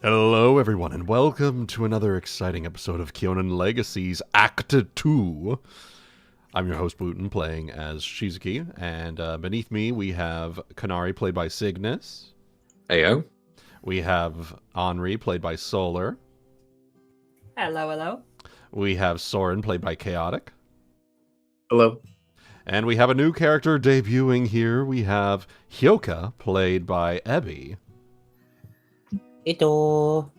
Hello, everyone, and welcome to another exciting episode of Kyonin Legacies Act 2. I'm your host, Wuten, playing as Shizuki, and beneath me we have Kanari, played by Cygnus. Heyo. We have Anri, played by Solar. Hello, hello. We have Sorren, played by Chaotic. Hello. And we have a new character debuting here. We have Hyouka, played by Ebby. Ito.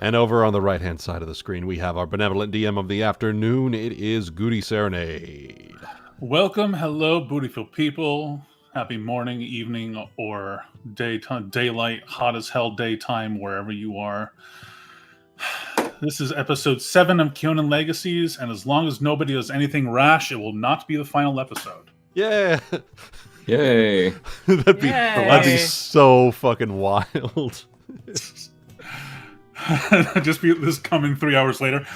And over on the right-hand side of the screen, we have our benevolent DM of the afternoon. It is GutiuSerenade. Welcome, hello, beautiful people. Happy morning, evening, or daylight, hot as hell daytime, wherever you are. This is episode 7 of Kyonin Legacies, and as long as nobody does anything rash, it will not be the final episode. Yeah! Yay. that'd be so fucking wild. Just be this coming 3 hours later.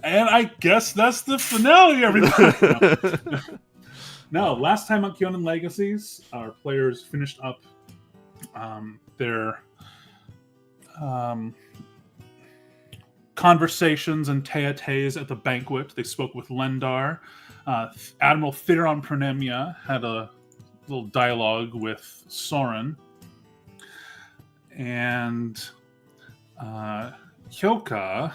And I guess that's the finale, everybody. No, last time on Kyonin Legacies, our players finished up their conversations and tete-a-tetes at the banquet. They spoke with Lendar. Admiral Thiron Pronemia had a little dialogue with Sorren. And Hyouka,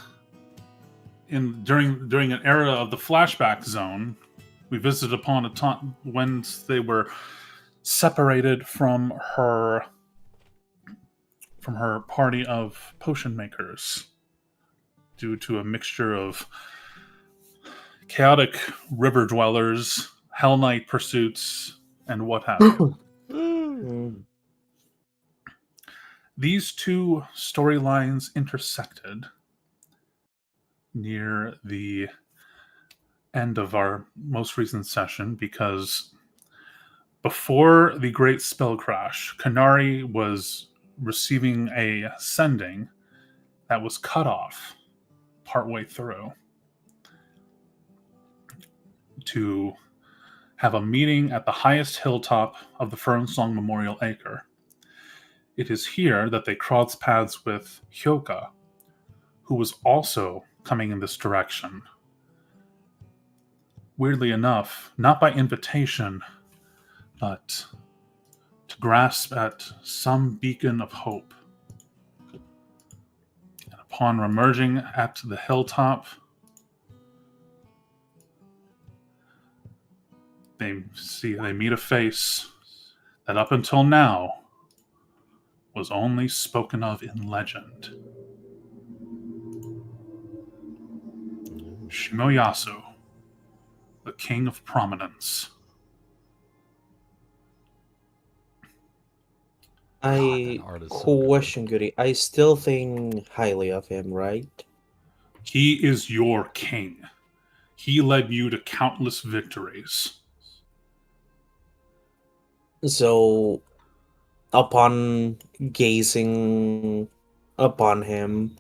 during an era of the flashback zone, we visited upon a time when they were separated from her party of potion makers due to a mixture of chaotic river dwellers, Hell Knight pursuits, and what have you. These two storylines intersected near the end of our most recent session because before the Great Spell Crash, Kanari was receiving a sending that was cut off partway through to have a meeting at the highest hilltop of the Fernsong Memorial Acre. It is here that they cross paths with Hyouka, who was also coming in this direction. Weirdly enough, not by invitation, but to grasp at some beacon of hope. And upon emerging at the hilltop, they meet a face that up until now was only spoken of in legend. Shimoyasu, the King of Prominence. I question Goody. I still think highly of him, right? He is your king. He led you to countless victories. So, upon gazing upon him,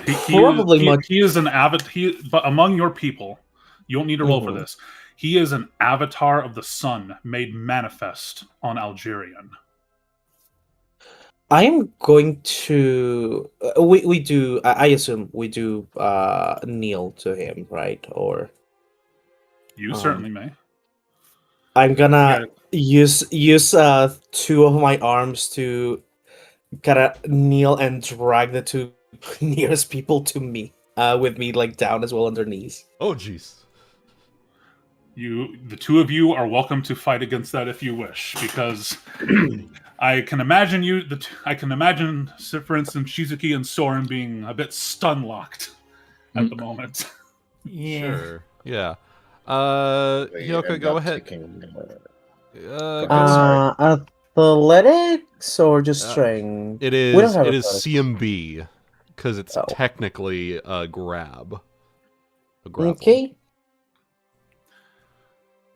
he is an avatar. But among your people, you don't need to roll for this. He is an avatar of the sun made manifest on Algerian. I am going to. We do. I assume we do kneel to him, right? Or you certainly may. I'm gonna use two of my arms to kind of kneel and drag the two nearest people to me, with me like down as well on their knees. Oh, jeez. The two of you are welcome to fight against that if you wish, because I can imagine for instance, Shizuki and Sorren being a bit stun-locked at the moment. Yeah. Sure. Yeah. Hyouka, go ahead. Athletics or just strength? It is CMB, because it's technically a grab. Okay.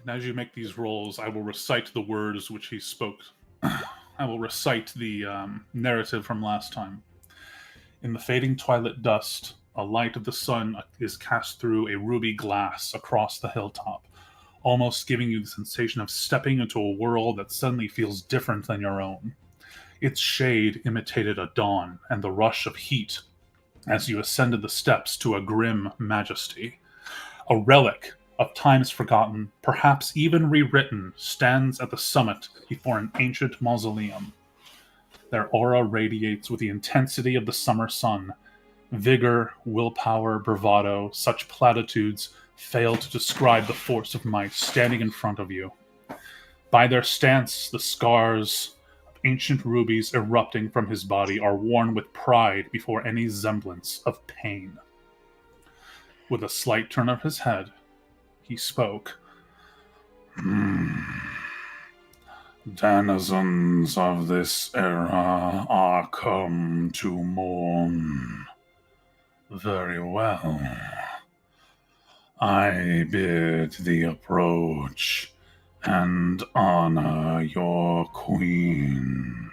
And as you make these rolls, I will recite the words which he spoke. I will recite the narrative from last time. In the fading twilight dust, a light of the sun is cast through a ruby glass across the hilltop, almost giving you the sensation of stepping into a world that suddenly feels different than your own. Its shade imitated a dawn and the rush of heat as you ascended the steps to a grim majesty. A relic of times forgotten, perhaps even rewritten, stands at the summit before an ancient mausoleum. Their aura radiates with the intensity of the summer sun. Vigor, willpower, bravado, such platitudes fail to describe the force of might standing in front of you. By their stance, the scars of ancient rubies erupting from his body are worn with pride before any semblance of pain. With a slight turn of his head, he spoke. Denizens of this era are come to mourn. Very well. I bid thee approach and honor your queen.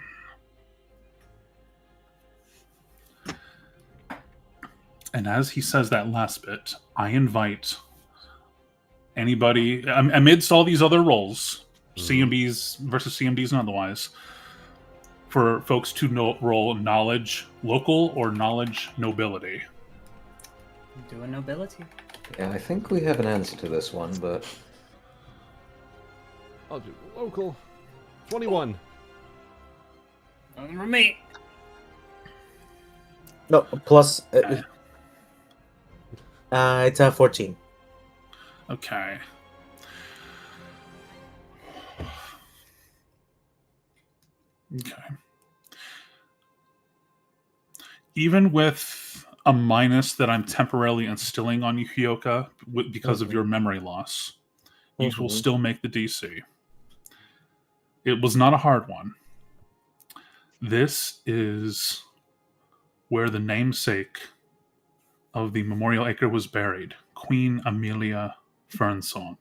And as he says that last bit, I invite anybody, amidst all these other roles, CMBs versus CMDs and otherwise, for folks to roll knowledge local or knowledge nobility. Do a nobility. Yeah, I think we have an answer to this one, but I'll do local. 21. For me. No, plus it's a 14. Okay. Okay. Even with a minus that I'm temporarily instilling on you, Hyouka, because of your memory loss, you will still make the DC. It was not a hard one. This is where the namesake of the Memorial Acre was buried, Queen Amelia Fernsong.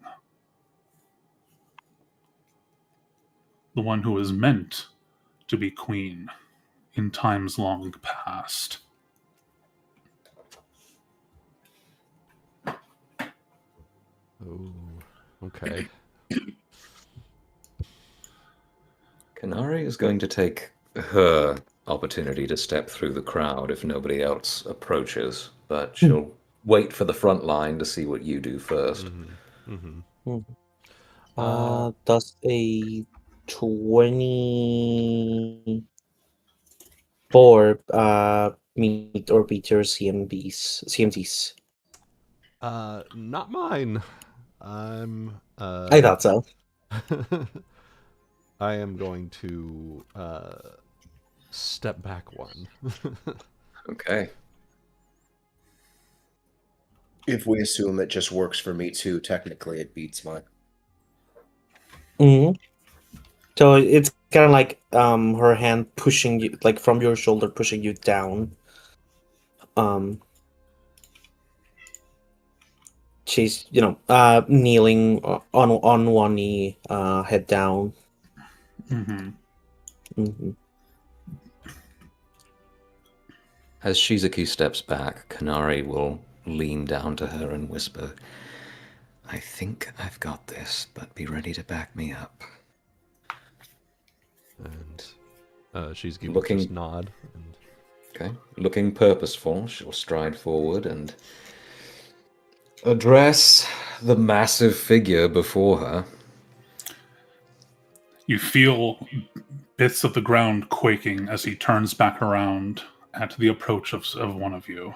The one who was meant to be queen in times long past. Oh, okay. Kanari is going to take her opportunity to step through the crowd if nobody else approaches, but she'll wait for the front line to see what you do first. Does a 24 meet or beat your CMDs? Not mine. I'm I thought so. I am going to step back one. Okay. If we assume it just works for me too, technically it beats mine. So it's kind of like her hand pushing you, like from your shoulder, pushing you down. She's, kneeling on one knee, head down. As Shizuki steps back, Kanari will lean down to her and whisper, I think I've got this, but be ready to back me up. And Shizuki will Looking- just nod. And... Okay. Looking purposeful, she'll stride forward and address the massive figure before her. You feel bits of the ground quaking as he turns back around at the approach of one of you.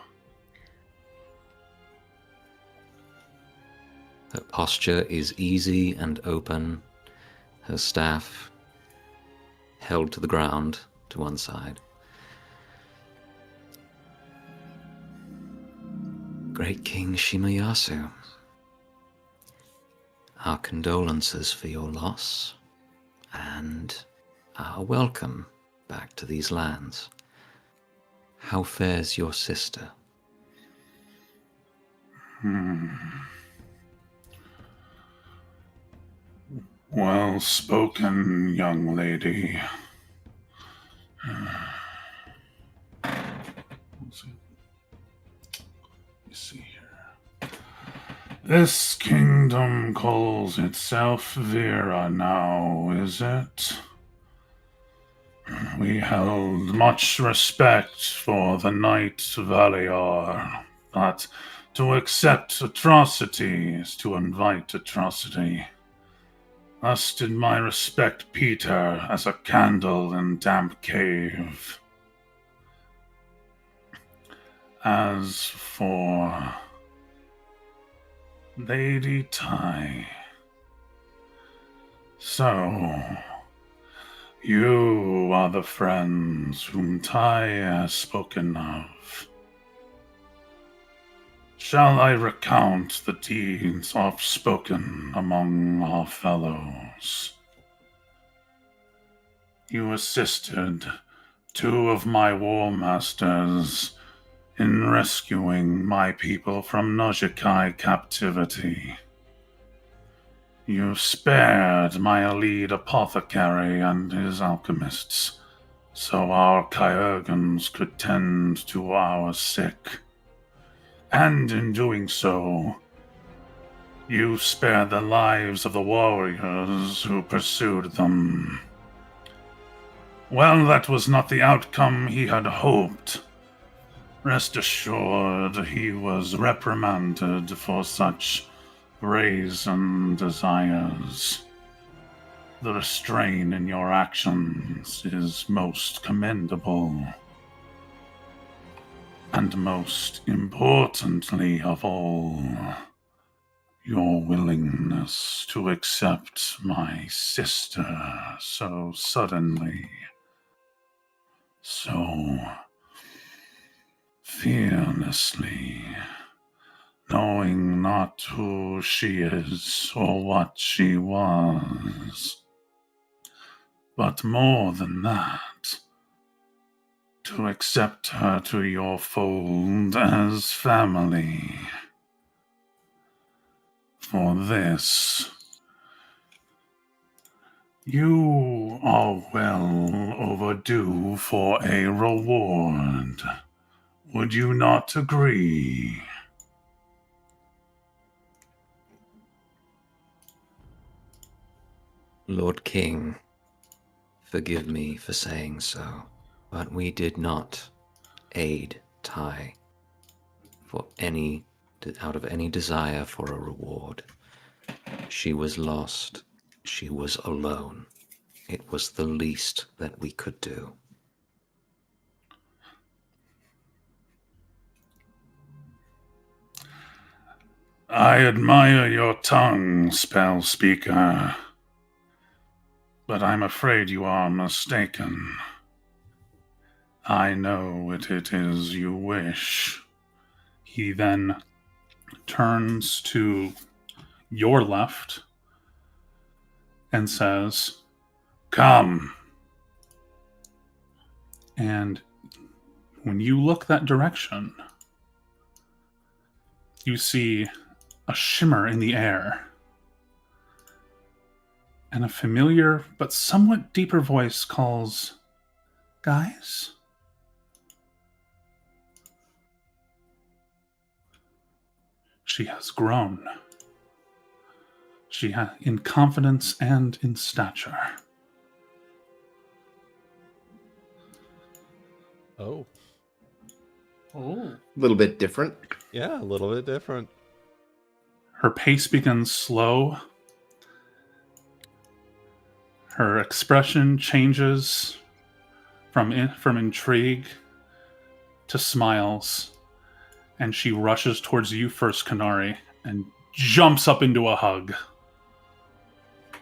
Her posture is easy and open, her staff held to the ground to one side. Great King Shimayasu, our condolences for your loss, and our welcome back to these lands. How fares your sister? Well spoken, young lady. Let's see here. This kingdom calls itself Vera now, is it? We held much respect for the Knight Valior, but to accept atrocity is to invite atrocity. Thus did my respect Peter as a candle in damp cave. As for Lady Tai, so you are the friends whom Tai has spoken of. Shall I recount the deeds oft spoken among our fellows? You assisted 2 of my war masters in rescuing my people from Nojikai captivity. You spared my elite apothecary and his alchemists, so our Kyurgans could tend to our sick. And in doing so, you spared the lives of the warriors who pursued them. Well, that was not the outcome he had hoped. Rest assured, he was reprimanded for such brazen desires. The restraint in your actions is most commendable. And most importantly of all, your willingness to accept my sister so suddenly, so fearlessly, knowing not who she is or what she was. But more than that, to accept her to your fold as family. For this, you are well overdue for a reward. Would you not agree? Lord King, forgive me for saying so, but we did not aid Tai out of any desire for a reward. She was lost. She was alone. It was the least that we could do. I admire your tongue, spell speaker, but I'm afraid you are mistaken. I know what it is you wish. He then turns to your left and says, "Come." And when you look that direction, you see a shimmer in the air, and a familiar but somewhat deeper voice calls, "Guys?" She has grown. In confidence and in stature. Oh. Oh. A little bit different. Yeah, a little bit different. Her pace begins slow. Her expression changes from intrigue to smiles, and she rushes towards you first, Kanari, and jumps up into a hug.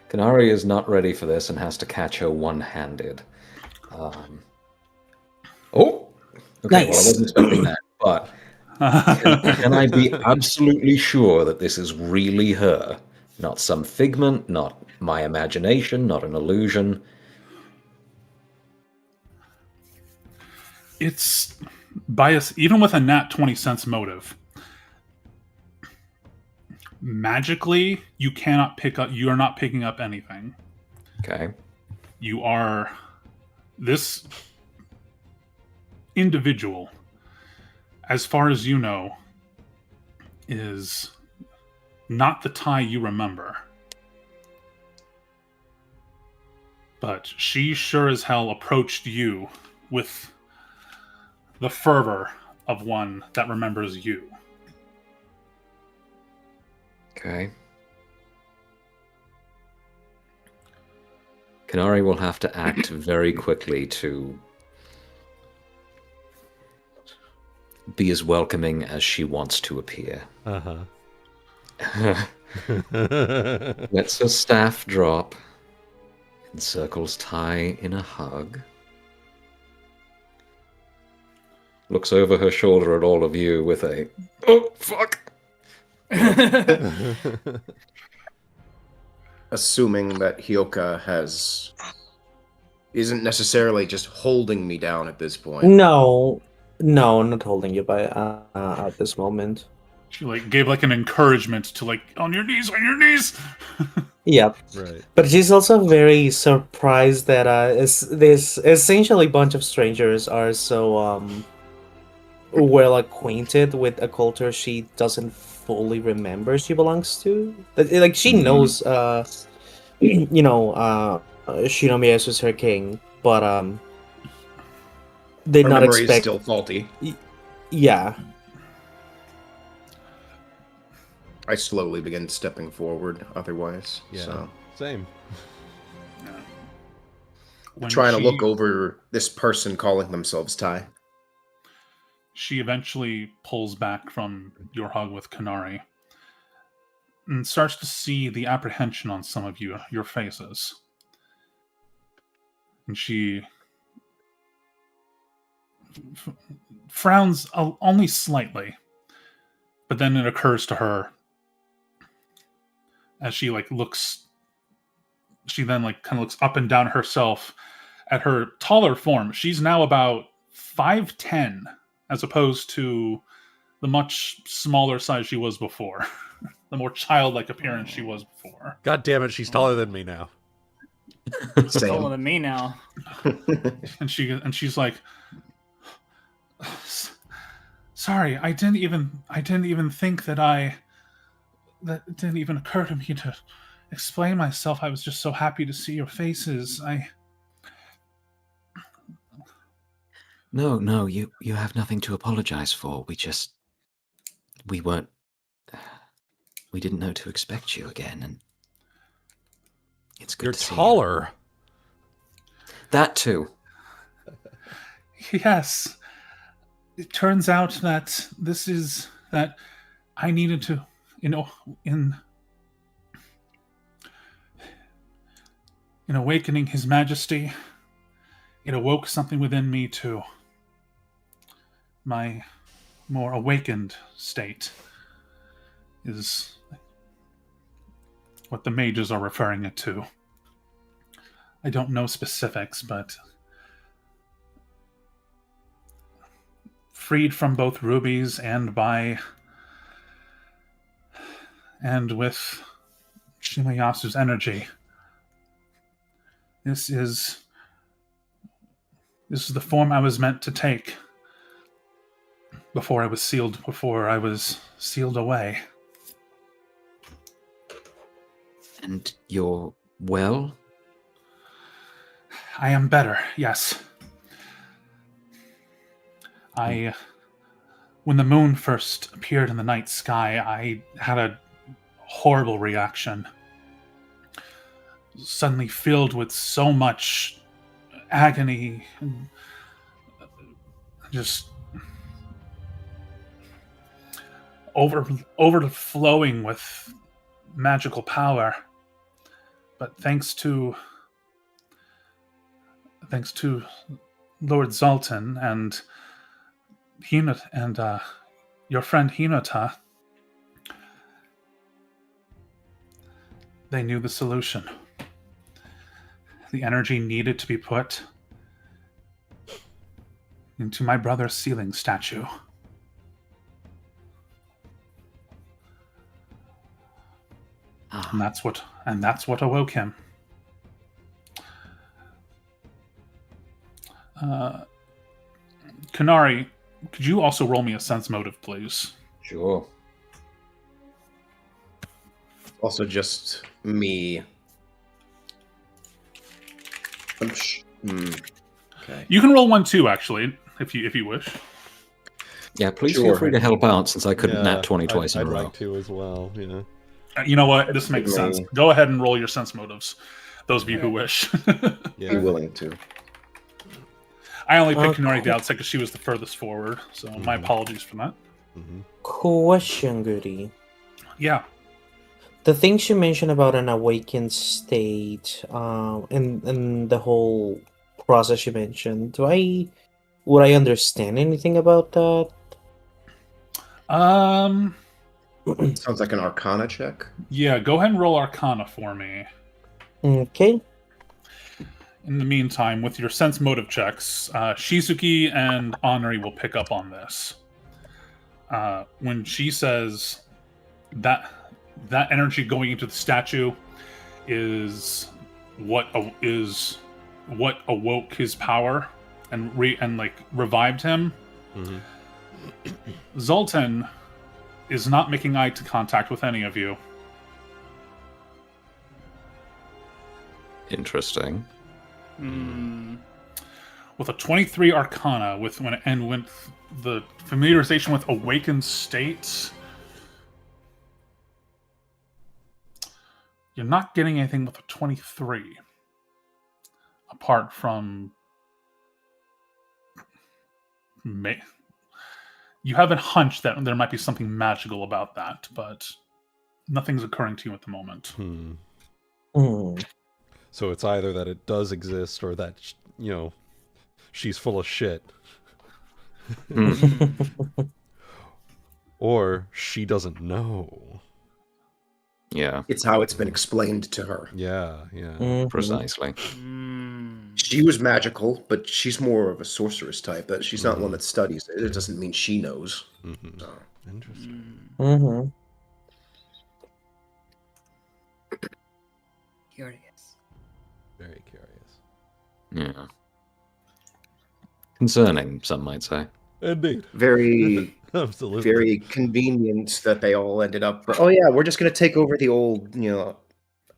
Kanari is not ready for this and has to catch her one-handed. Oh! Okay, Nice. well, I wasn't expecting that, but can I be absolutely sure that this is really her? Not some figment, not my imagination, not an illusion. It's bias, even with a nat 20 sense motive. Magically, you are not picking up anything. Okay. This individual, as far as you know, is not the Tai you remember. but she sure as hell approached you with the fervor of one that remembers you. Okay. Kanari will have to act very quickly to be as welcoming as she wants to appear. Uh-huh. Lets her staff drop, encircles Ty in a hug, looks over her shoulder at all of you with a, oh, fuck! Assuming that Hyouka isn't necessarily just holding me down at this point. No, not holding you by at this moment. She gave an encouragement to on your knees, on your knees. Yep. Right. But she's also very surprised that this essentially bunch of strangers are so well acquainted with a culture she doesn't fully remember she belongs to. She knows Shinomiya is her king, but did Her not memory expect. is still faulty. Yeah. I slowly begin stepping forward. Otherwise, Yeah. so Same. trying to look over this person calling themselves Ty. She eventually pulls back from your hug with Kanari and starts to see the apprehension on some of your faces. And she frowns only slightly, but then it occurs to her as she looks. She then kind of looks up and down herself at her taller form. She's now about 5'10", as opposed to the much smaller size she was before. The more childlike appearance she was before. God damn it, she's taller than me now. Taller Same. than me now. And she's like, sorry, I didn't even think that it didn't even occur to me to explain myself. I was just so happy to see your faces. No, you have nothing to apologize for. We didn't know to expect you again, and it's good You're to see you. taller. That too. Yes. It turns out that that I needed to, in awakening His Majesty, it awoke something within me to my more awakened state is what the mages are referring it to. I don't know specifics, but freed from both rubies and with Shimayasu's energy. This is the form I was meant to take before I was sealed away. And you're well? I am better, yes. When the moon first appeared in the night sky, I had a horrible reaction. Suddenly filled with so much agony and just overflowing with magical power. But thanks to Lord Zoltan and your friend Hinata, they knew the solution. The energy needed to be put into my brother's sealing statue. And that's what awoke him. Kanari, could you also roll me a sense motive, please? Sure. Also, just me Okay. You can roll 1 too, actually, if you wish. Yeah, please Sure. feel free to help out since I couldn't nat 20 twice in I'd a row. like to as well. Yeah. You know what? This Give makes sense. me- Go ahead and roll your sense motives. Those of you who Okay. wish. Yeah. Be willing to. I only picked Okay. Kanari at the outset because she was the furthest forward. So my apologies for that. Mhm. Question, Goody. Yeah. The things you mentioned about an awakened state, and the whole process you mentioned, would I understand anything about that? Sounds like an Arcana check. Yeah. Go ahead and roll Arcana for me. Okay. In the meantime, with your sense motive checks, Shizuki and Anri will pick up on this. When she says that energy going into the statue is what awoke his power and revived him. Mhm. Zoltan is not making eye contact with any of you. Interesting. With a 23 Arcana, with the familiarization with awakened states, you're not getting anything with a 23. Apart from you have a hunch that there might be something magical about that, but nothing's occurring to you at the moment. Hmm. So it's either that it does exist or that, she's full of shit. Or she doesn't know. Yeah, It's how it's been explained to her. Yeah. Mhm. precisely. She was magical, but she's more of a sorceress type. That she's not one that studies it. It doesn't mean she knows. Mhm. So. Interesting. Mhm. Curious. Very curious. Yeah. Concerning, some might say. Indeed. Very, Absolutely. very convenient that they all ended up. Oh yeah, we're just gonna take over the old,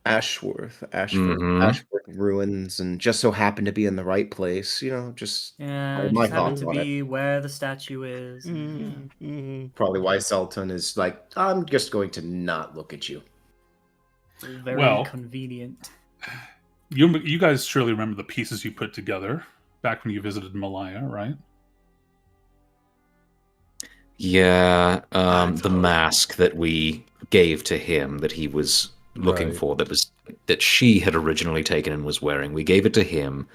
Ashworth ruins, and just so happen to be in the right place. Just Yeah, my just happened thoughts to on it. be where the statue is. Probably why Sultan is like, I'm just going to not look at you. Very Well- convenient. You guys surely remember the pieces you put together back when you visited Malaya, right? Yeah, the mask that we gave to him that he was looking Right. for, that she had originally taken and was wearing. We gave it to him,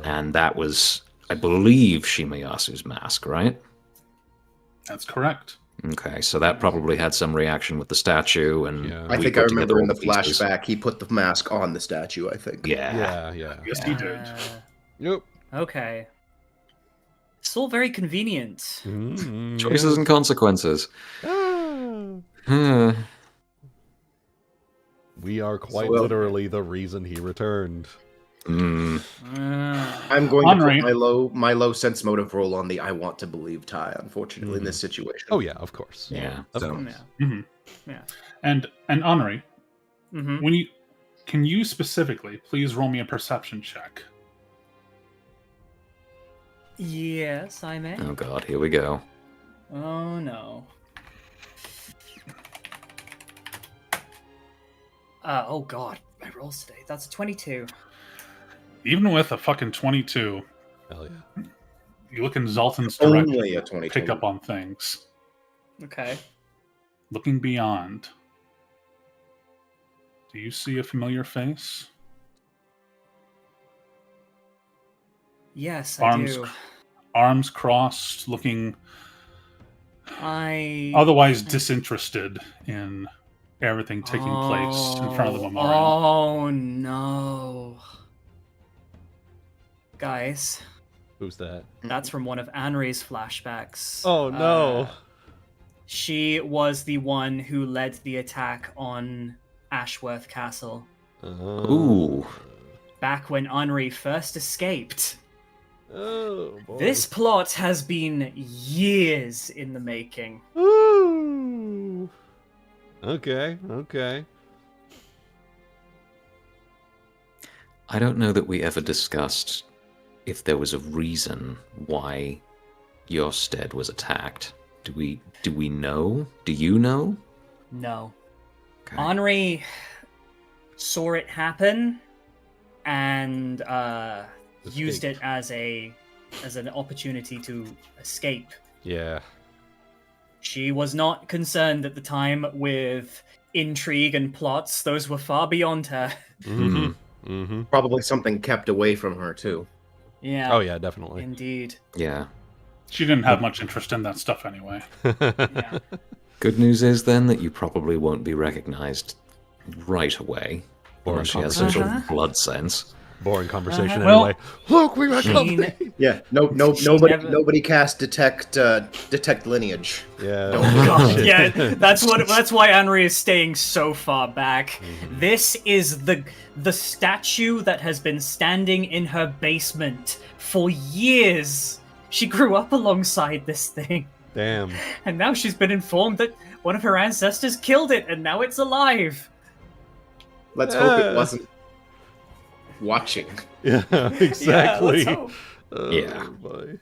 and that was, I believe, Shimayasu's mask, right? That's correct. Okay, so that probably had some reaction with the statue, and Yeah. I we think put I remember together in all the pieces. flashback he put the mask on the statue. I think. Yeah. Yeah. Yes, he did. Yep. Okay. It's all very convenient. Mm, Choices and consequences. Ah. Huh. We are quite Well- literally the reason he returned. Mm. I'm going to Anri. put my low sense motive roll on the I want to believe tie. Unfortunately, in this situation. Oh yeah, of course. Yeah. Of So- course. Yeah. And Anri, Mm-hmm. can you specifically please roll me a perception check? Yes, I may. Oh god, here we go. Oh no. Oh god, my rolls today. That's a 22. Even with a fucking 22, Hell yeah. you look in Zoltan's direction, Only a 20. pick up on things. Okay. Looking beyond, do you see a familiar face? Yes, I do. Arms crossed, looking I otherwise disinterested in everything taking place in front of the memorial. Oh no. Guys, Who's that? that's from one of Anri's flashbacks. Oh no. She was the one who led the attack on Ashworth Castle Ooh. back when Anri first escaped. Oh boy. This plot has been years in the making. Ooh. Okay. I don't know that we ever discussed if there was a reason why your stead was attacked. Do we know? Do you know? No. Okay. Anri saw it happen and used it as an opportunity to escape. Yeah. She was not concerned at the time with intrigue and plots. Those were far beyond her. Mm-hmm. Mm-hmm. Probably something kept away from her too. Yeah. Oh yeah, definitely. Indeed. Yeah. She didn't have much interest in that stuff anyway. Yeah. Good news is then that you probably won't be recognized right away. Or Unless she has some sort Uh-huh. of blood sense. Boring conversation Well- anyway. Look, we got She company. Yeah, She nobody never- nobody cast detect lineage. Yeah. Oh, God, Shit. yeah, that's why Anri is staying so far back. This is the statue that has been standing in her basement for years. She grew up alongside this thing, Damn. and now she's been informed that one of her ancestors killed it, and now it's alive. Let's hope it wasn't watching. Yeah, exactly. Yeah, let's hope. Yeah. Boy.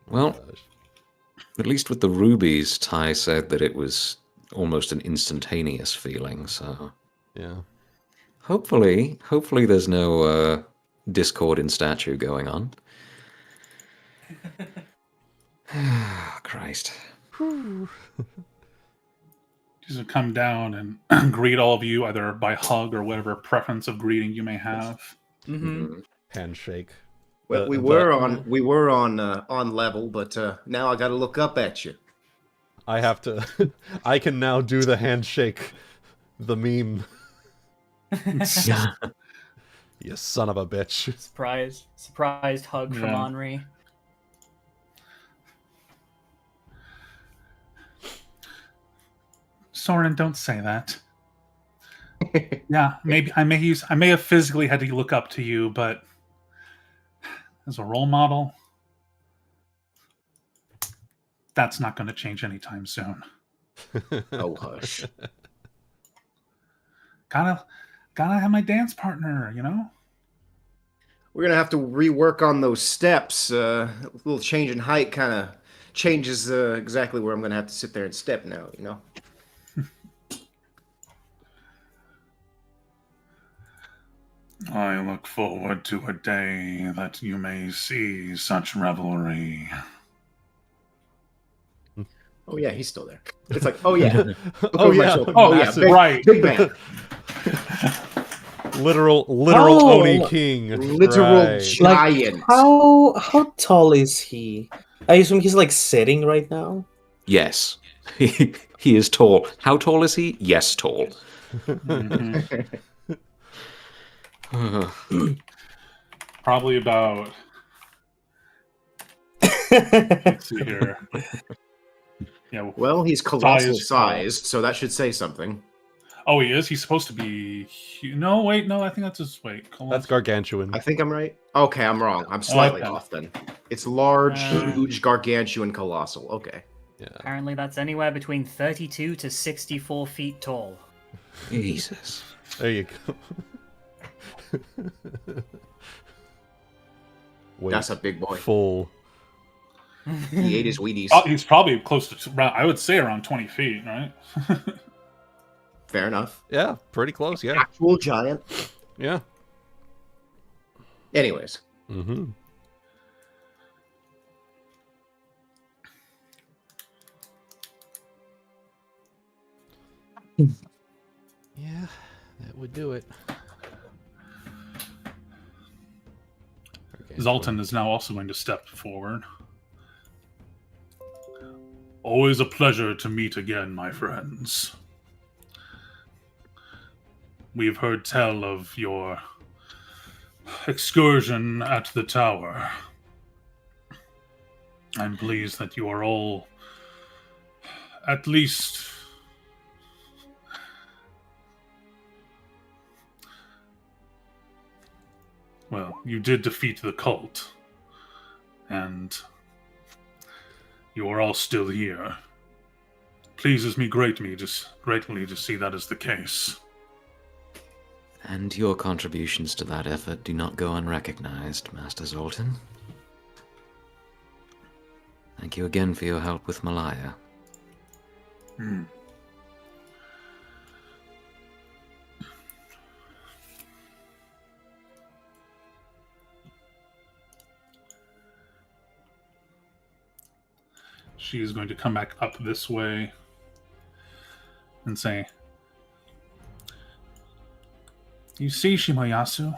Well, Gosh. at least with the rubies, Ty said that it was almost an instantaneous feeling, so Yeah. hopefully there's no discord in statue going on. Christ. She's gonna come down and greet all of you either by hug or whatever preference of greeting you may have. Mm-hmm. Handshake. Well, we The- were on level, but now I got to look up at you. I have to. I can now do the handshake. The meme. You son of a bitch. Surprised hug from Yeah. Anri. Sorren, don't say that. Yeah, maybe I may have physically had to look up to you, but as a role model, that's not going to change anytime soon. Oh hush. Gotta have my dance partner, you know? We're gonna have to rework on those steps. A little change in height kind of changes exactly where I'm gonna have to sit there and step now. You know. I look forward to a day that you may see such revelry. Oh yeah, he's still there. It's like, oh yeah, Look Oh over my yeah. shoulder. Oh, yeah, massive. big, right. big man, Literal Oh, Oni King. literal Right. giant. How tall is he? I assume he's like sitting right now. Yes. He is tall. How tall is he? Yes, tall. Mhm. Probably about. Let's see here. Yeah. Well, he's colossal Size. size, so that should say something. Oh, he is. He's supposed to be. No, wait. No, I think that's his weight. That's gargantuan. I think I'm right. Okay, I'm wrong. I'm slightly Okay. off then. It's large, Uh, huge, gargantuan, colossal. Okay. Yeah. Apparently, that's anywhere between 32 to 64 feet tall. Jesus. There you go. Wait, That's a big boy. full. He ate his Wheaties. Oh, he's probably close to around. I would say around 20 feet, right? Fair enough. Yeah, pretty close. Yeah. Actual giant. Yeah. Anyways, Mm-hmm. Yeah, that would do it. Zoltan is now also going to step forward. Always a pleasure to meet again, my friends. We've heard tell of your excursion at the tower. I'm pleased that you are all, at least, well, you did defeat the cult, and you are all still here. Pleases me greatly to see that is the case. And your contributions to that effort do not go unrecognized, Master Zoltan. Thank you again for your help with Malaya. She is going to come back up this way and say, "You see, Shimoyasu,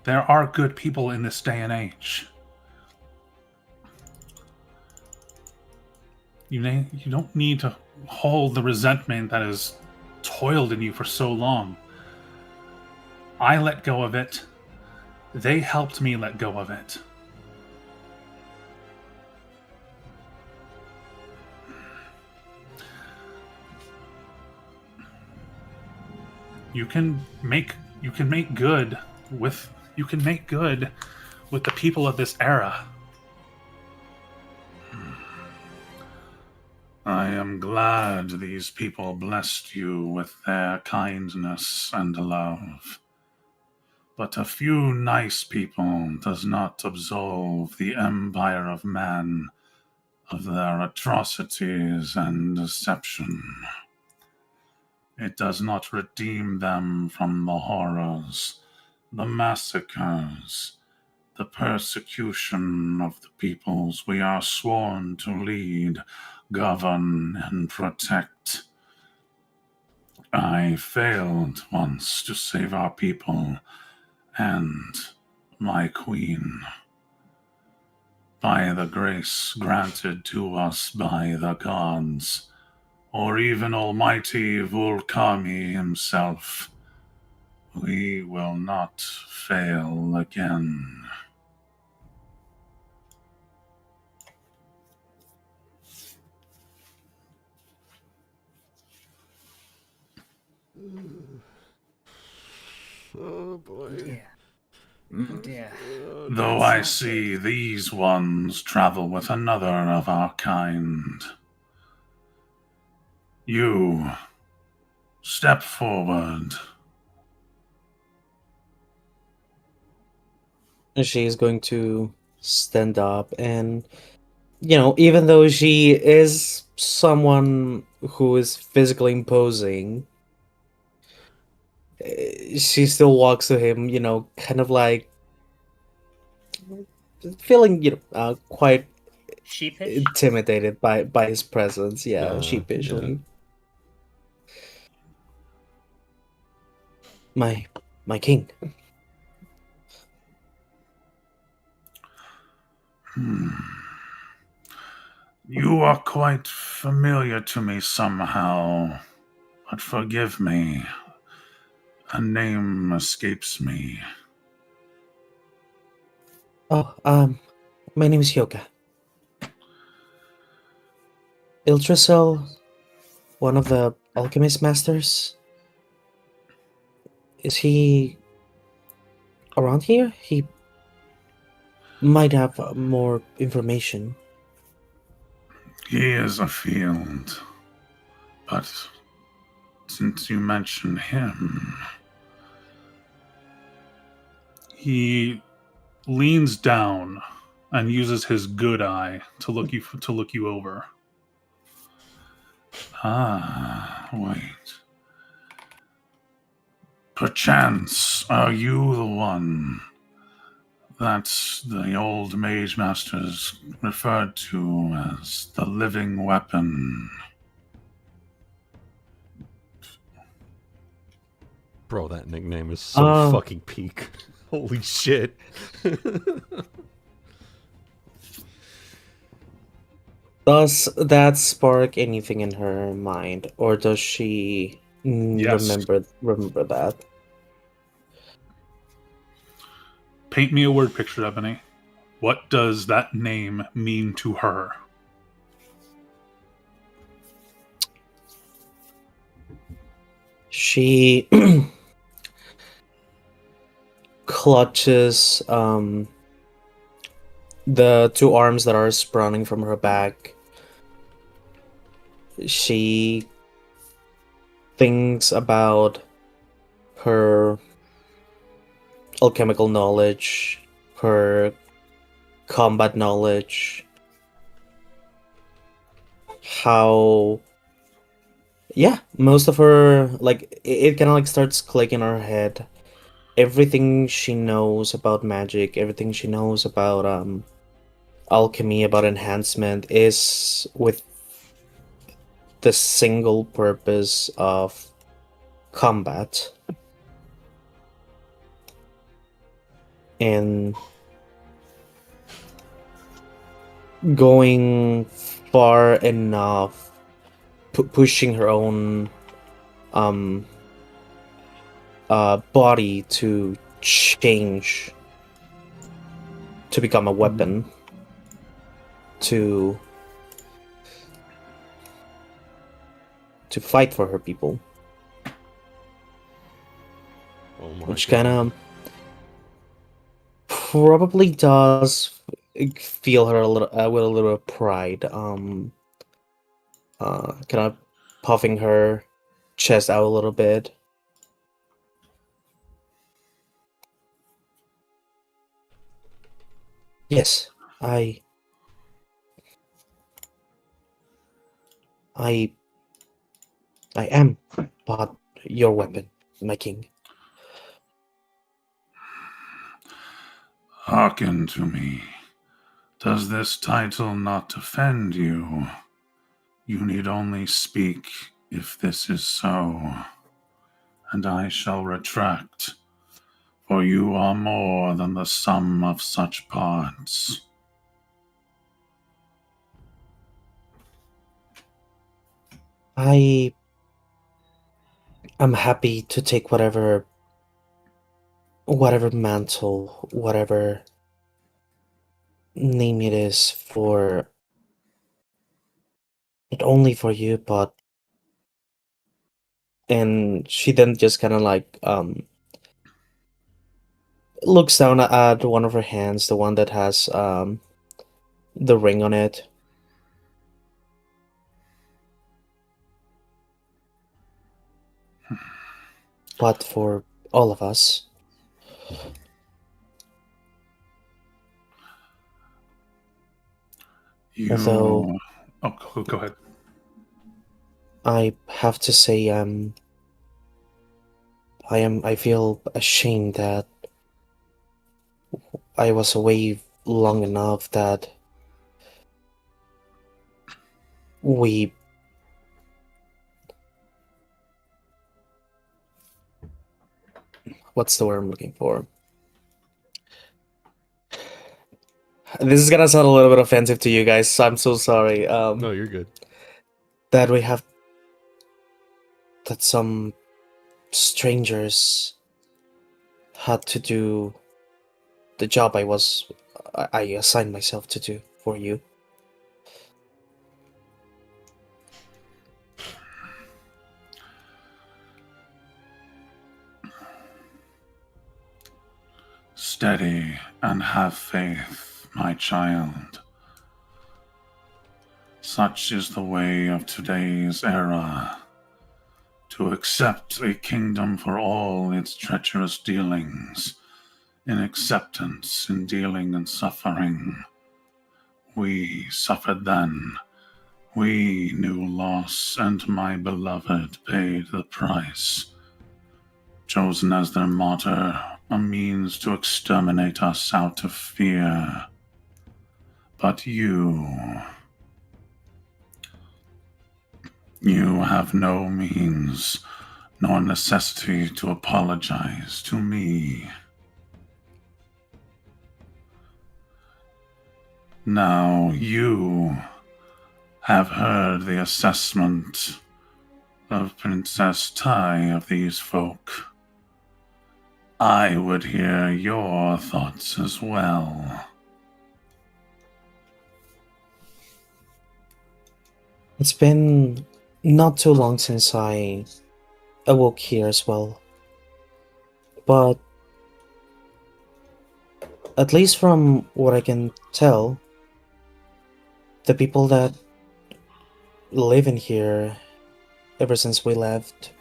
there are good people in this day and age. You don't need to hold the resentment that has toiled in you for so long. I let go of it. They helped me let go of it. You can make good with the people of this era. I am glad these people blessed you with their kindness and love. But a few nice people does not absolve the Empire of Man of their atrocities and deception. It does not redeem them from the horrors, the massacres, the persecution of the peoples we are sworn to lead, govern, and protect. I failed once to save our people and my queen. By the grace granted to us by the gods, or even Almighty Vulkami himself, we will not fail again." Oh boy. Dear. Though I see these ones travel with another of our kind. You, step forward. She's going to stand up and, even though she is someone who is physically imposing, she still walks to him, kind of like feeling, quite Sheepish? intimidated by his presence. Yeah, sheepishly. My king. You are quite familiar to me somehow, but forgive me. A name escapes me. Oh, my name is Hyouka. Iltracel, one of the Alchemist masters. Is he around here? He might have more information. He is afield, but since you mention him, he leans down and uses his good eye to look you over. Ah, wait. Perchance, are you the one that the old mage masters referred to as the living weapon? Bro, that nickname is so fucking peak. Holy shit. Does that spark anything in her mind, or does she Yes. remember that? Paint me a word picture, Ebony. What does that name mean to her? She clutches the two arms that are sprawling from her back. She things about her alchemical knowledge, her combat knowledge, how most of her it kind of like starts clicking in her head. Everything she knows about magic, everything she knows about alchemy, about enhancement is with the single purpose of combat. And going far enough, pushing her own body to change, to become a weapon, to fight for her people. Oh my Which God. kind of probably does feel her a little with a little pride. Kind of puffing her chest out a little bit. Yes, I am but your weapon, my king. Hearken to me. Does this title not offend you? You need only speak if this is so, and I shall retract, for you are more than the sum of such parts. I am happy to take whatever mantle, whatever name it is for, not only for you, but. And she then just kind of like looks down at one of her hands, the one that has the ring on it. But for all of us, although go ahead. I have to say, I feel ashamed that I was away long enough that we what's the word I'm looking for? This is gonna sound a little bit offensive to you guys, so I'm so sorry. No, you're good. That some strangers had to do the job I assigned myself to do for you. Steady and have faith, my child. Such is the way of today's era, to accept a kingdom for all its treacherous dealings, in acceptance in dealing and suffering. We suffered then, we knew loss, and my beloved paid the price, chosen as their martyr, a means to exterminate us out of fear. But you have no means nor necessity to apologize to me. Now you have heard the assessment of Princess Tai of these folk. I would hear your thoughts as well. It's been not too long since I awoke here as well. But at least from what I can tell, the people that live in here ever since we left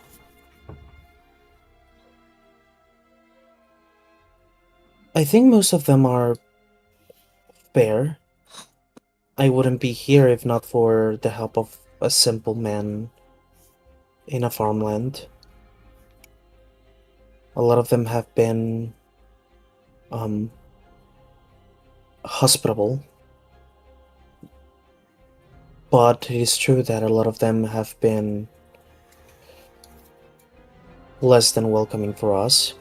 I think most of them are fair. I wouldn't be here if not for the help of a simple man in a farmland. A lot of them have been hospitable. But it is true that a lot of them have been less than welcoming for us.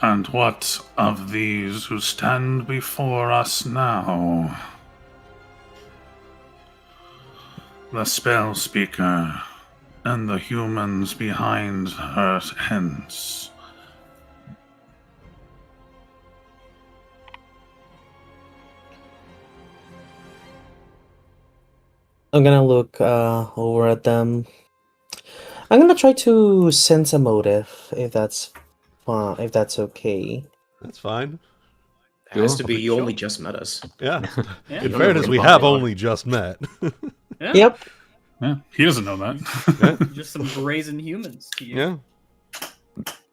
And what of these who stand before us now? The spell speaker and the humans behind her hence. I'm gonna look over at them. I'm gonna try to sense a motive, if that's fine, if that's okay. That's fine. It has to Sure. be you only just met us. Yeah. Yeah. In don't know fairness, who we the have fuck we are. only just met. Yeah. Yep. Yeah, he doesn't know that. Just some brazen humans to you. Yeah.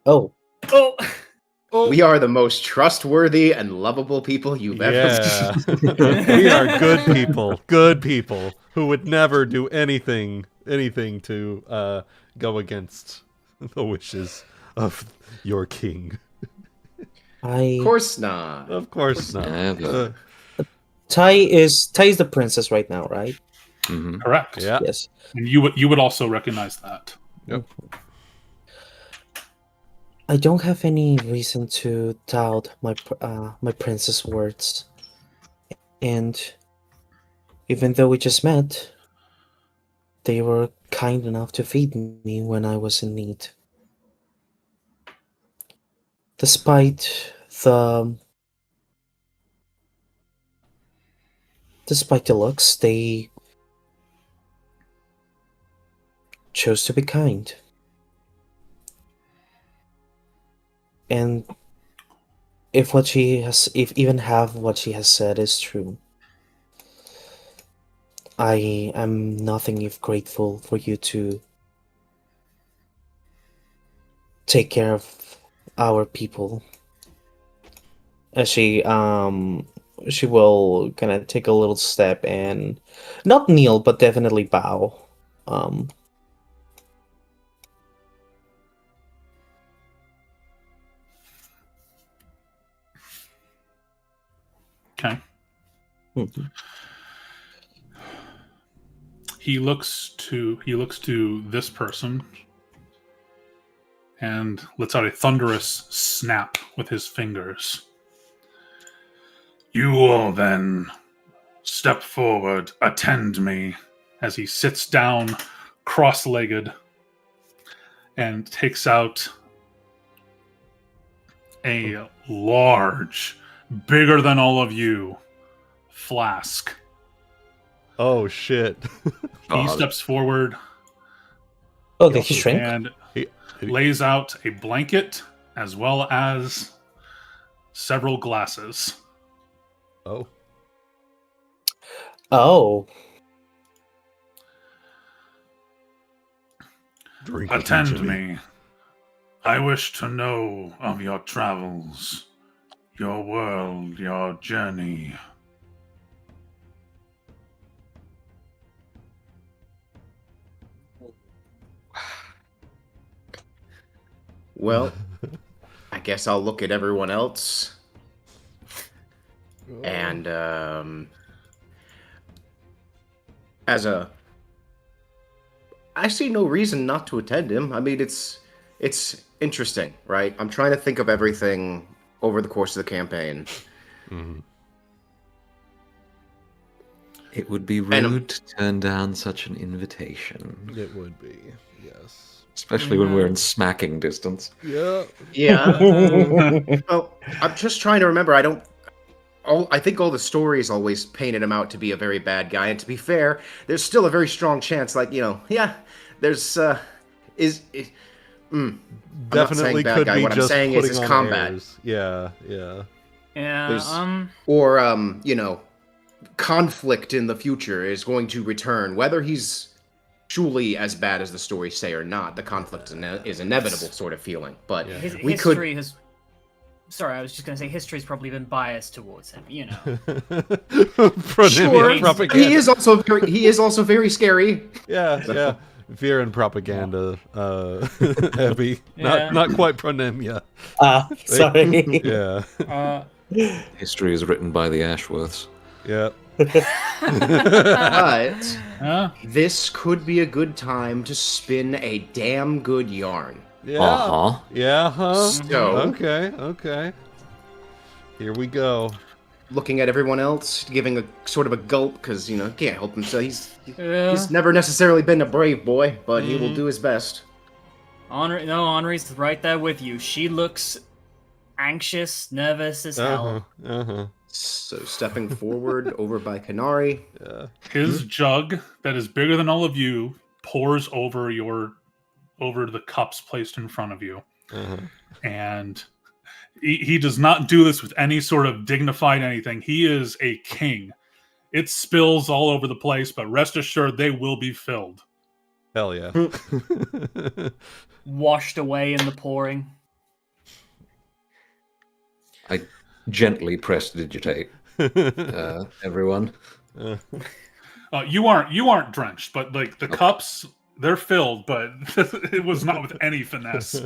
Oh, Oh. We are the most trustworthy and lovable people you've ever Yeah. seen. We are good people who would never do anything to go against the wishes of your king. Of course not. Of course not. Never. Tai is the princess right now, right? Mhm. Correct. Yeah. Yes. And you would also recognize that. Yep. I don't have any reason to doubt my princess words, and even though we just met, they were kind enough to feed me when I was in need. Despite the looks, they chose to be kind. And if what she has, if even half what she has said is true, I am nothing if grateful for you to take care of our people. As she will kind of take a little step and not kneel, but definitely bow. Okay. Mhm. He looks to this person and lets out a thunderous snap with his fingers. You all then step forward, attend me, as he sits down cross-legged and takes out a large, bigger than all of you, flask. Oh shit. He steps forward Oh, did he shrink? and He- lays out a blanket as well as several glasses. Oh. Oh, Drink with Attend Jimmy. me. I wish to know of your travels, your world, your journey. Well, I guess I'll look at everyone else. And I see no reason not to attend him. I mean, it's interesting, right? I'm trying to think of everything over the course of the campaign. Mhm. It would be And- rude to turn down such an invitation, It would be, yes. especially when we're in smacking distance. Yeah. Yeah. Well, I'm just trying to remember. I think all the stories always painted him out to be a very bad guy, and to be fair, there's still a very strong chance. Like, there's I'm not Definitely saying bad could guy. be What I'm just saying is putting his on combat. airs. Yeah, yeah. Yeah. There's- Or conflict in the future is going to return. Whether he's actually as bad as the stories say or not. The conflict is inevitable sort of feeling. But Yeah. His we history could. has. Sorry, I was just going to say history's probably been biased towards him. You know. Pronymia propaganda. He is also very scary. Yeah. Fear and propaganda, Ebby. Yeah. Not quite pronymia. Sorry. Yeah. History is written by the Ashworths. Yeah. But Huh? this could be a good time to spin a damn good yarn. Yeah. Uh-huh. Yeah, huh? So- Okay. Here we go. Looking at everyone else, giving a sort of a gulp, because, you know, he can't help himself. Yeah. He's never necessarily been a brave boy, but he will do his best. Henri's right there with you. She looks anxious, nervous as hell. So stepping forward over by Kanari. His jug that is bigger than all of you pours over the cups placed in front of you, and he does not do this with any sort of dignified anything. He is a king. It spills all over the place, but rest assured they will be filled. Hell yeah. Washed away in the pouring. I gently prestidigitate everyone. You aren't drenched, but like the cups, they're filled, but it was not with any finesse.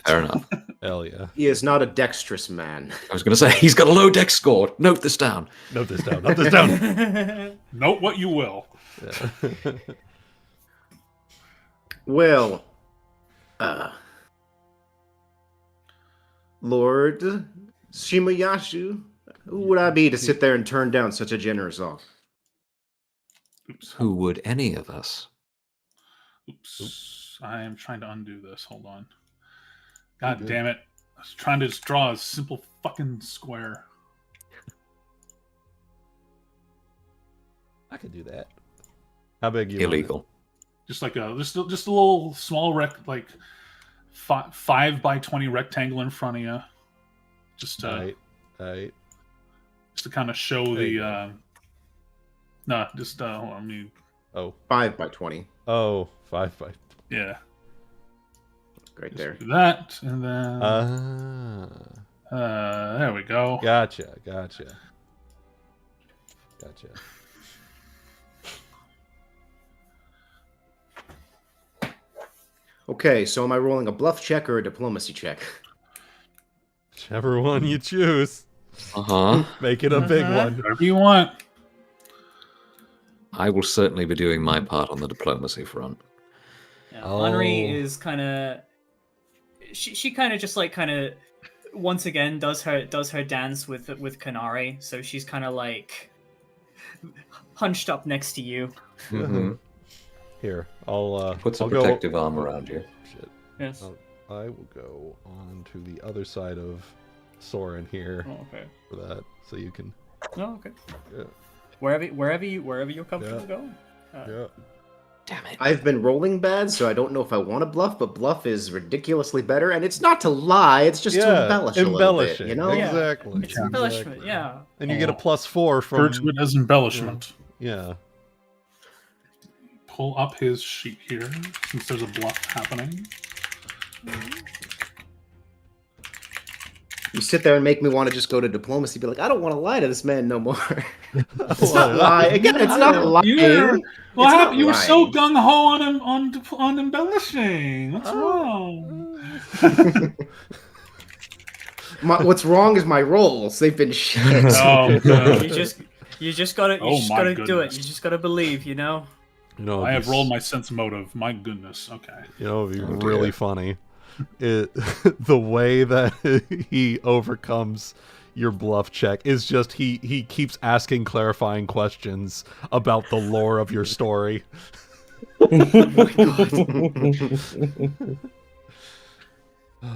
Fair enough. Hell yeah. He is not a dexterous man. I was going to say, he's got a low dex score. Note this down. Note this down. Note what you will. Well, Lord Shimayashu, who would I be to sit there and turn down such a generous offer? Oops. Who would any of us? Oops. I am trying to undo this. Hold on. God damn it. I was trying to just draw a simple fucking square. I could do that. How big you Illegal. Just like just a little small 5 by 20 rectangle in front of you. Just Right. just to kind of show There you the no, just hold on, let me 5 by 20. Oh, 5 by. yeah. Right Just there. do that and then there we go. Gotcha. Okay, so am I rolling a bluff check or a diplomacy check? Whichever one you choose. Uh-huh. Make it a big one. Whatever you want. I will certainly be doing my part on the diplomacy front. Yeah, Oh. Anri is kind of. She kind of just like once again does her dance with Kanari, so she's kind of like hunched up next to you. Mm-hmm. Here, I'll Put some I'll protective armor around you. Shit. Yes. I will go on to the other side of Sorren here Oh, okay. for that, so you can. Oh, okay. Yeah. Wherever you're comfortable Yeah. going. Yeah. Damn it. I've been rolling bad, so I don't know if I want to bluff, but bluff is ridiculously better, and it's not to lie, it's just to embellish a little bit, you know? Yeah. Exactly. It's embellishment, yeah. And you get a +4 from. Refer to it as embellishment. Yeah. Pull up his sheet here, since there's a bluff happening. You sit there and make me want to just go to diplomacy, be like, I don't want to lie to this man no more. It's not lying. Again, it's not lying. You were, It's not you were so lying. gung ho on embellishing. What's wrong? What's wrong is my rolls. They've been shit. Oh, God. You just gotta Oh my do it. goodness. You just gotta believe, you know. You know, I have it's- rolled my sense motive. My goodness. Okay. You know, it'd be Oh, dear. really funny. The way that he overcomes your bluff check is just he keeps asking clarifying questions about the lore of your story.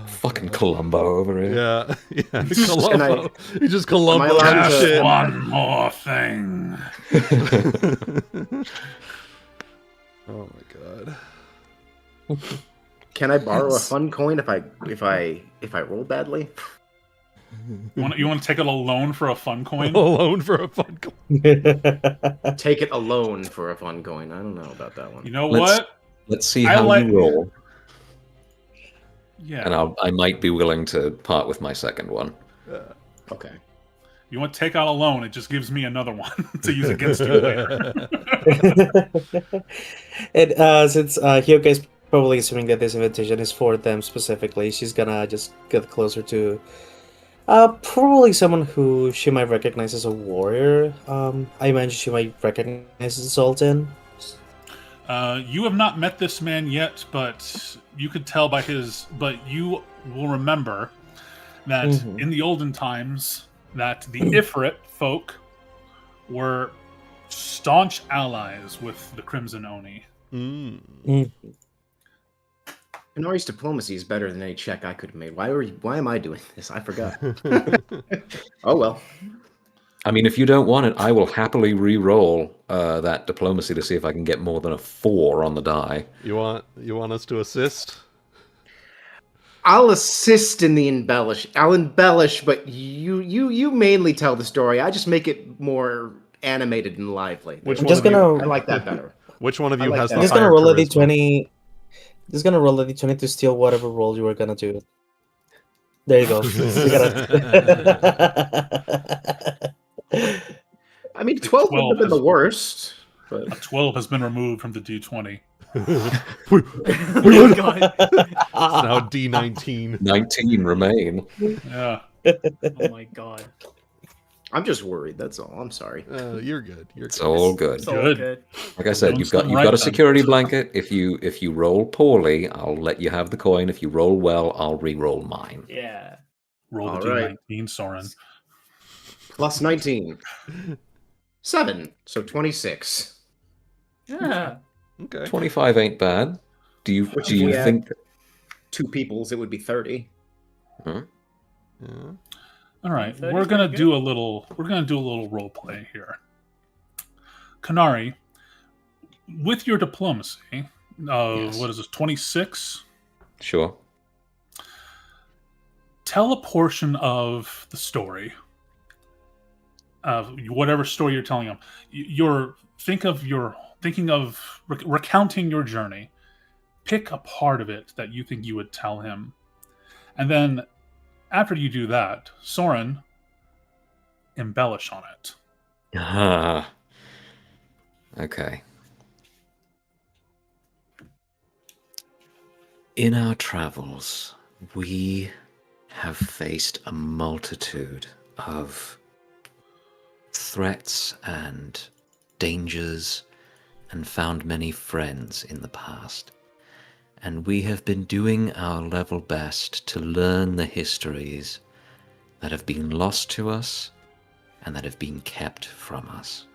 Fucking Columbo over here. Yeah, yeah. Can Columbo. He just Columbo allowed that to- shit. One more thing. Oh my god. Can I borrow a fun coin if I roll badly? You want to take it alone for a fun coin? Alone for a fun coin. Take it alone for a fun coin. I don't know about that one. You know Let's- what? Let's see I how like- you roll, Yeah. and I might be willing to part with my second one. Okay. You want to take out a loan? It just gives me another one to use against you later. And since Hyouka is probably assuming that this invitation is for them specifically, she's gonna just get closer to probably someone who she might recognize as a warrior. I imagine she might recognize as Zoltan. You have not met this man yet, but you could tell by his. But you will remember that in the olden times, that the Ifrit folk were staunch allies with the Crimson Oni. Kanari's diplomacy is better than any check I could have made. Why am I doing this? I forgot. Oh well. I mean, if you don't want it, I will happily re-roll that diplomacy to see if I can get more than a 4 on the die. You want us to assist? I'll assist in the embellish. I'll embellish, but you mainly tell the story. I just make it more animated and lively. Which I'm one just of you- gonna. I like that better. Which one of I you like has that. the I'm just gonna higher roll a charisma? d20. Just gonna roll a d20 to steal whatever roll you were gonna do. There you go. You gotta- I mean, 12 would have been the worst. A But 12 has been removed from the D20. Oh, God. It's now D19. 19 remain. Yeah. Oh my God. I'm just worried. That's all. I'm sorry. You're good. You're It's good. all good. It's all Good. good. Like I said, Doing you've got something a right security then. blanket. If you roll poorly, I'll let you have the coin. If you roll well, I'll re-roll mine. Yeah. Roll the All D19, right. Sorren. Plus 19. 7. So 26. Yeah. Okay. 25 ain't bad. Do you Which do if you we add think? 2 peoples, it would be 30. Yeah. All right, 30's we're gonna pretty do a little. We're gonna do a little role play here. Kanari, with your diplomacy of Yes. what is this, 26? Sure. Tell a portion of the story of whatever story you're telling them. You're thinking of recounting your journey. Pick a part of it that you think you would tell him, and then after you do that, Sorren, embellish on it. Ah. Okay. In our travels, we have faced a multitude of threats and dangers and found many friends in the past. And we have been doing our level best to learn the histories that have been lost to us and that have been kept from us.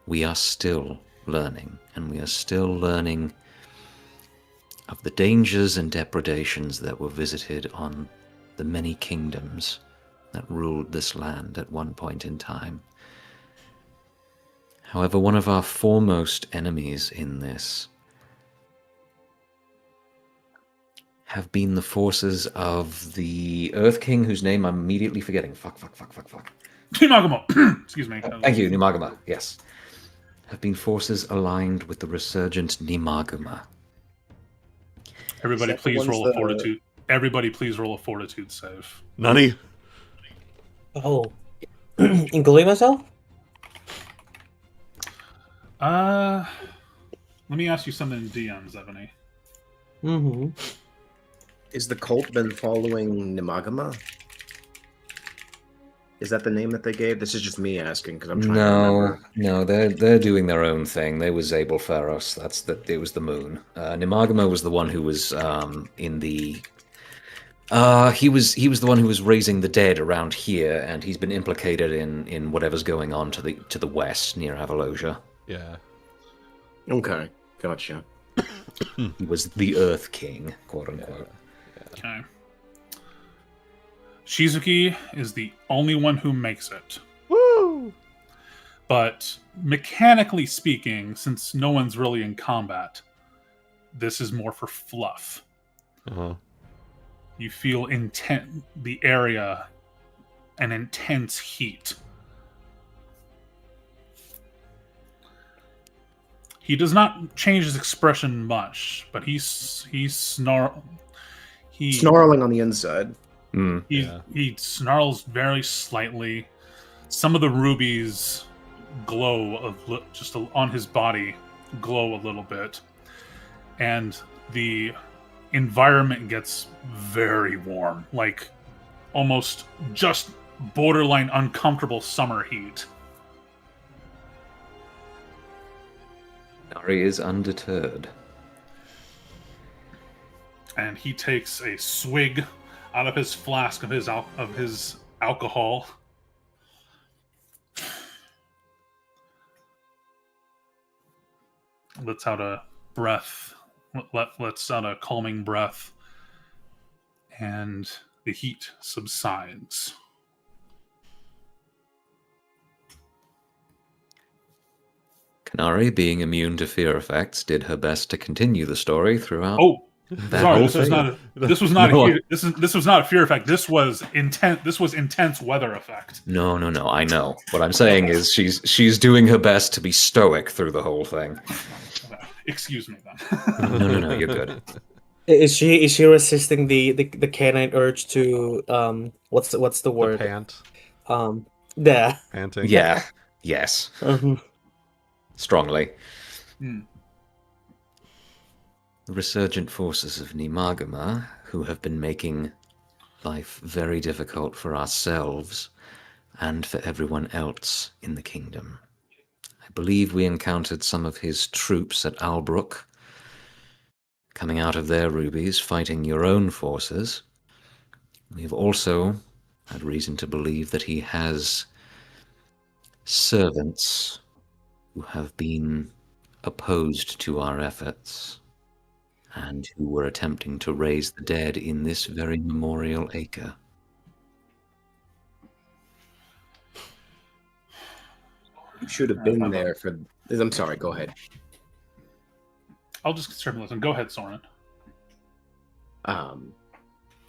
We are still learning, and we are still learning of the dangers and depredations that were visited on the many kingdoms that ruled this land at one point in time. However, one of our foremost enemies in this have been the forces of the Earth King, whose name I'm immediately forgetting. Fuck. Nimagamo. Excuse me. Thank you, Nimaguma. Yes. Have been forces aligned with the resurgent Nimaguma. Everybody, Is that the please ones roll that a fortitude. Everybody, please roll a fortitude save. Nani? Oh, including myself? Let me ask you something, DM Zebony. Mm-hmm. Is the cult been following Nimagama? Is that the name that they gave? This is just me asking because I'm trying to remember. No, they're doing their own thing. They were Zabel Pharos. It was the moon. Nimagama was the one who was in the. He was the one who was raising the dead around here, and he's been implicated in whatever's going on to the west near Avalosia. Yeah. Okay, gotcha. He was the Earth King, quote unquote. Okay. Shizuki is the only one who makes it. Woo! But mechanically speaking, since no one's really in combat, this is more for fluff. Uh-huh. You feel the area an intense heat. He does not change his expression much, but he's snarling on the inside. He snarls very slightly. Some of the rubies glow just on his body, glow a little bit, and the environment gets very warm, like almost just borderline uncomfortable summer heat. Kanari is undeterred. And he takes a swig out of his flask of his alcohol. Lets out a breath. Lets out a calming breath. And the heat subsides. Kanari, being immune to fear effects, did her best to continue the story throughout. Oh, that sorry, whole this was thing. not. This was not. No. This was not a fear effect. This was intense. This was intense weather effect. No, I know. What I'm saying is she's doing her best to be stoic through the whole thing. Excuse me, then. No, you're good. Is she resisting the canine urge to what's the word? Pant. Yeah. Panting. Yeah. Yes. Strongly. The resurgent forces of Nimagama, who have been making life very difficult for ourselves and for everyone else in the kingdom. I believe we encountered some of his troops at Albrook, coming out of their rubies, fighting your own forces. We've also had reason to believe that he has servants who have been opposed to our efforts and who were attempting to raise the dead in this very memorial acre. You should have been there for... I'm sorry, go ahead. I'll just start listening. Go ahead, Sorren.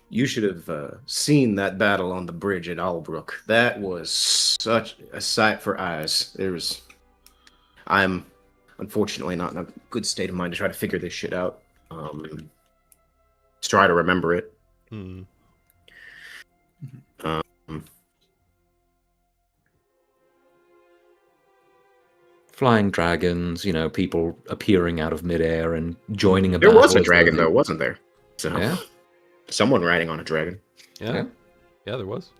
You should have seen that battle on the bridge at Albrook. That was such a sight for eyes. I'm unfortunately not in a good state of mind to try to figure this shit out. Let's try to remember it. Flying dragons, people appearing out of midair and joining a There battle. was a dragon, though, wasn't there? So, Yeah. Someone riding on a dragon. Yeah, there was.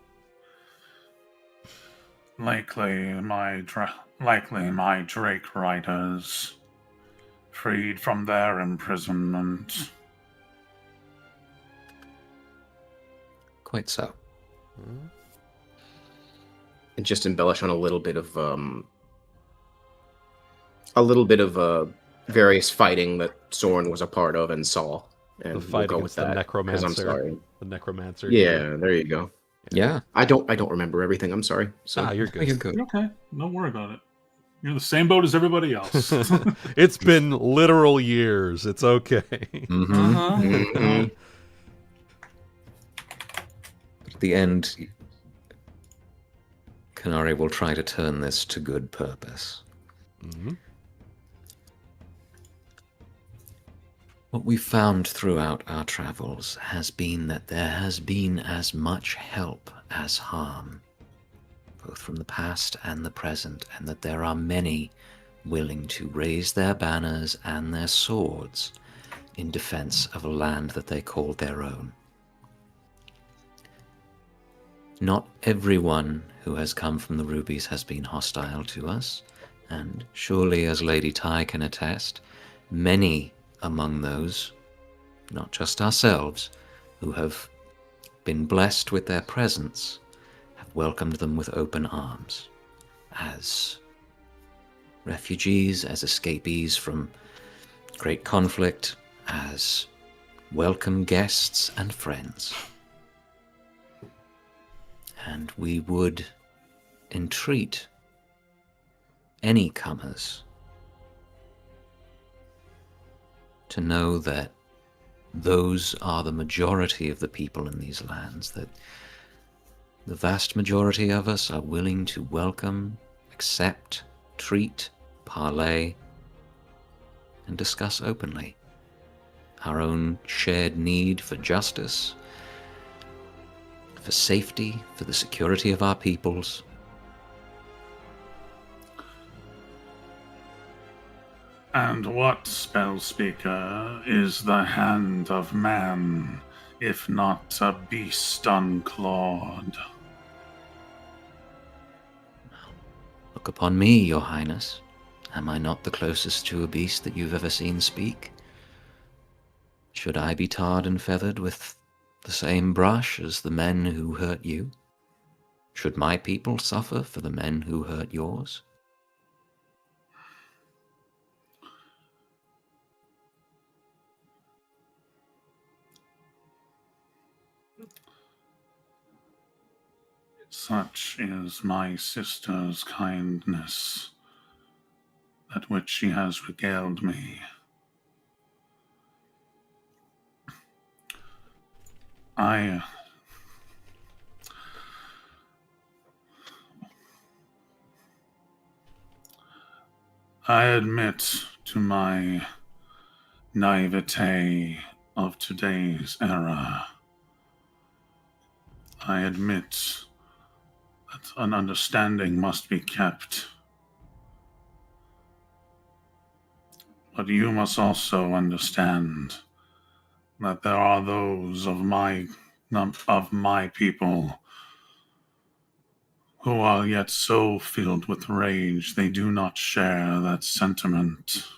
Likely my Drake riders freed from their imprisonment. Quite so. And just embellish on a little bit of various fighting that Sorren was a part of and saw. And The fighting we'll go with with the that, 'cause Necromancer. I'm sorry. The Necromancer. Yeah, there you go. Yeah. I don't remember everything. I'm sorry. So You're good. You're good. You're okay. Don't worry about it. You're in the same boat as everybody else. It's been literal years. It's okay. Mhm. At the end, Kanari will try to turn this to good purpose. What we've found throughout our travels has been that there has been as much help as harm, both from the past and the present, and that there are many willing to raise their banners and their swords in defense of a land that they call their own. Not everyone who has come from the Rubies has been hostile to us, and surely, as Lady Tai can attest, many among those, not just ourselves, who have been blessed with their presence, have welcomed them with open arms, as refugees, as escapees from great conflict, as welcome guests and friends. And we would entreat any comers to know that those are the majority of the people in these lands, that the vast majority of us are willing to welcome, accept, treat, parley, and discuss openly our own shared need for justice, for safety, for the security of our peoples. And what, spell speaker, is the hand of man, if not a beast unclawed? Look upon me, your highness. Am I not the closest to a beast that you've ever seen speak? Should I be tarred and feathered with the same brush as the men who hurt you? Should my people suffer for the men who hurt yours? Such is my sister's kindness, that which she has regaled me. I admit to my naivete of today's era. I admit that an understanding must be kept. But you must also understand that there are those of my people who are yet so filled with rage they do not share that sentiment.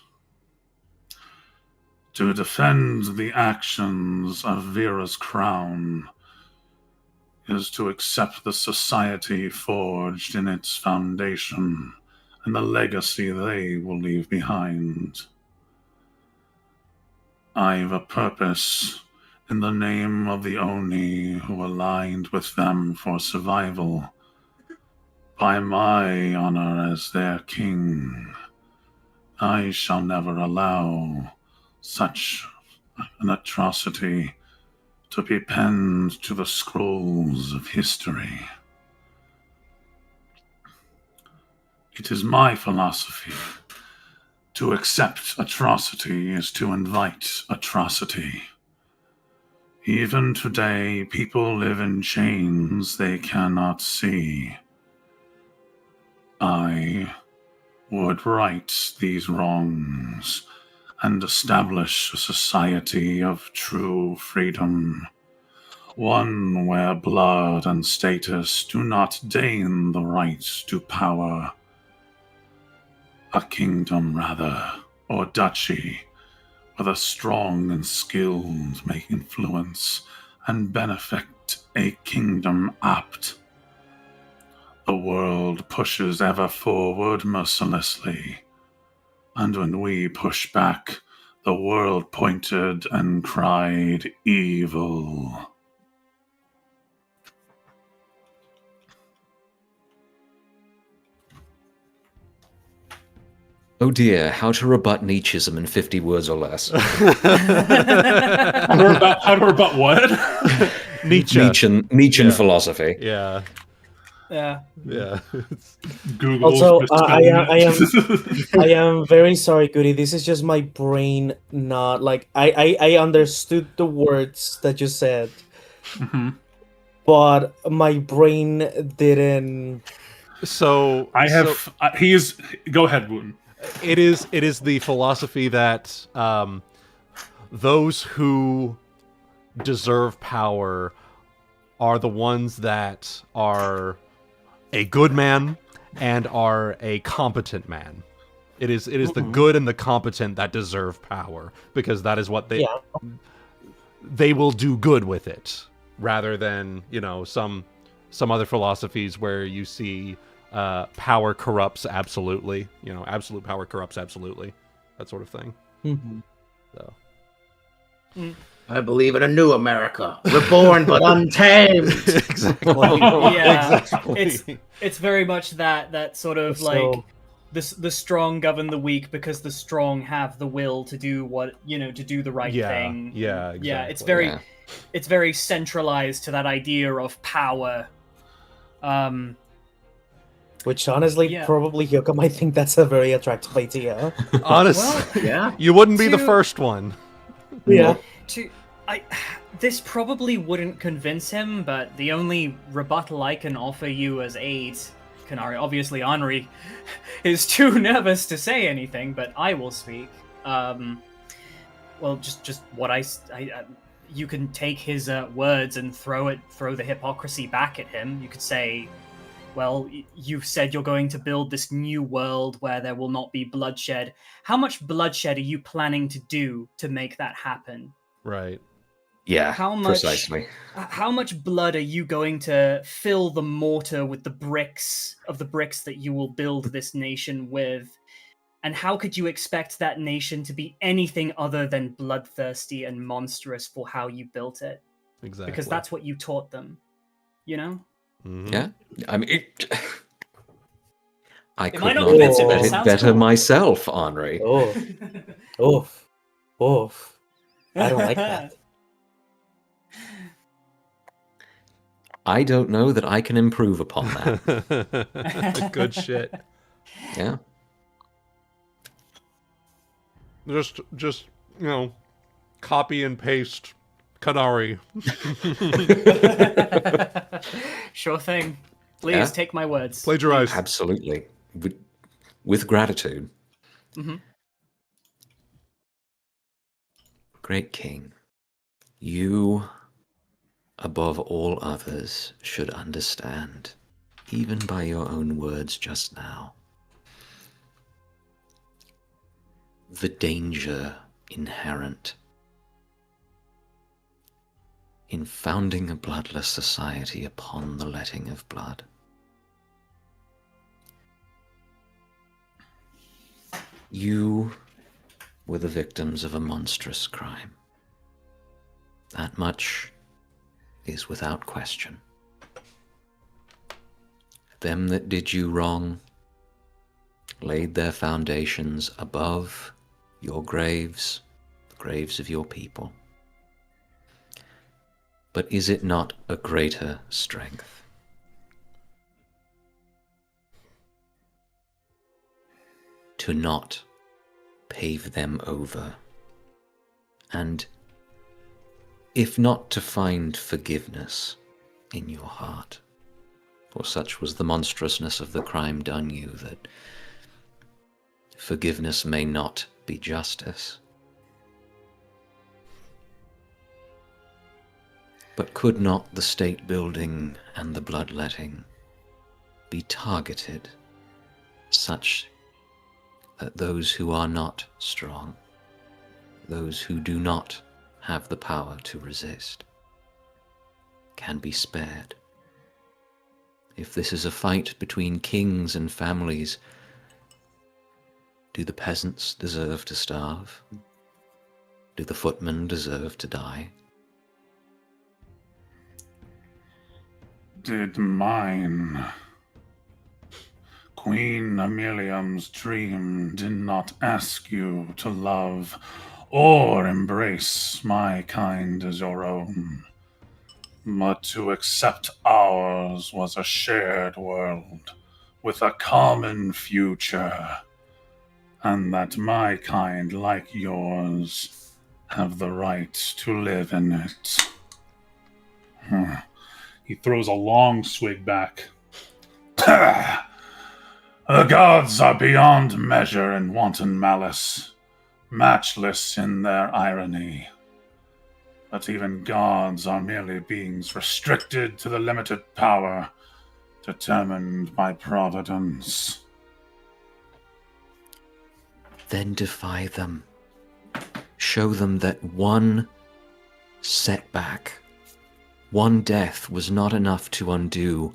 To defend the actions of Vera's crown is to accept the society forged in its foundation and the legacy they will leave behind. I've a purpose in the name of the Oni who aligned with them for survival. By my honor as their king, I shall never allow such an atrocity to be penned to the scrolls of history. It is my philosophy. To accept atrocity is to invite atrocity. Even today, people live in chains they cannot see. I would right these wrongs and establish a society of true freedom, one where blood and status do not deign the right to power. A kingdom, rather, or duchy, where the strong and skilled may influence and benefit a kingdom apt. The world pushes ever forward mercilessly, and when we push back, the world pointed and cried evil. Oh dear, how to rebut Nietzscheism in 50 words or less. How to rebut what? Nietzschean philosophy. Yeah. Yeah. Yeah. Google's Also, misspelling. I am very sorry, Goody. This is just my brain not like I understood the words that you said, but my brain didn't. So he is. Go ahead, Wuten. It is the philosophy that those who deserve power are the ones that are a good man and are a competent man. It is the good and the competent that deserve power, because that is what they will do good with it, rather than, some other philosophies where you see power corrupts absolutely. Absolute power corrupts absolutely. That sort of thing. So. I believe in a new America, reborn but untamed. Exactly. Yeah, Exactly. it's very much that sort of So- the strong govern the weak because the strong have the will to do to do the right thing. Yeah, Yeah, exactly. it's very centralized to that idea of power. Which honestly, Yeah. probably Hyouka might think that's a very attractive idea. Honestly, Yeah. you wouldn't be the to- first one. Yeah. This probably wouldn't convince him, but the only rebuttal I can offer you as aid, Kanari, obviously Anri is too nervous to say anything, but I will speak. Well, just what you can take his words and throw the hypocrisy back at him. You could say, well, you've said you're going to build this new world where there will not be bloodshed. How much bloodshed are you planning to do to make that happen? Right. Yeah, How much? precisely. How much blood are you going to fill the mortar with the bricks that you will build this nation with? And how could you expect that nation to be anything other than bloodthirsty and monstrous for how you built it? Exactly. Because that's what you taught them, you know? Mhm. Yeah, I mean, I It could might not not convince have him, but said it it sounds better cool. myself, Anri. Oh. Oof. I don't like that. I don't know that I can improve upon that. Good shit. Yeah. Just copy and paste Kanari. Sure thing. Please Yeah. take my words. Plagiarize. Absolutely. With gratitude. Mhm. Great King, you, above all others, should understand, even by your own words just now, the danger inherent in founding a bloodless society upon the letting of blood. You were the victims of a monstrous crime. That much is without question. Them that did you wrong laid their foundations above your graves, the graves of your people. But is it not a greater strength to not pave them over, and if not to find forgiveness in your heart, for such was the monstrousness of the crime done you, that forgiveness may not be justice? But could not the state building and the bloodletting be targeted such that those who are not strong, those who do not have the power to resist, can be spared? If this is a fight between kings and families, do the peasants deserve to starve? Do the footmen deserve to die? Did mine Queen Amelium's dream did not ask you to love or embrace my kind as your own, but to accept ours was a shared world with a common future, and that my kind, like yours, have the right to live in it. He throws a long swig back. The gods are beyond measure in wanton malice, matchless in their irony. But even gods are merely beings restricted to the limited power determined by providence. Then defy them. Show them that one setback, one death was not enough to undo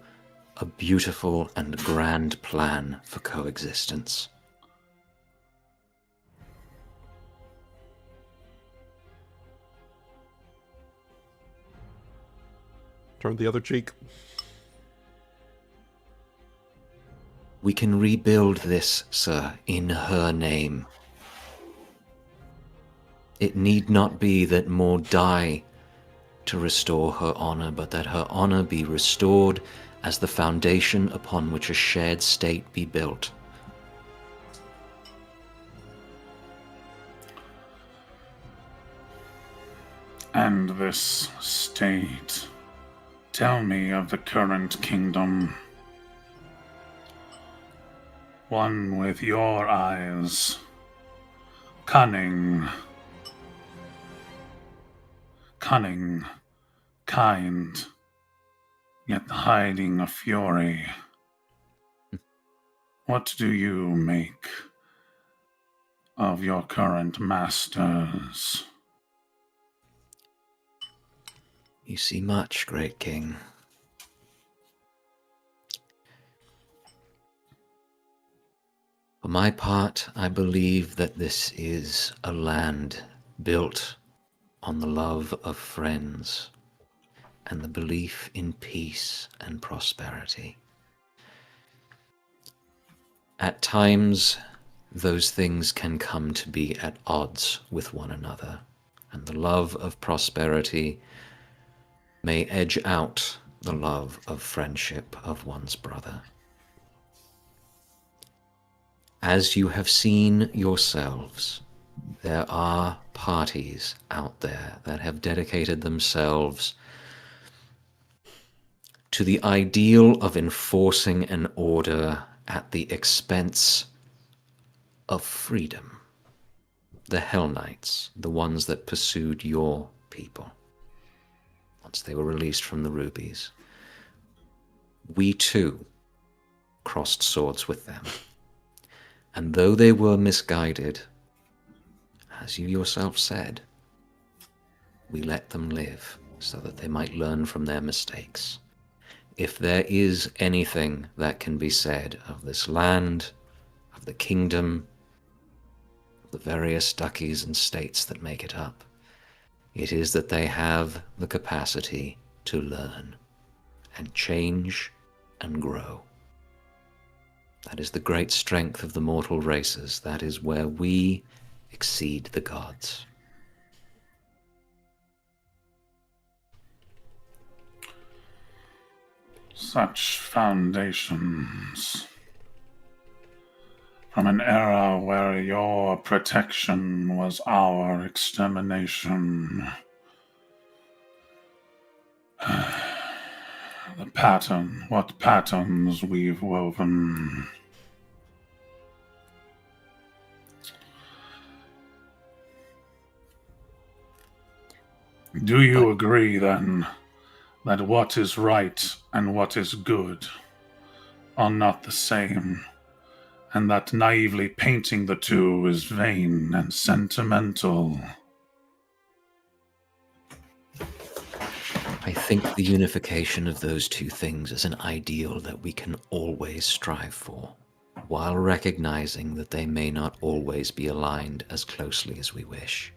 a beautiful and grand plan for coexistence. Turn the other cheek. We can rebuild this, sir, in her name. It need not be that more die to restore her honor, but that her honor be restored as the foundation upon which a shared state be built. And this state, tell me of the current kingdom. One with your eyes, cunning, kind, yet hiding a fury. What do you make of your current masters? You see much, great king. For my part, I believe that this is a land built on the love of friends and the belief in peace and prosperity. At times, those things can come to be at odds with one another, and the love of prosperity may edge out the love of friendship of one's brother. As you have seen yourselves, there are parties out there that have dedicated themselves to the ideal of enforcing an order at the expense of freedom. The Hell Knights, the ones that pursued your people once they were released from the Rubies. We too crossed swords with them. And though they were misguided, as you yourself said, we let them live so that they might learn from their mistakes. If there is anything that can be said of this land, of the kingdom, of the various duchies and states that make it up, it is that they have the capacity to learn and change and grow. That is the great strength of the mortal races. That is where we exceed the gods. Such foundations. From an era where your protection was our extermination. The pattern, what patterns we've woven. Do you agree, then, that what is right and what is good are not the same, and that naively painting the two is vain and sentimental? I think the unification of those two things is an ideal that we can always strive for, while recognizing that they may not always be aligned as closely as we wish.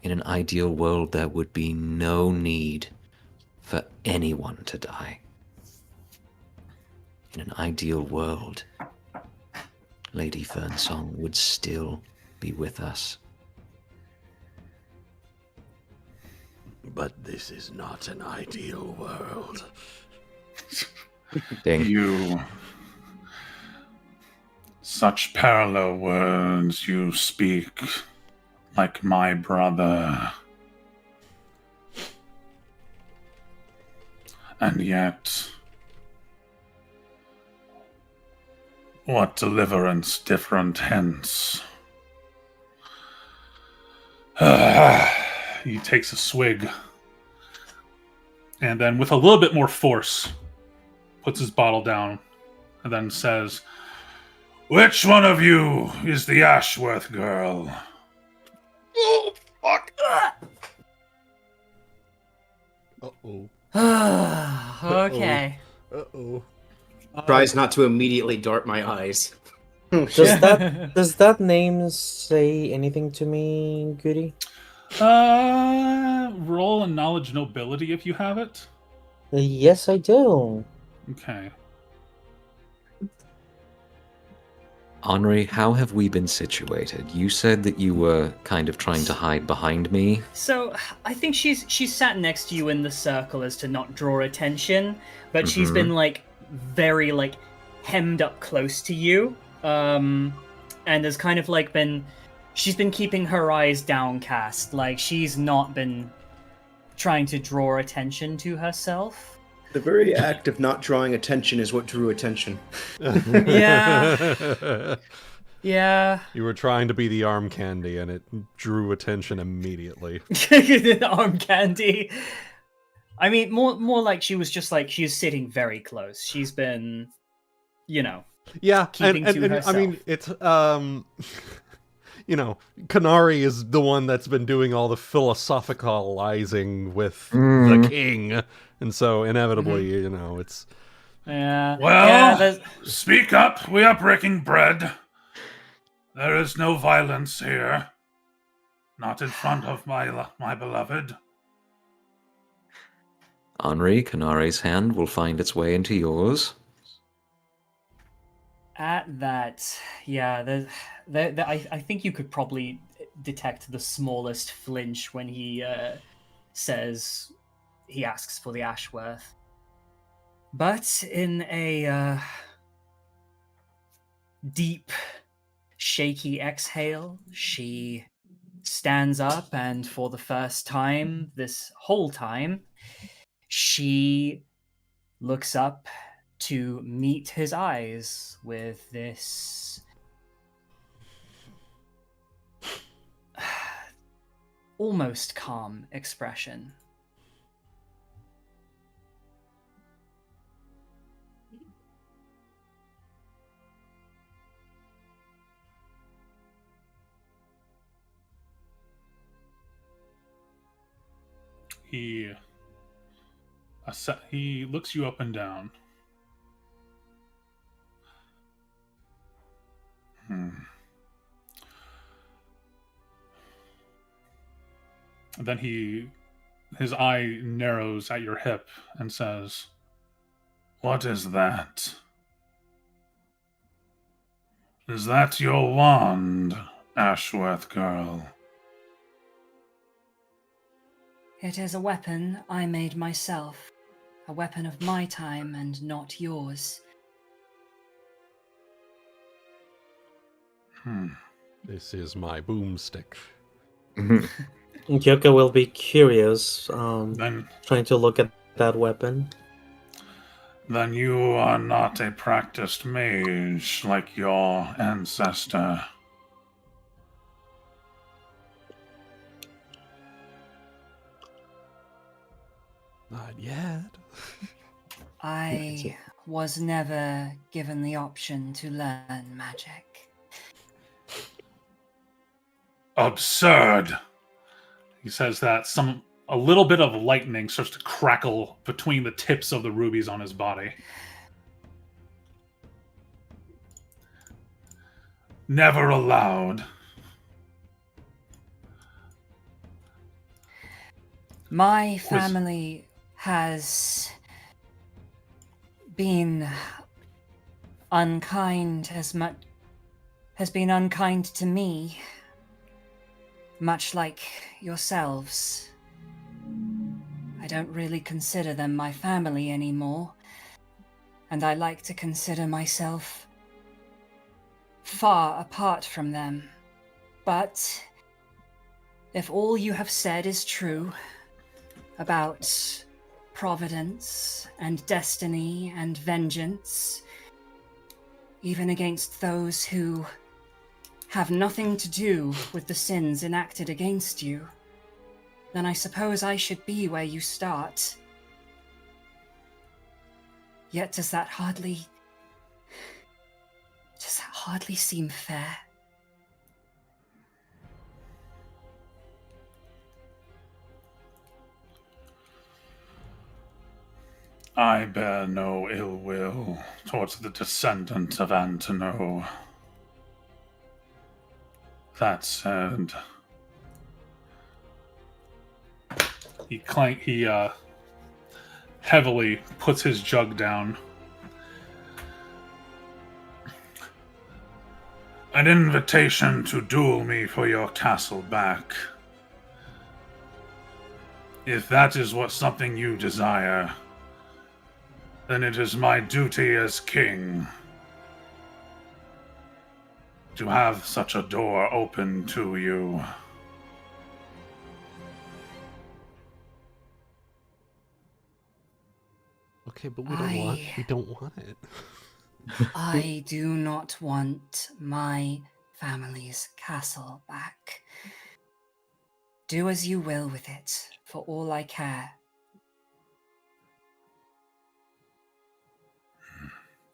In an ideal world, there would be no need for anyone to die. In an ideal world, Lady Fernsong would still be with us. But this is not an ideal world. Ding. You... Such parallel words you speak, like my brother. And yet, what deliverance different hence? He takes a swig, and then with a little bit more force, puts his bottle down, and then says, "Which one of you is the Ashworth girl?" Oh, fuck! Uh-oh. Okay. Uh-oh. Tries not to immediately dart my eyes. Does that name say anything to me, Goody? Roll a knowledge nobility if you have it. Yes, I do. Okay. Anri, how have we been situated? You said that you were kind of trying to hide behind me. So I think she's sat next to you in the circle as to not draw attention, but she's been like very like hemmed up close to you, and has kind of like she's been keeping her eyes downcast, like she's not been trying to draw attention to herself. The very act of not drawing attention is what drew attention. Yeah. Yeah. You were trying to be the arm candy, and it drew attention immediately. Arm candy. I mean, more like she was just like, she's sitting very close. She's been, Yeah, keeping to herself. I mean, it's Kanari is the one that's been doing all the philosophicalizing with the king, and so inevitably, it's Yeah. Well, Yeah, speak up. We are breaking bread. There is no violence here. Not in front of my beloved. Anri, Kanari's hand will find its way into yours. At that, yeah, I think you could probably detect the smallest flinch when he asks for the Ashworth. But in a deep, shaky exhale, she stands up, and for the first time this whole time, she looks up to meet his eyes with this almost calm expression. He looks you up and down. And then his eye narrows at your hip and says, "What is that? Is that your wand, Ashworth girl?" It is a weapon I made myself. A weapon of my time and not yours. This is my boomstick. Hyouka will be curious, Then trying to look at that weapon. Then you are not a practiced mage like your ancestor. Not yet. I was never given the option to learn magic. Absurd. He says that a little bit of lightning starts to crackle between the tips of the rubies on his body. Never allowed. My family has been unkind has been unkind to me, much like yourselves. I don't really consider them my family anymore, and I like to consider myself far apart from them. But if all you have said is true about providence and destiny and vengeance, even against those who have nothing to do with the sins enacted against you, then I suppose I should be where you start. Yet does that hardly seem fair? I bear no ill will towards the descendant of Antenor. That said, he heavily puts his jug down. an invitation to duel me for your castle back. If that is something you desire, then it is my duty as king to have such a door open to you. Okay, but we don't want it. I do not want my family's castle back. Do as you will with it, for all I care.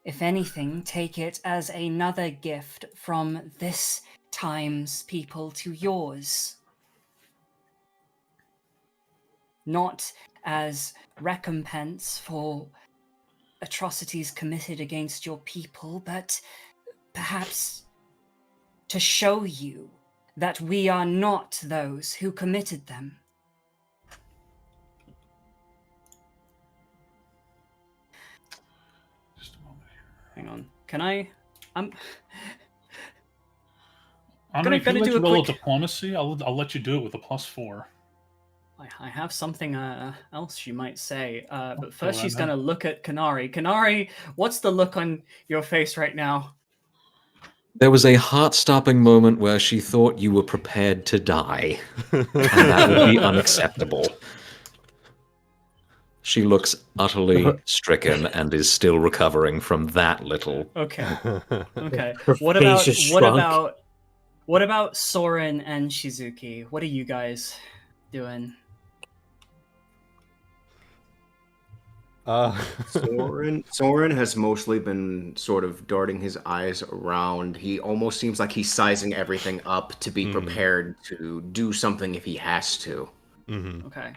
If anything, take it as another gift from this time's people to yours. Not as recompense for atrocities committed against your people, but perhaps to show you that we are not those who committed them. Just a moment here. Hang on. Can I? I'm Anri, if gonna you do like a to roll quick- a diplomacy, I'll let you do it with a +4. I have something else you might say, but go first she's ahead. gonna look at Kanari. Kanari, what's the look on your face right now? There was a heart-stopping moment where she thought you were prepared to die, and that would be unacceptable. She looks utterly stricken and is still recovering from that little. Okay. Okay. Her What face about just what shrunk. about Sorren and Shizuki? What are you guys doing? Sorren has mostly been sort of darting his eyes around. He almost seems like he's sizing everything up to be prepared to do something if he has to. Okay.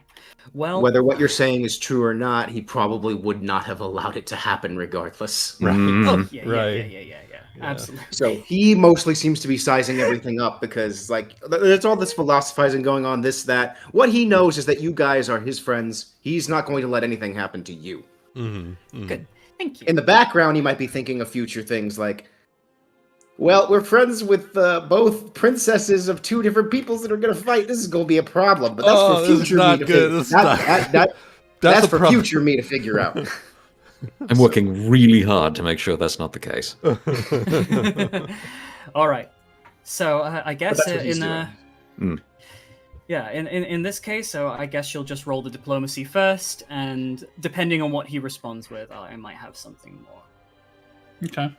Well, Whether what you're saying is true or not, he probably would not have allowed it to happen regardless. oh yeah, Right. yeah. Absolutely. So he mostly seems to be sizing everything up because, like, there's all this philosophizing going on, this, that. What he knows is that you guys are his friends. He's not going to let anything happen to you. Good. Thank you. In the background, he might be thinking of future things like, well, we're friends with both princesses of two different peoples that are going to fight. This is going to be a problem, but that's for this is future not me to good. figure. This is not- That's a for problem. future me to figure out. I'm working really hard to make sure that's not the case. All right. So I guess that's what he's in this case, so I guess you'll just roll the diplomacy first, and depending on what he responds with, I might have something more. Okay.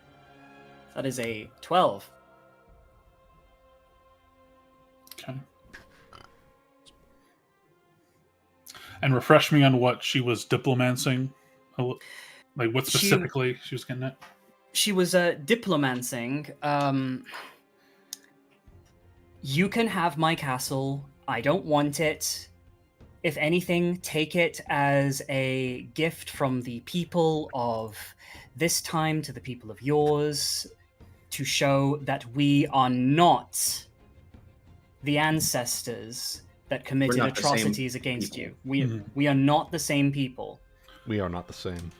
That is a 12. Okay. And refresh me on what she was diplomancing. Like what specifically she was getting at? She was diplomancing. You can have my castle. I don't want it. If anything, take it as a gift from the people of this time to the people of yours, to show that we are not the ancestors that committed not the same atrocities against people. you. We are not the same people. We are not the same.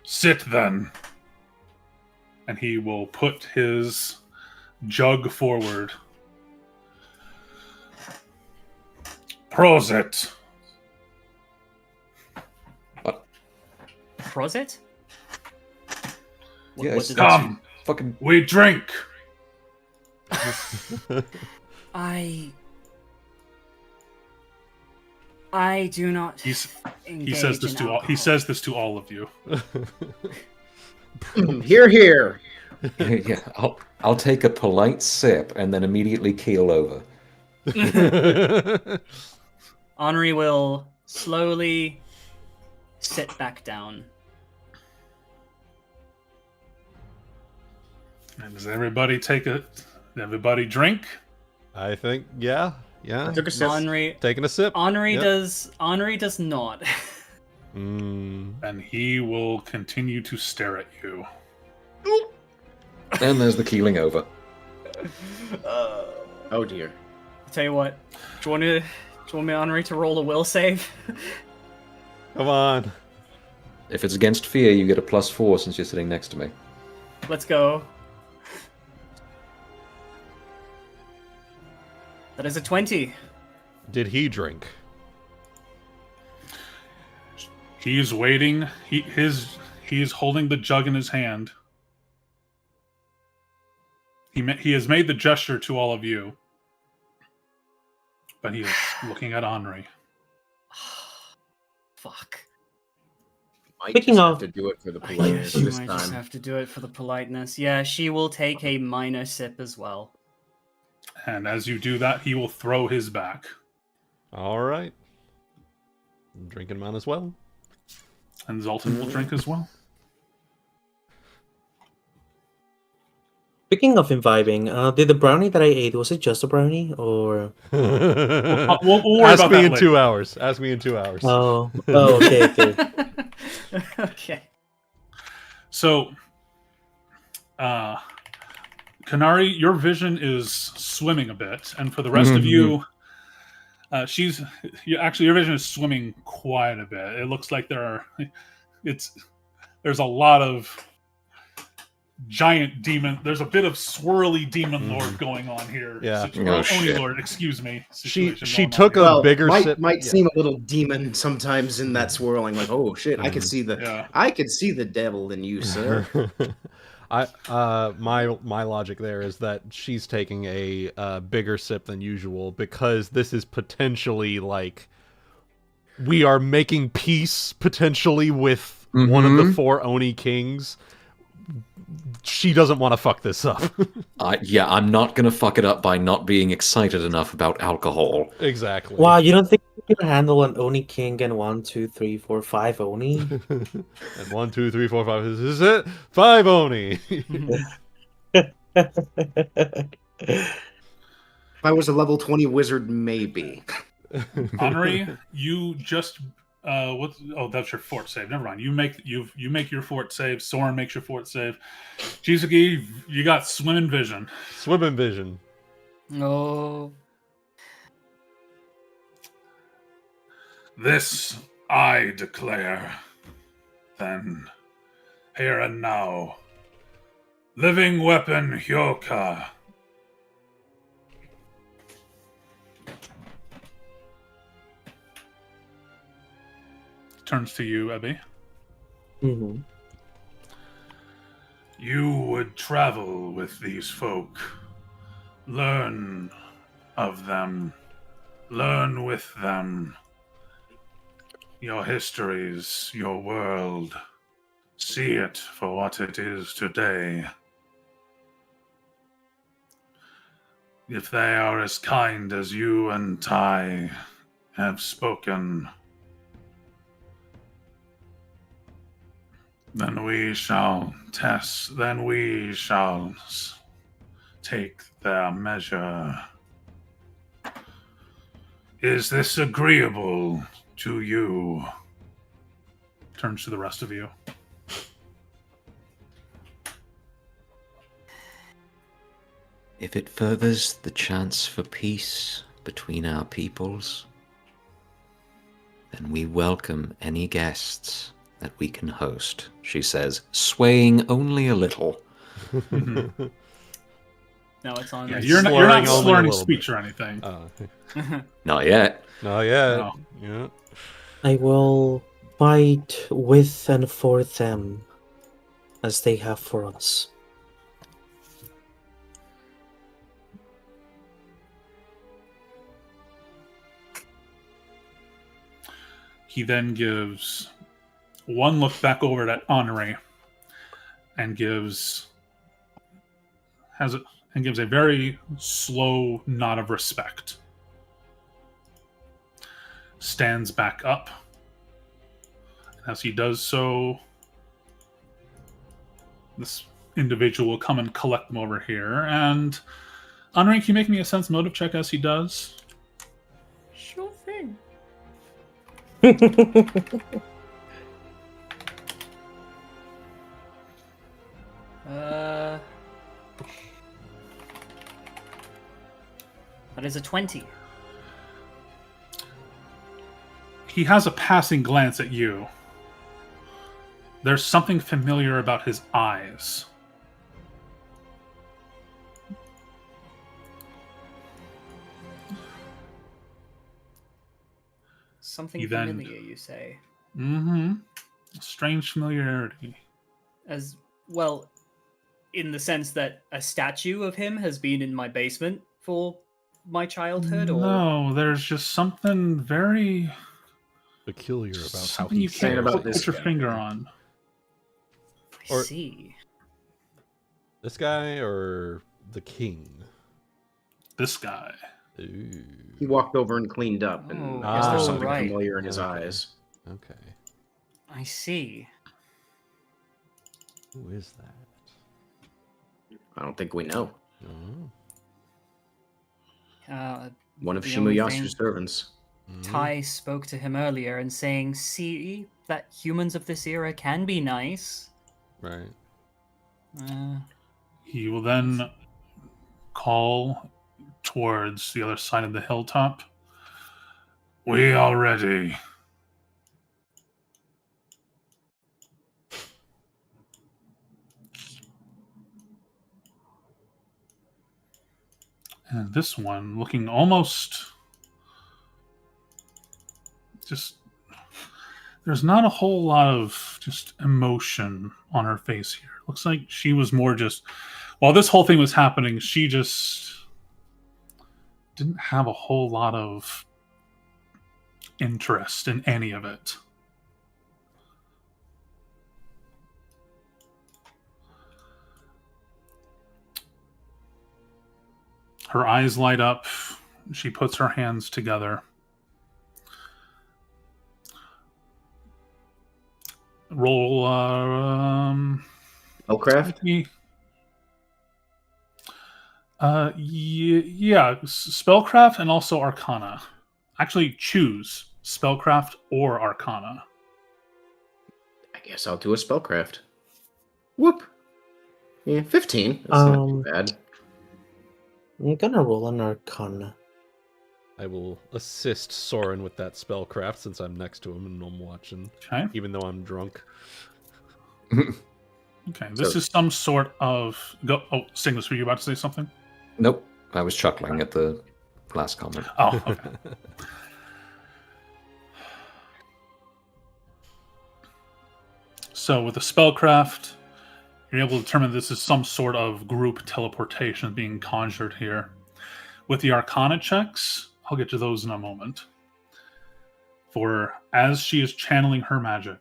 Sit then. And he will put his jug forward. Prosit. Prosit? Yeah, what it's does that Come, fucking. we drink. I do not. He engage says this in to all. He alcohol. says this to all of you. Here, here. Yeah, I'll take a polite sip and then immediately keel over. Anri will slowly sit back down. And does everybody everybody drink? I think, yeah. I took a sip. Taking a sip. Anri Yep. does not. And he will continue to stare at you. And there's the keeling over. Oh dear. I'll tell you what. Do you want me, Anri, to roll a will save? Come on. If it's against fear, you get a +4 since you're sitting next to me. Let's go. That is a 20. Did he drink? He's waiting. He is holding the jug in his hand. He has made the gesture to all of you, but he is looking at Anri. Fuck. Might Speaking just of- have to do it for the Yeah, politeness she this might just time. have to do it for the politeness. Yeah, she will take a minor sip as well. And as you do that, he will throw his back. All right. I'm drinking mine as well. And Zoltan will drink as well. Speaking of imbibing, did the brownie that I ate, was it just a brownie or? We'll worry Ask about me that in later. 2 hours. Ask me in 2 hours. Oh, okay. Okay. So, Kanari, your vision is swimming a bit, and for the rest of you, your vision is swimming quite a bit. It looks like there's a lot of giant demon. There's a bit of swirly demon lord going on here. Yeah. Oni shit. lord, excuse me. She situation going took on a here. bigger might sip. might Yeah. seem a little demon sometimes in that swirling. Like, oh shit, I could see the Yeah. I could see the devil in you, sir. My logic there is that she's taking a bigger sip than usual because this is potentially like we are making peace potentially with one of the 4 Oni kings. She doesn't want to fuck this up. I'm not gonna fuck it up by not being excited enough about alcohol. Exactly. Wow, you don't think you can handle an Oni king and 1, 2, 3, 4, 5 Oni? And 1, 2, 3, 4, 5. This is it. 5 Oni. If I was a level 20 wizard, maybe. Anri, you just that's your fort save. Never mind. You make your fort save. Sorren makes your fort save. Shizuki, you got swimming vision. Swimming vision. No. This I declare. Then, here and now, living weapon Hyouka. Turns to you, Ebby. Mhm. You would travel with these folk, learn of them, learn with them, your histories, your world, see it for what it is today. If they are as kind as you and Tai have spoken, then we shall test, then we shall take their measure. Is this agreeable to you? Turns to the rest of you. If it furthers the chance for peace between our peoples, then we welcome any guests that we can host, she says, swaying only a little. No, it's on. Yeah, the- you're not Slurring only a slurring little speech or anything. Not yet. Oh yeah. No. Yeah. I will fight with and for them as they have for us. He then gives one look back over at Anri and gives a very slow nod of respect. Stands back up. As he does so, this individual will come and collect them over here. And Anri, can you make me a sense motive check as he does? Sure thing. That is a 20. He has a passing glance at you There's something familiar about his eyes. Something He then- familiar, you say? Mm-hmm. Strange familiarity. As well, in the sense that a statue of him has been in my basement for my childhood, or No, there's just something very Peculiar about how something he you can't about put this your guy. finger on. I or- see. This guy or the king? This guy. Ooh. He walked over and cleaned up, and I guess Oh, there's something right. familiar in his Okay. eyes. Okay. I see. Who is that? I don't think we know. Oh. One of The only Shimuyasa's thing- servants. Mm. Tai spoke to him earlier and saying, "See that humans of this era can be nice." Right. He will then call towards the other side of the hilltop. We are ready. And this one looking almost just there's not a whole lot of just emotion on her face here. Looks like she was more just while this whole thing was happening, she just didn't have a whole lot of interest in any of it. Her eyes light up. She puts her hands together. Roll, Spellcraft? yeah, spellcraft and also arcana. Actually, choose spellcraft or arcana. I guess I'll do a spellcraft. Whoop. Yeah, 15. That's not too bad. I'm gonna roll an Arcana. I will assist Sorren with that spellcraft since I'm next to him and I'm watching, Okay. even though I'm drunk. Okay. This is some sort of go. Oh, Cygnus, were you about to say something? Nope. I was chuckling at the last comment. Oh, okay. So with the spellcraft, you're able to determine this is some sort of group teleportation being conjured here. With the arcana checks, I'll get to those in a moment. For as she is channeling her magic,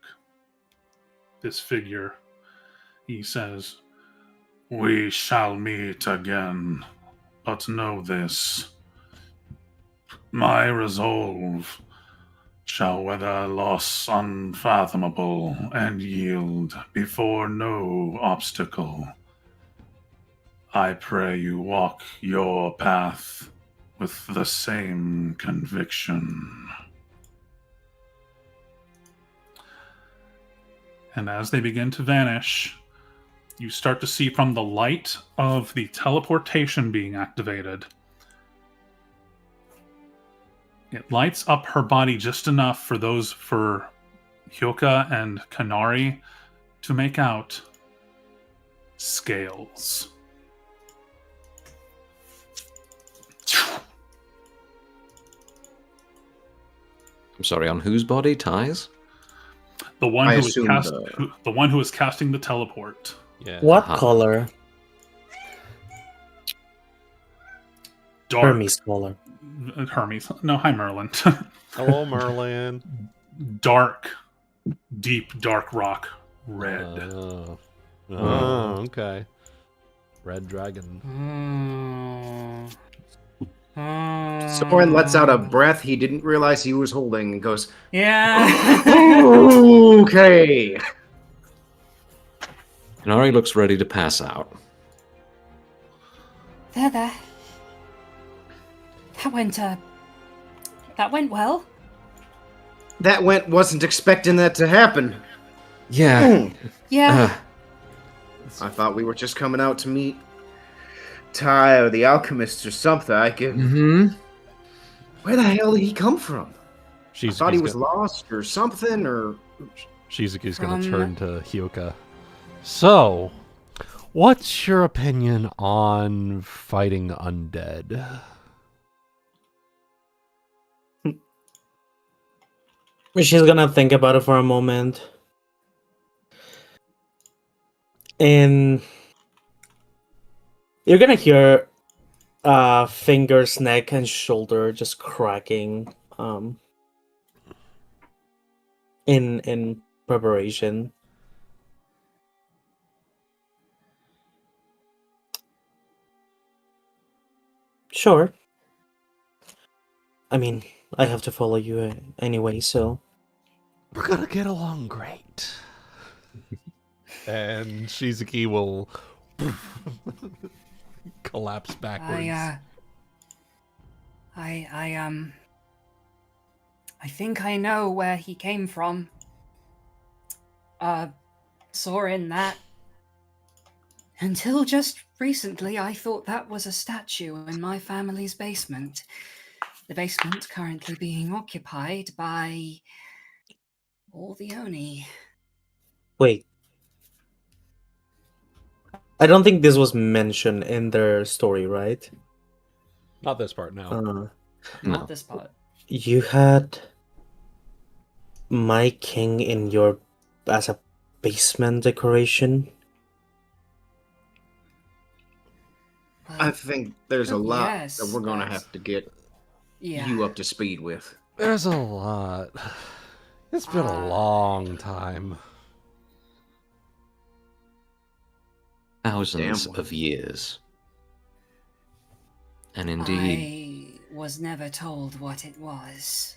this figure, he says, "We shall meet again, but know this. My resolve shall weather loss unfathomable and yield before no obstacle. I pray you walk your path with the same conviction." And as they begin to vanish, you start to see from the light of the teleportation being activated, it lights up her body just enough for Hyouka and Kanari to make out scales. I'm sorry, on whose body? Ties? The one I who is assume the one who is casting the teleport. Yeah. What Uh-huh. color? Dark. Hermes color. Hermes. No, hi Merlin. Hello, Merlin. Dark, deep dark rock red. Oh, okay. Red dragon. Sorren lets out a breath he didn't realize he was holding and goes, Yeah. okay. Kanari looks ready to pass out. There. That went well. That wasn't expecting that to happen. Yeah. Yeah. I thought we were just coming out to meet Ty or the Alchemist or something. Where the hell did he come from? I thought he was lost or something, or Shizuki's going to turn to Hyouka. So, what's your opinion on fighting undead? She's gonna think about it for a moment. And you're gonna hear fingers, neck, and shoulder just cracking in preparation. Sure. I mean, I have to follow you anyway, so... We're gonna get along great. And Shizuki will collapse backwards. I think I know where he came from. Sorren, that. Until just recently, I thought that was a statue in my family's basement. The basement currently being occupied by all the Oni. Wait. I don't think this was mentioned in their story, right? Not this part, no. Not this part. You had my king in your as a basement decoration. I think there's a lot yes, that we're gonna but- have to get Yeah. you up to speed with. There's a lot. It's been a long time. Thousands Damn. of years. And indeed, I was never told what it was.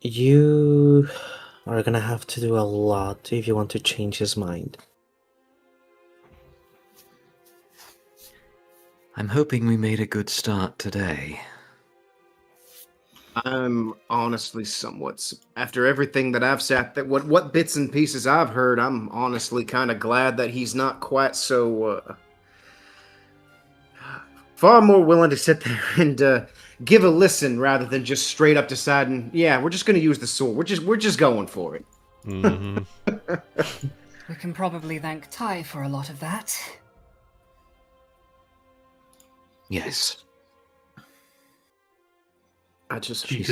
You are gonna have to do a lot if you want to change his mind. I'm hoping we made a good start today. I'm honestly somewhat after everything that I've sat that what bits and pieces I've heard, I'm honestly kind of glad that he's not quite so far more willing to sit there and give a listen rather than just straight up deciding, yeah, we're just going to use the sword. We're just going for it. Mm-hmm. We can probably thank Ty for a lot of that. Yes. I just He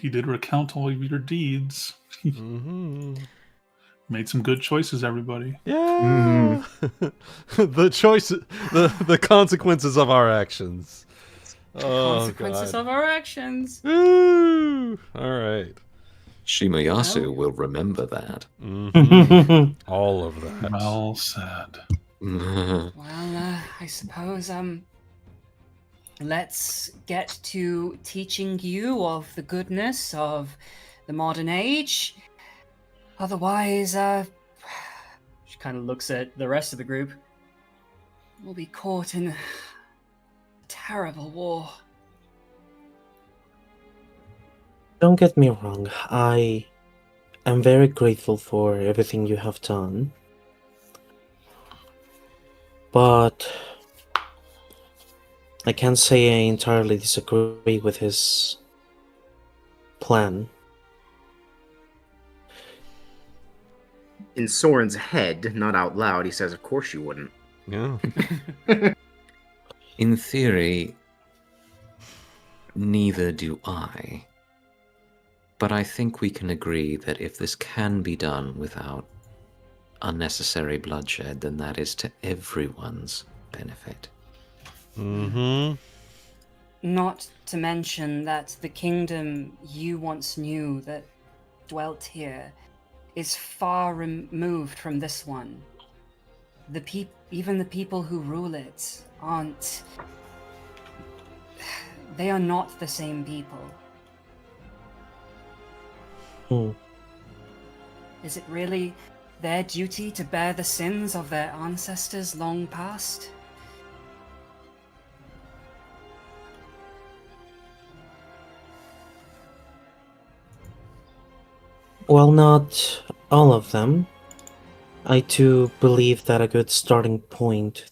did recount all of your deeds. Mm-hmm. Made some good choices, everybody. Yeah. The choice, the consequences of our actions. Consequences God. of our actions. Woo! All right. Shimayasu Oh. will remember that. Mm-hmm. All of that. Well said. Well, I suppose, let's get to teaching you of the goodness of the modern age. Otherwise, she kind of looks at the rest of the group. We'll be caught in a terrible war. Don't get me wrong, I am very grateful for everything you have done. But I can't say I entirely disagree with his plan. in Sorren's head, not out loud, he says, "Of course you wouldn't." Yeah. In theory, neither do I. But I think we can agree that if this can be done without unnecessary bloodshed, then that is to everyone's benefit. Mm-hmm. Not to mention that the kingdom you once knew that dwelt here is far removed from this one. Even the people who rule it aren't... They are not the same people. Is it really their duty to bear the sins of their ancestors long past? Well, not all of them. I too believe that a good starting point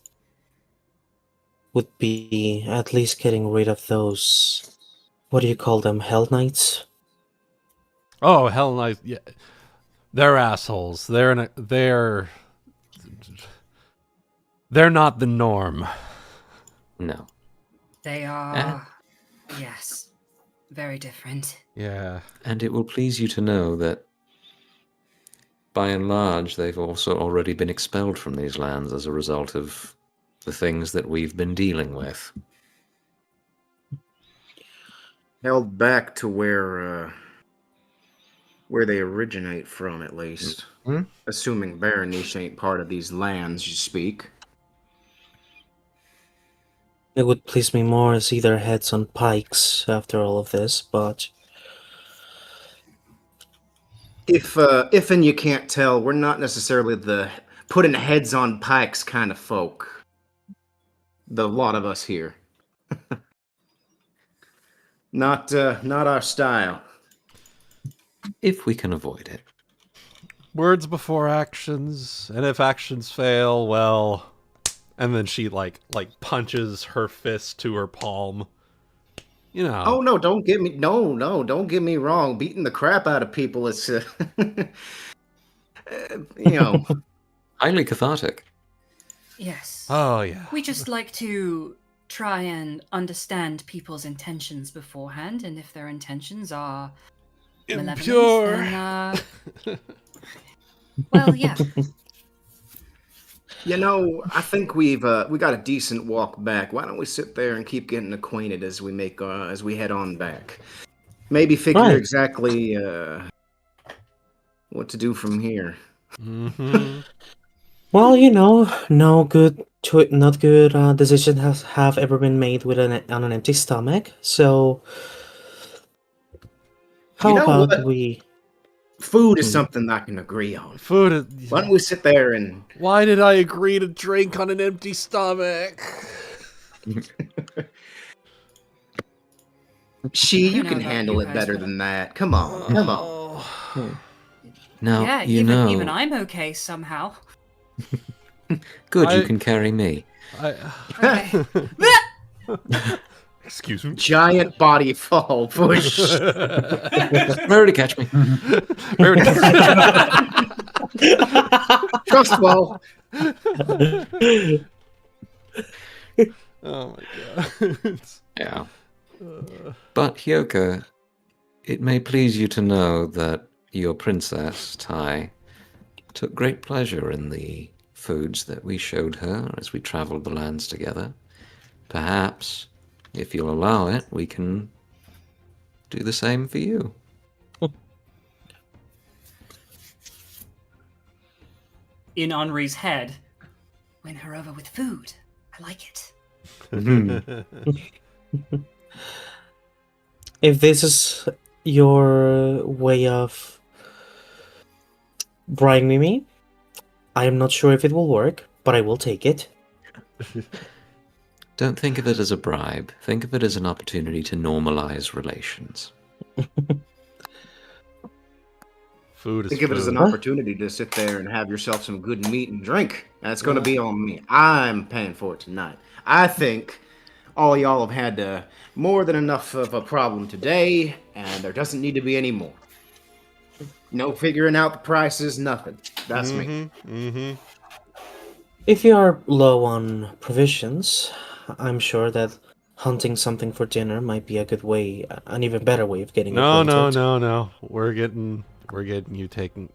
would be at least getting rid of those. What do you call them? Hell Knights? Oh, hell nice. Yeah. They're assholes. They're not the norm. No. They are, yes, very different. Yeah. And it will please you to know that, by and large, they've also already been expelled from these lands as a result of the things that we've been dealing with. Held back to where they originate from, at least. Hmm? Assuming Berenice ain't part of these lands you speak. It would please me more to see their heads on pikes after all of this, but If and you can't tell, we're not necessarily the putting heads on pikes kind of folk. The lot of us here. Not our style. If we can avoid it. Words before actions, and if actions fail, well. And then she like punches her fist to her palm. You know. Oh no! Don't get me. No! Don't get me wrong. Beating the crap out of people is, you know. Highly cathartic. Yes. Oh yeah. We just like to try and understand people's intentions beforehand, and if their intentions are malevolent, Impure. then, well, yeah. You know, I think we got a decent walk back. Why don't we sit there and keep getting acquainted as we head on back? Maybe figure Right. exactly what to do from here. Mm-hmm. well, not good decisions have ever been made with on an empty stomach. So, how You know about what? we? Food is something I can agree on. Food is... Why don't we sit there and Why did I agree to drink on an empty stomach? I you don't know can about handle you it guys, better but- than that. Come on, come on. Oh. Now, Yeah, you even know... even I'm okay somehow. Good, you I- can carry me. Okay. Excuse me. Giant body fall push. Rarity catch me. Trust well. Oh my god. Yeah. But, Hyouka, it may please you to know that your princess, Tai, took great pleasure in the foods that we showed her as we traveled the lands together. Perhaps, if you'll allow it, we can do the same for you. In Anri's head. Win her over with food. I like it. If this is your way of bribing me, I am not sure if it will work, but I will take it. Don't think of it as a bribe. Think of it as an opportunity to normalize relations. Food is Think of it as an food. opportunity to sit there and have yourself some good meat and drink. That's going to be on me. I'm paying for it tonight. I think all y'all have had more than enough of a problem today, and there doesn't need to be any more. No figuring out the prices, nothing. That's me. Mm-hmm. If you are low on provisions, I'm sure that hunting something for dinner might be a good way, an even better way of getting No. acquainted. We're getting you taken.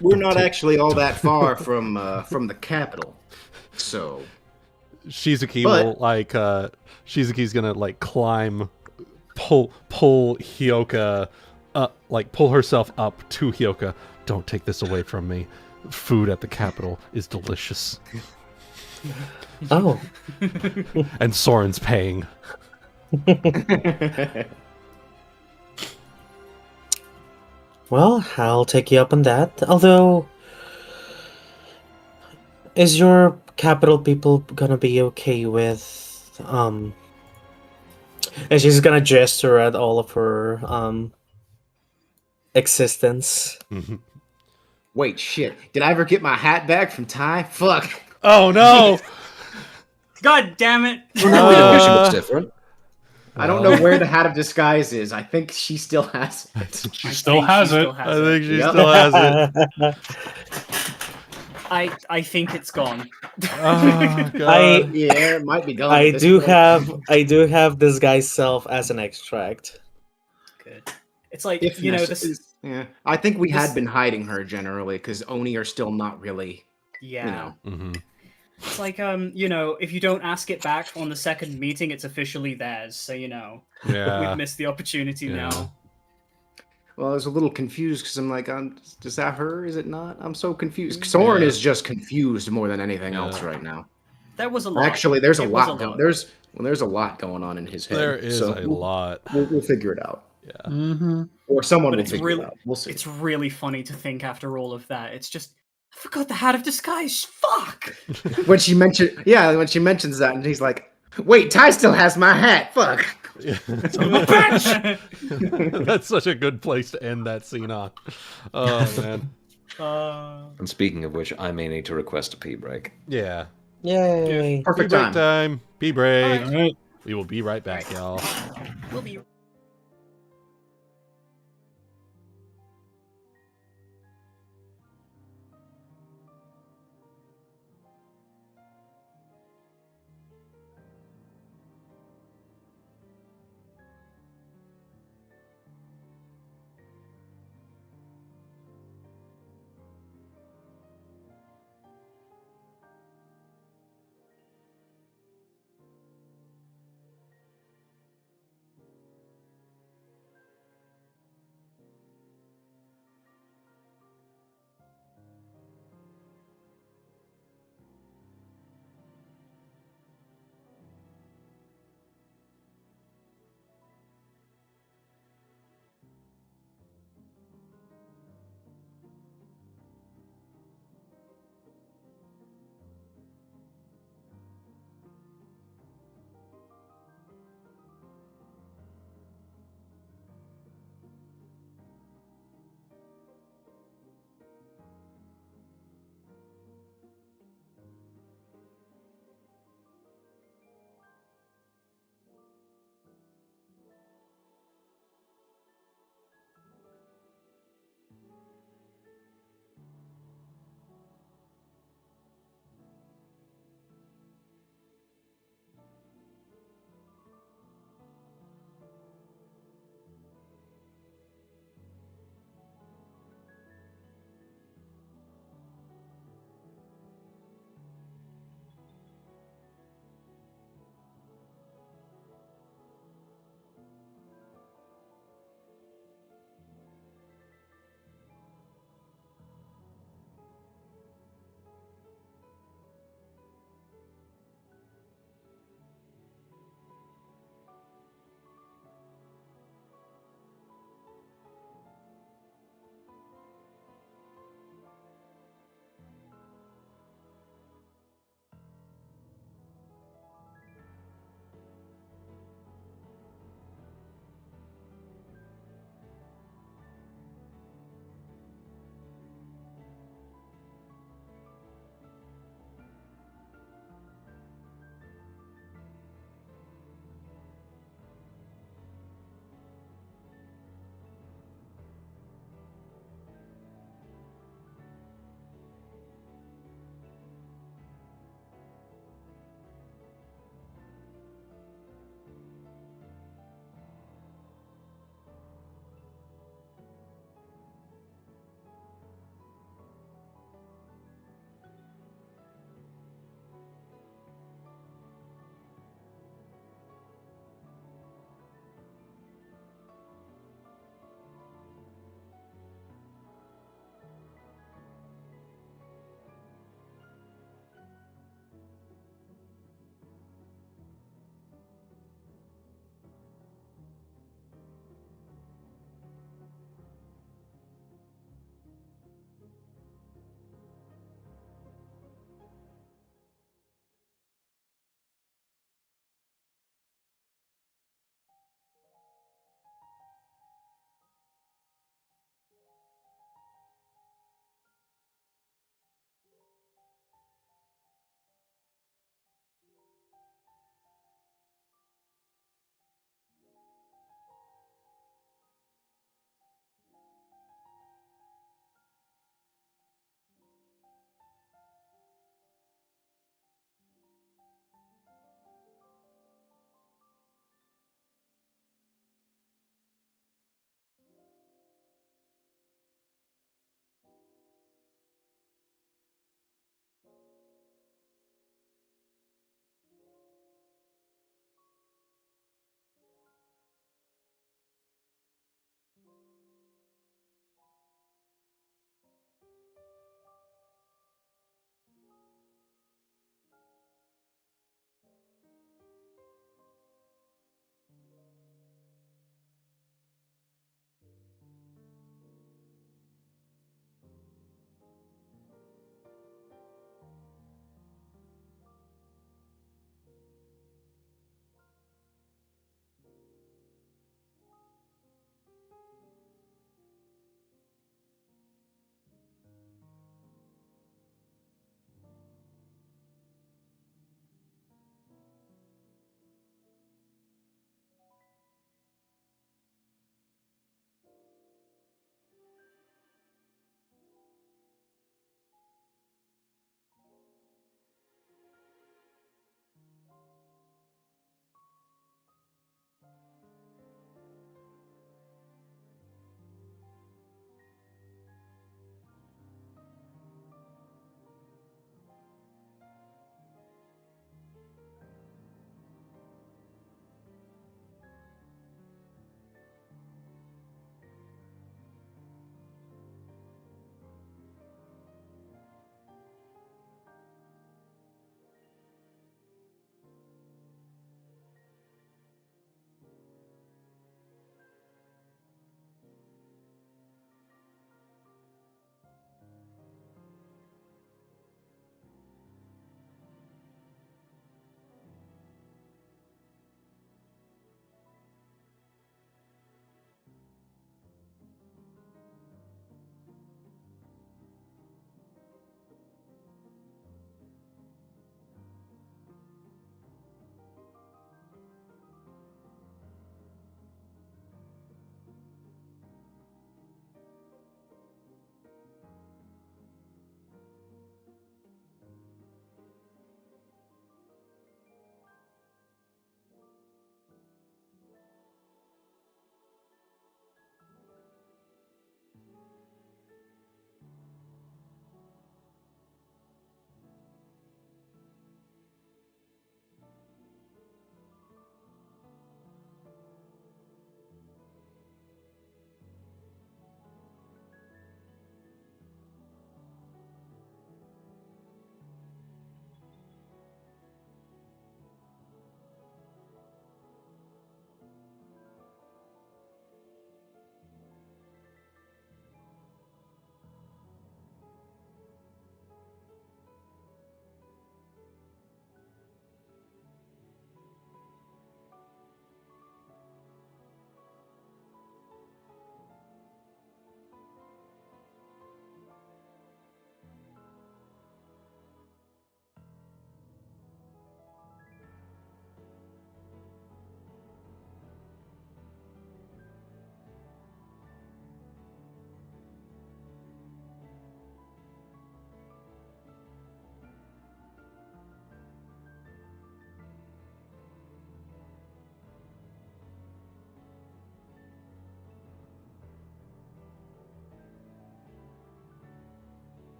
We're not actually all that far from the capital, so Shizuki But- will like Shizuki's gonna like climb, pull Hyouka up, like pull herself up to Hyouka. Don't take this away from me. Food at the capital is delicious, Oh, and Sorren's paying. well, I'll take you up on that. Although, is your capital people gonna be okay with, and she's gonna gesture at all of her, existence. wait, shit. Did I ever get my hat back from Ty? Fuck. Oh no! God damn it! No, we don't wish it was different. I don't know where the hat of disguise is. I think she still has it. She still has it. I think she Yep. still has it. I think it's gone. Oh god. Yeah, it might be gone. I at this do point. have this guy's self as an extract. Good. It's like If you know necess- this. Yeah, I think we this- had been hiding her generally because Oni are still not really. Yeah. You know. hmm It's like you know, if you don't ask it back on the second meeting, it's officially theirs. So you know, Yeah. we've missed the opportunity Yeah. now. Well, I was a little confused because I'm like, is that her? Is it not? I'm so confused. Sorren Yeah. is just confused more than anything Yeah. else right now. That was a lot. Actually, there's a It was lot. There's a lot going on in his head. There is so a lot. We'll figure it out, Yeah. Mm-hmm. or someone But will it's figure really- it out. We'll see. It's really funny to think after all of that. It's just I forgot the hat of disguise. Fuck. When she mentioned that, and he's like, "Wait, Ty still has my hat. Fuck." Yeah. Bitch! That's such a good place to end that scene on. Oh man. And speaking of which, I may need to request a pee break. Yeah. Yay! Pee Perfect break time. time. Pee break. All right. We will be right back, y'all. We'll be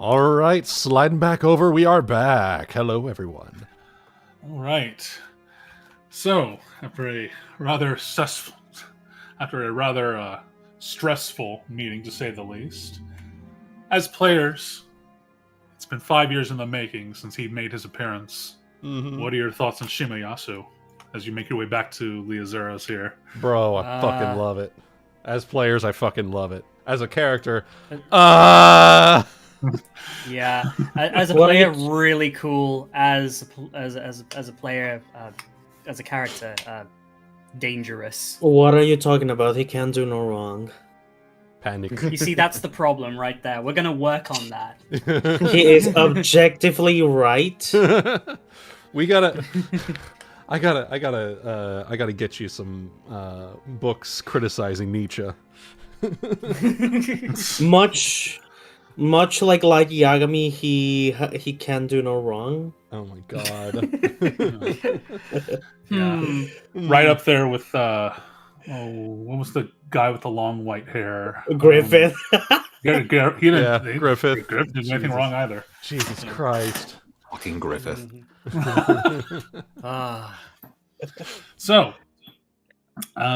All right, sliding back over. We are back. Hello, everyone. All right. So, after a rather stressful meeting, to say the least, as players, it's been 5 years in the making since he made his appearance. Mm-hmm. What are your thoughts on Shimayasu as you make your way back to Liazeros here? Bro, I fucking love it. As players, I fucking love it. As a character, Yeah, as a What are player, you- really cool. As a player, as a character, dangerous. What are you talking about? He can do no wrong. panic. You see, that's the problem right there. We're gonna work on that. He is objectively right. We gotta. I gotta get you some books criticizing Nietzsche. Much like Yagami, he can do no wrong. Oh my god. Hmm. Right up there with what was the guy with the long white hair? Griffith. He didn't, Griffith. Griffith didn't do anything wrong either. Jesus Christ. Fucking Griffith. Ah. So,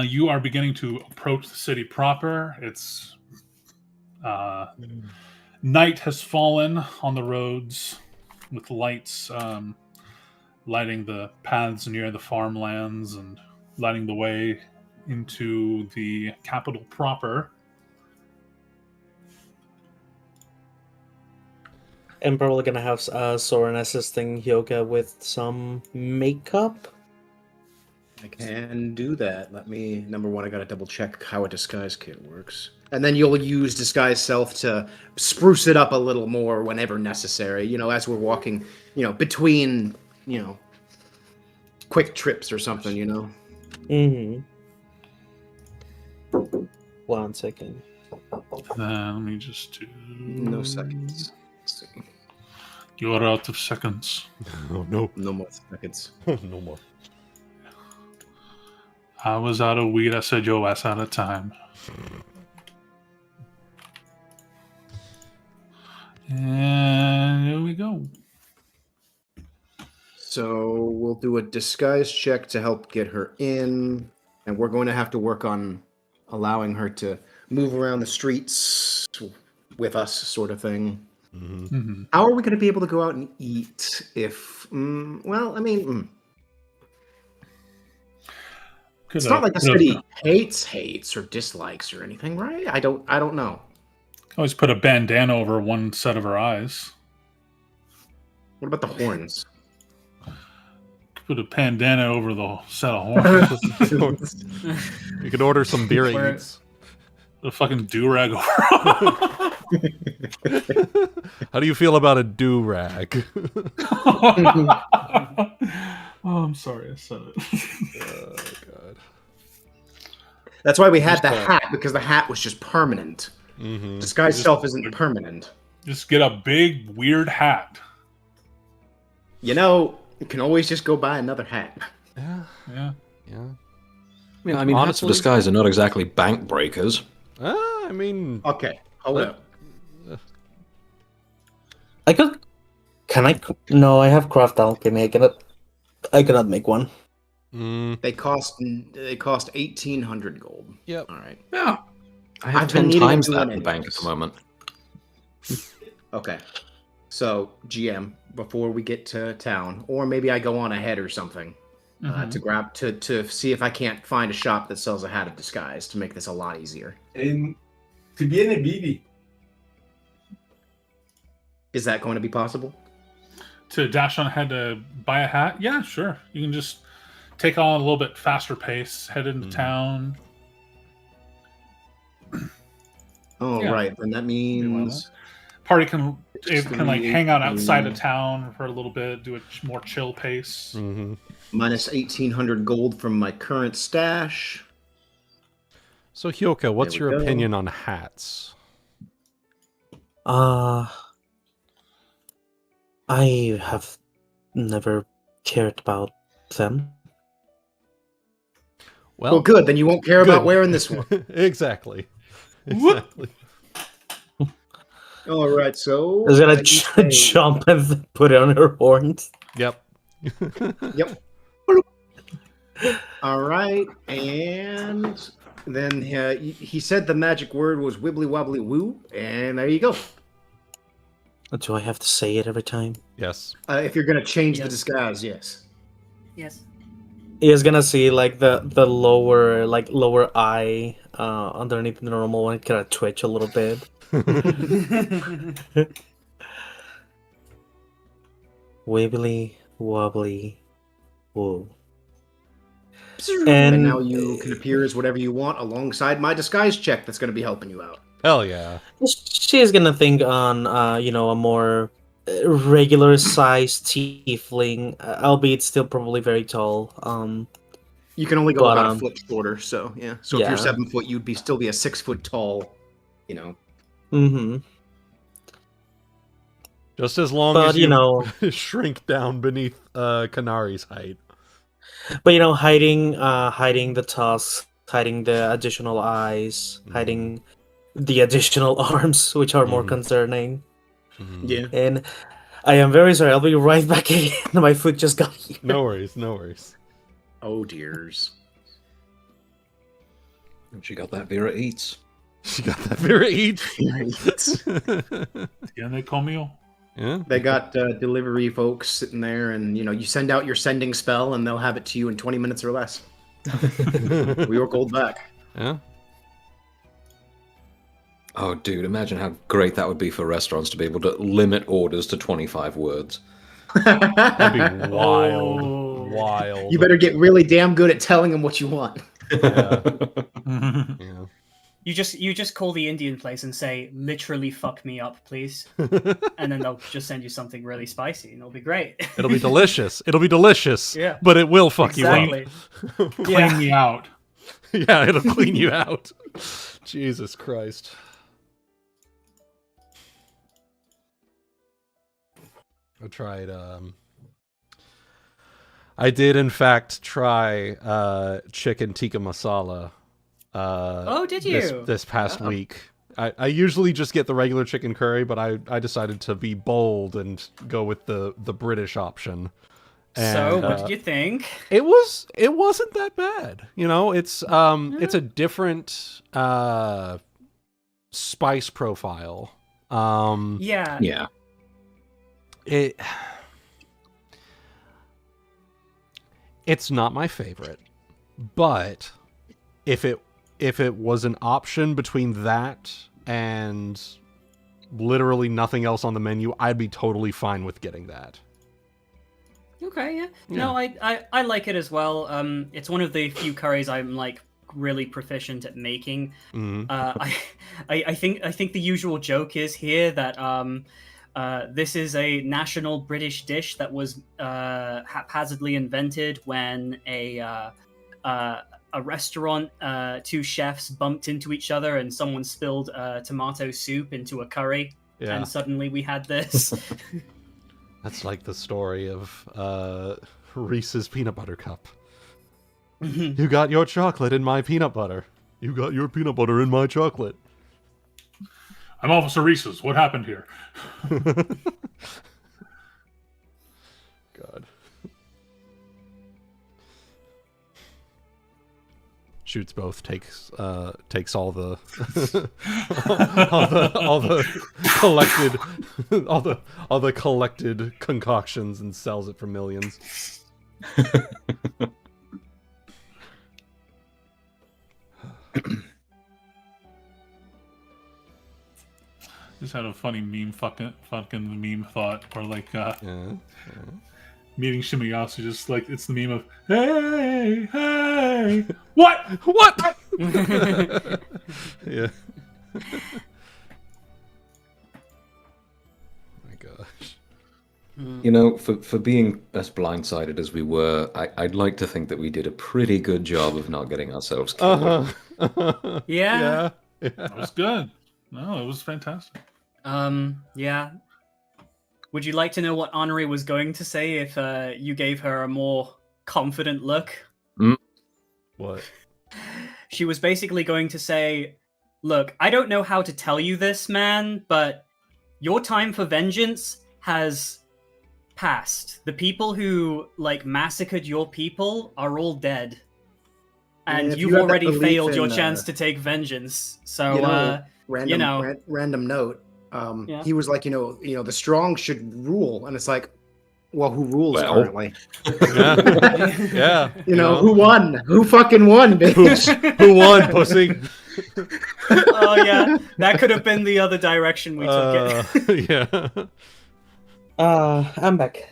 you are beginning to approach the city proper. It's night has fallen on the roads, with lights lighting the paths near the farmlands and lighting the way into the capital proper. I'm probably gonna have Sorren assisting Hyouka with some makeup. I can do that. Let me, number one, I gotta double check how a disguise kit works. And then you'll use disguise self to spruce it up a little more whenever necessary, as we're walking, between, quick trips or something, Mm-hmm. 1 second. Let me just do... No seconds. Let's see. You're out of seconds. Oh no. No more seconds. No more. I was out of weed. I said your ass out of time. And here we go. So we'll do a disguise check to help get her in, and we're going to have to work on allowing her to move around the streets with us, sort of thing. Mm-hmm. Mm-hmm. How are we going to be able to go out and eat if, it's not like the city hates or dislikes or anything, right? I don't know. Always put a bandana over one set of her eyes. What about the horns? Put a bandana over the set of horns. You could order some beer Where- eats. The fucking do-rag over. How do you feel about a do-rag? Oh, I'm sorry, I said it. Oh god. That's why we had the hat, because the hat was just permanent. Mm-hmm. Disguise self isn't permanent. Just get a big, weird hat. You can always just go buy another hat. Yeah. Yeah. Yeah. I mean, hats of Honestly- disguise are not exactly bank breakers. I mean, Okay, hold up. No, I have craft alchemy. I cannot make one. They cost 1,800 gold. Yep. All right. Yeah. I have I've been 10 needing to times do that it in the bank at anyways. the moment. Okay. So, GM, before we get to town, or maybe I go on ahead or something, to see if I can't find a shop that sells a hat of disguise to make this a lot easier. Si viene Bibi. Is that going to be possible? To dash on ahead to buy a hat? Yeah, sure. You can just take on a little bit faster pace, head into town. Oh, Yeah. right. Then that means Party can Just hang out outside of 18. town for a little bit, do a more chill pace. Mm-hmm. minus 1,800 gold from my current stash. So Hyouka, what's There we your go. opinion on hats? I have never cared about them. Well, good. Then you won't care about good. wearing this one. Exactly. Exactly. All right, so Is gonna you say- jump and put it on her horns. Yep. Yep. All right, and then he said the magic word was wibbly wobbly woo, and there you go. Do I have to say it every time? Yes. If you're gonna change the Yes. disguise, yes. Yes. He is gonna see like the lower eye underneath the normal one kind of twitch a little bit. Wibbly wobbly woo. And now you can appear as whatever you want alongside my disguise check that's going to be helping you out. Hell yeah. She is gonna think on a more regular sized tiefling, albeit still probably very tall. You can only go But, about a foot shorter, so yeah. So if yeah. you're 7 foot, you'd still be a 6 foot tall, you know. Mm-hmm. Just as long But as you shrink down beneath Kanari's height. But hiding the tusks, hiding the additional eyes, hiding the additional arms, which are more concerning. Yeah. And I am very sorry. I'll be right back in. My foot just got here. No worries, no worries. Oh dears. She got that Vera Eats. She got that Vera Eats. Tiene comió. Yeah. They got delivery folks sitting there, and you send out your sending spell, and they'll have it to you in 20 minutes or less. We were gold back. Yeah. Oh, dude, imagine how great that would be for restaurants to be able to limit orders to 25 words. That'd be wild. Oh. Wild. You better get really damn good at telling them what you want. Yeah. Yeah. You just call the Indian place and say, "Literally fuck me up, please," and then they'll just send you something really spicy, and it'll be great. It'll be delicious. It'll be delicious. Yeah. But it will fuck Exactly. you up. Clean me out. Yeah, it'll clean you out. Jesus Christ. I tried I did in fact try chicken tikka masala Oh, did you? this past week. I usually just get the regular chicken curry, but I decided to be bold and go with the British option. So, And, what did you think? It wasn't that bad. It's a different spice profile. Yeah. Yeah. It's not my favorite, but if it was an option between that and literally nothing else on the menu, I'd be totally fine with getting that. Okay, yeah. No, I like it as well. It's one of the few curries I'm like really proficient at making. Mhm. I think the usual joke is here that this is a national British dish that was haphazardly invented when a restaurant, two chefs bumped into each other and someone spilled tomato soup into a curry, Yeah. and suddenly we had this. That's like the story of Reese's peanut butter cup. You got your chocolate in my peanut butter. You got your peanut butter in my chocolate. I'm Officer Reese's. What happened here? God. Shoots both, takes all the all the collected all the collected concoctions and sells it for millions. Just had a funny meme fucking meme thought, or like Yeah. meeting Shimiyasu, just like it's the meme of hey what Yeah. My gosh. For being as blindsided as we were, I'd like to think that we did a pretty good job of not getting ourselves killed. Yeah. that was good. No, it was fantastic. Yeah. Would you like to know what Anri was going to say if you gave her a more confident look? What? She was basically going to say, "Look, I don't know how to tell you this, man, but your time for vengeance has passed. The people who massacred your people are all dead, and if you've you have that already belief failed your in, chance to take vengeance. So random note. Yeah. He was like, the strong should rule, and it's like, well, who rules Well. currently? Yeah. Who won? Who fucking won, bitch? Who won, pussy? Oh yeah, that could have been the other direction we took it. Yeah. I'm back.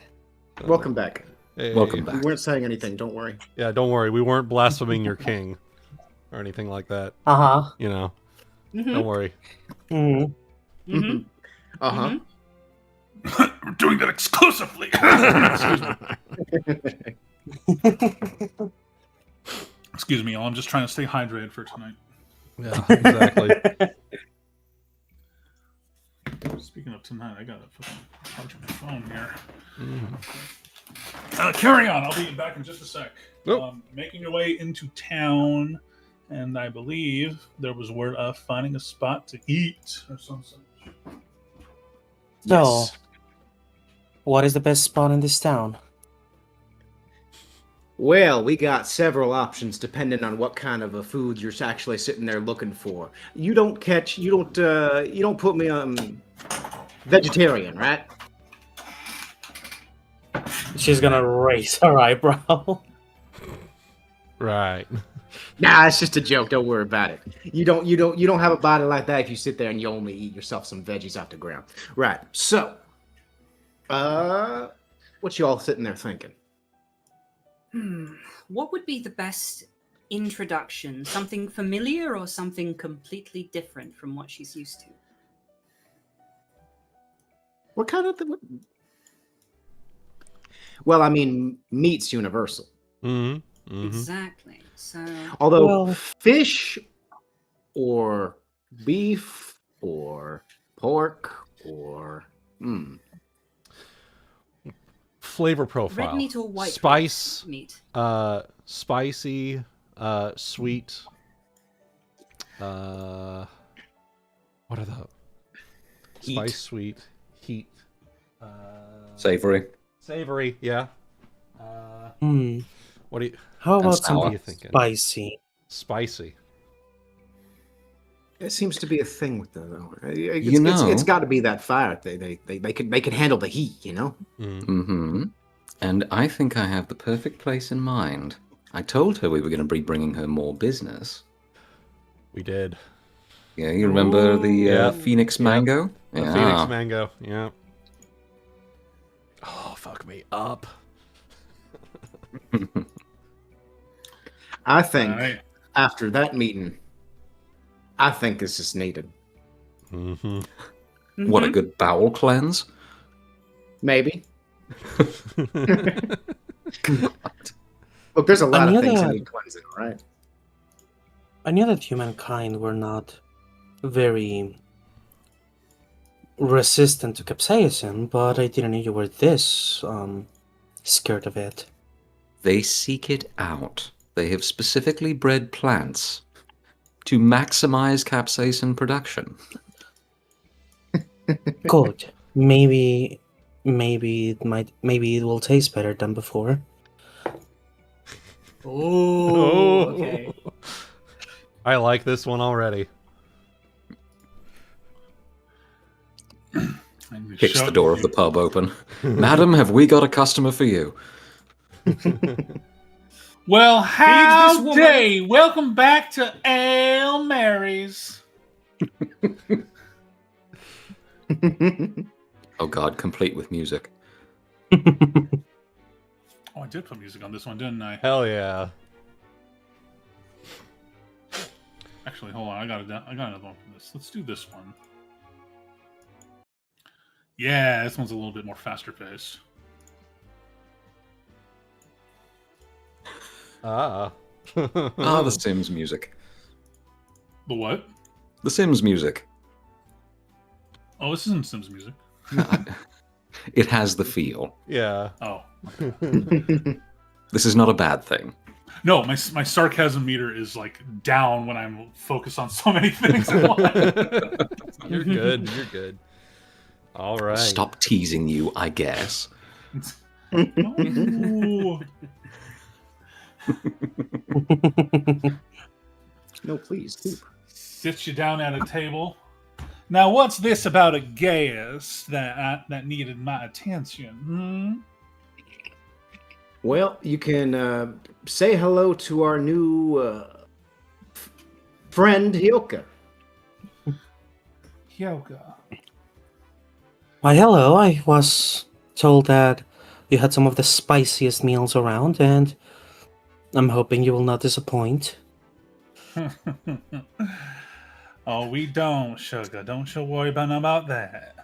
Welcome back. Hey. Welcome We back. weren't saying anything. Don't worry. Yeah, don't worry. We weren't blaspheming your king or anything like that. Uh-huh. Don't worry. Mm. Mm-hmm. Uh-huh. We're doing that exclusively. Excuse me, y'all. I'm just trying to stay hydrated for tonight. Yeah, exactly. Speaking of tonight, I gotta fucking charge my phone here. Carry on. I'll be back in just a sec. Nope. Making your way into town, and I believe there was word of finding a spot to eat or some such. So, what is the best spot in this town? Well, we got several options depending on what kind of a food you're actually sitting there looking for. You don't put me on vegetarian, right? She's gonna raise her eyebrow. Right. Nah, it's just a joke. Don't worry about it. You don't have a body like that if you sit there and you only eat yourself some veggies off the ground. Right. So, what you all sitting there thinking? What would be the best introduction? Something familiar or something completely different from what she's used to? What kind of Well, I mean, meat's universal. Mm-hmm. Mm-hmm. Exactly. So, Although fish or beef or pork or Flavor profile. red meat or white Spice. meat? Spicy, sweet. What are the Heat. spice, sweet, heat, Savory. savory? Yeah. What do you? How And about sour. What are some you thinking? spicy? Spicy. it seems to be a thing with them. Though. know- It's got to be that fire. They can handle the heat, you know. Mm-hmm. And I think I have the perfect place in mind. I told her we were going to be bringing her more business. We did. Yeah, you remember the Yeah. Phoenix Mango? The Yeah. Phoenix Mango. Yeah. Oh, fuck me up. I think All right. after that meeting, I think this is needed. Mm-hmm. What a good bowel cleanse. Maybe. Look, there's a lot I of knew things that that. need cleansing, right? I knew that humankind were not very resistant to capsaicin, but I didn't know you were this scared of it. They seek it out. They have specifically bred plants to maximize capsaicin production. Good. Maybe it will taste better than before. Oh, okay. I like this one already. And we Kicks shove- the door of the pub open. Madam, have we got a customer for you? Well, this how woman- day! Welcome back to Ale Mary's. Oh god, complete with music. Oh, I did put music on this one, didn't I? Hell yeah. Actually, hold on. I got another one for this. Let's do this one. Yeah, this one's a little bit more faster paced. Ah. Ah, the Sims music. The what? The Sims music. Oh, this isn't Sims music. It has the feel. Yeah. Oh. This is not a bad thing. No, my sarcasm meter is like down when I'm focused on so many things at once. You're good. You're good. All right. Stop teasing you, I guess. Ooh. No, please. Keep. Sits you down at a table. Now, what's this about a Gaius that needed my attention? Hmm? Well, you can say hello to our new friend Hyouka. Hyouka. Why, hello. I was told that you had some of the spiciest meals around, and I'm hoping you will not disappoint. Oh, we don't, sugar. Don't you worry about that.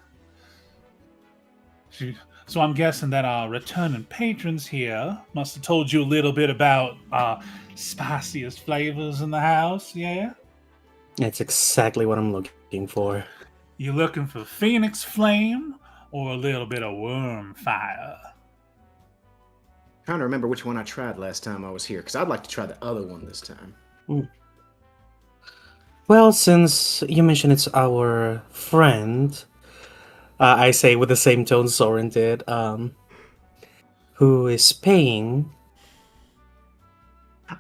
So I'm guessing that our returning patrons here must have told you a little bit about spiciest flavors in the house, yeah? It's exactly what I'm looking for. You looking for Phoenix Flame or a little bit of Worm Fire? Trying to remember which one I tried last time I was here, because I'd like to try the other one this time. Well, since you mentioned it's our friend, I say with the same tone Sorren did, who is paying,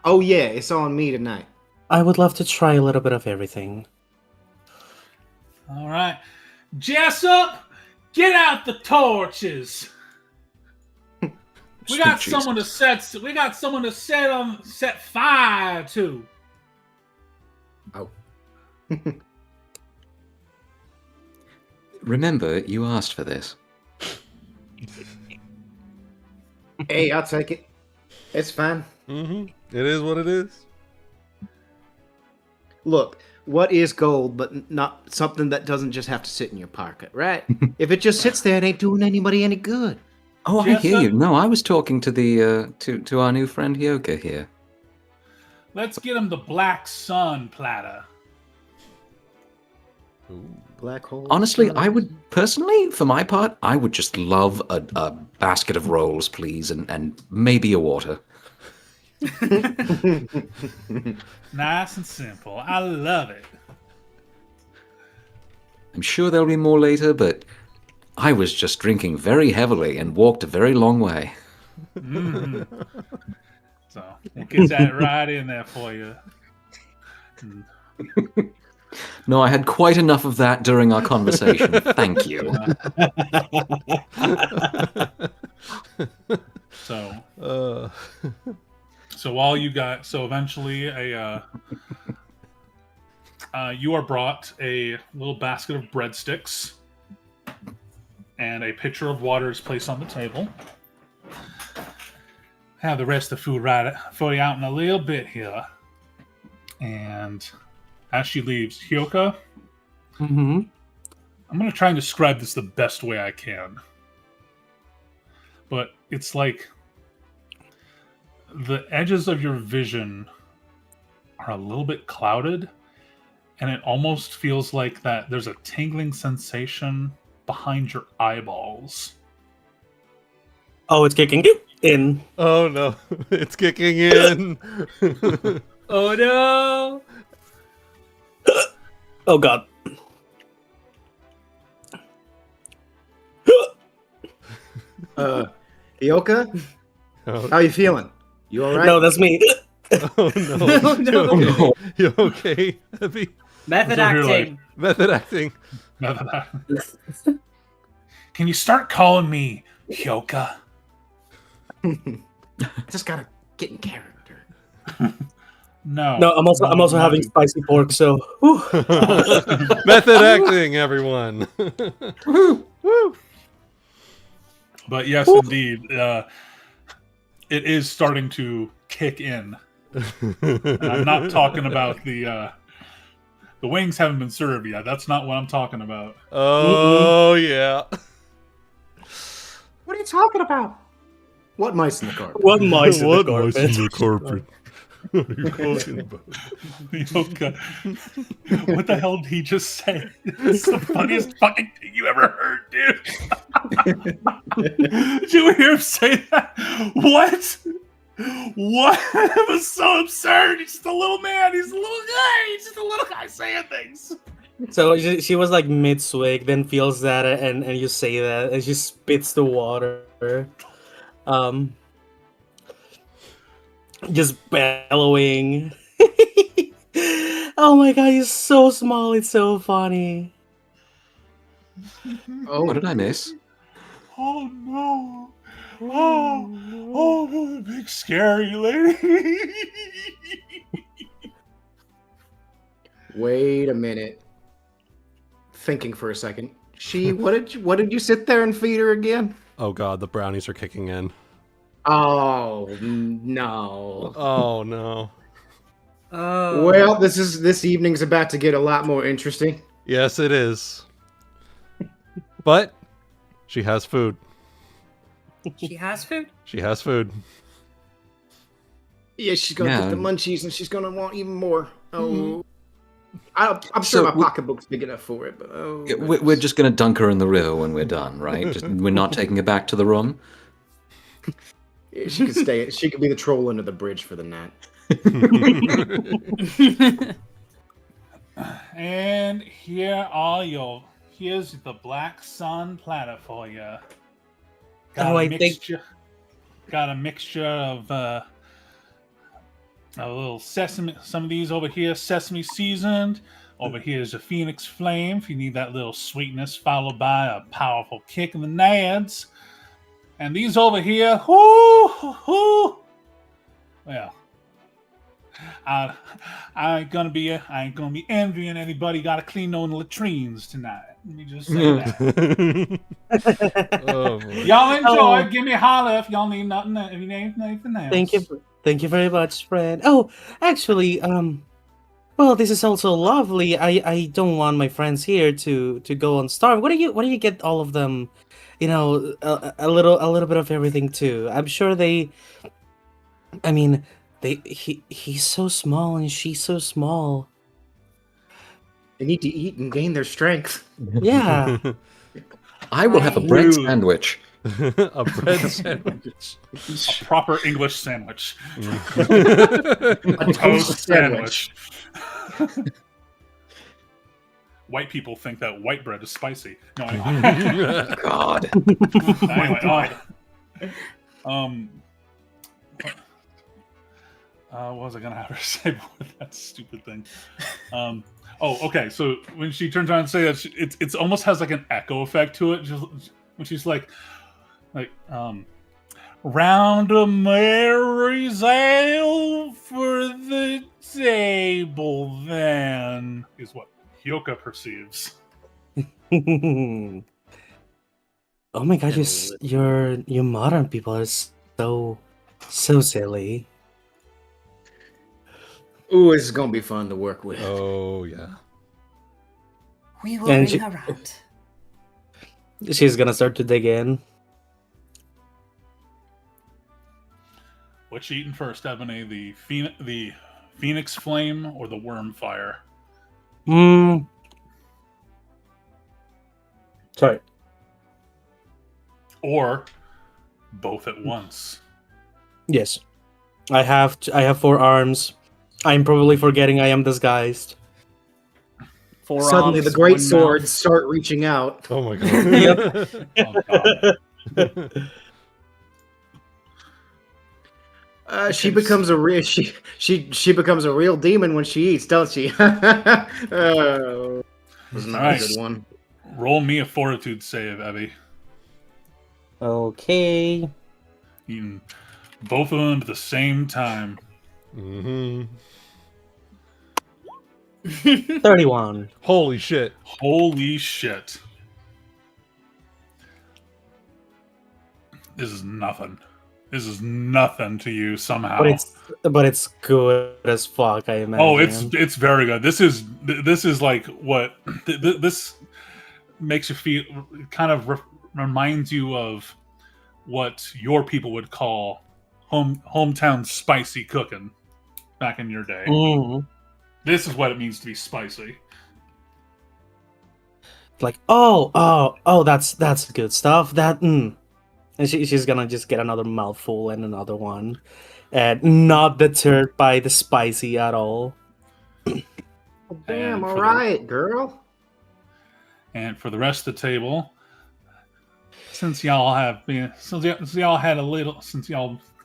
Oh yeah, it's on me tonight. I would love to try a little bit of everything. All right. Jessup, get out the torches. We got Sweet someone to Jesus. set fire to. Oh. Remember, you asked for this. Hey, I'll take it. It's fine. Mm-hmm. It is what it is. Look, what is gold but not something that doesn't just have to sit in your pocket, right? If it just sits there, it ain't doing anybody any good. Oh, I Yes, hear sir. you. No, I was talking to the to our new friend Hyouka here. Let's get him the Black Sun platter. Black hole. Honestly, I would personally, for my part, I would just love a basket of rolls, please, and maybe a water. Nice and simple. I love it. I'm sure there'll be more later, but I was just drinking very heavily and walked a very long way. Mhm. So we'll get that right in there for you. Mm. No, I had quite enough of that during our conversation. Thank you. So while you got eventually you are brought a little basket of breadsticks and a pitcher of water is placed on the table. Have the rest of the food right for you out in a little bit here. And as she leaves, Hyouka, Mm-hmm. I'm going to try and describe this the best way I can. But it's like the edges of your vision are a little bit clouded, and it almost feels like that there's a tingling sensation behind your eyeballs. Oh, it's kicking in. Oh no, it's kicking in. Oh no! Oh god. Hyouka, Oh, how you feeling? You all right? No, that's me. oh no. Oh, no. You okay? You okay? Ebby? Method So you're acting. Method acting. Can you start calling me Hyouka? Just gotta get in character. No. No, I'm also not having you. spicy pork, so whew. Method acting, everyone. Woo! But yes, indeed, it is starting to kick in. And I'm not talking about the wings haven't been served yet. That's not what I'm talking about. Oh yeah. What are you talking about? What mice in the carpet? What mice in the What carpet? mice in the carpet? What are you talking about? Hyouka, what the hell did he just say? It's the funniest fucking thing you ever heard, dude. Did you hear him say that? What? What? It was so absurd. He's just a little man. He's a little guy. He's just a little guy saying things. So she was like mid swig, then feels that, and you say that, and she spits the water. Just bellowing. Oh my god, he's so small. It's so funny. Oh, What did I miss? Oh no! Oh, the big scary lady! wait a minute. Thinking for a second. What did you sit there and feed her again? Oh god, the brownies are kicking in. Oh no. Oh no. Oh. Well, this evening's about to get a lot more interesting. Yes, it is. But she has food. She has food? She has food. Yeah, she's gonna Yeah. get the munchies, and she's gonna want even more. Oh, I'm sure So my we- pocketbook's big enough for it, but oh, Yeah, we're just going to dunk her in the river when we're done, right? We're not taking her back to the room. yeah, she can stay. She could be the troll under the bridge for the night. And here's the black sun platter for you. Oh, I think- Got a mixture of a little sesame. Some of these over here, sesame seasoned. Over here is a phoenix flame. If you need that little sweetness, followed by a powerful kick in the nads. And these over here, well, I ain't gonna be envying anybody got to clean no latrines tonight. Let me just say that. Oh, boy. Y'all enjoy. Oh. Give me a holler if y'all need nothing. If you need anything else. Thank you very much, friend. Oh, actually, well, this is also lovely. I don't want my friends here to go on starve. What do you get all of them? You know, a little bit of everything too. I'm sure they. I mean, he's so small and she's so small. They need to eat and gain their strength. Yeah. I will have a bread Rude. sandwich. A bread sandwich. A proper English sandwich. A Toast sandwich. White people think that white bread is spicy. No, anyway. God. Anyway, what was I gonna have her say with that stupid thing? Okay. So when she turns around and says that, it's almost has like an echo effect to it. Just when she's like, round a Mary's ale for the table, then is what Hyouka perceives. Oh my god, you modern people are so silly. Ooh, this is gonna be fun to work with. Oh yeah. We will And bring she- her round. She's gonna start to dig in. What you eating first, Ebony? The Phoenix Flame or the Worm Fire? Sorry. Or both at once? Yes. I have 4 arms. I'm probably forgetting I am disguised. Suddenly, the great swords start reaching out. Oh my god. Oh, God. She becomes a real she becomes a real demon when she eats, don't she? Oh, was not a Nice. good one. Roll me a fortitude save, Ebby. Okay. Eating both of them at the same time. Hmm. 31. Holy shit. Holy shit. This is nothing. This is nothing to you somehow. But it's good as fuck, I imagine. Oh, it's very good. This is like what this makes you feel. Kind of reminds you of what your people would call hometown spicy cooking back in your day. Mhm. This is what it means to be spicy. Like, that's good stuff. And she's gonna just get another mouthful and another one, and not deterred by the spicy at all. Damn, And all for the- right, girl. And for the rest of the table, since y'all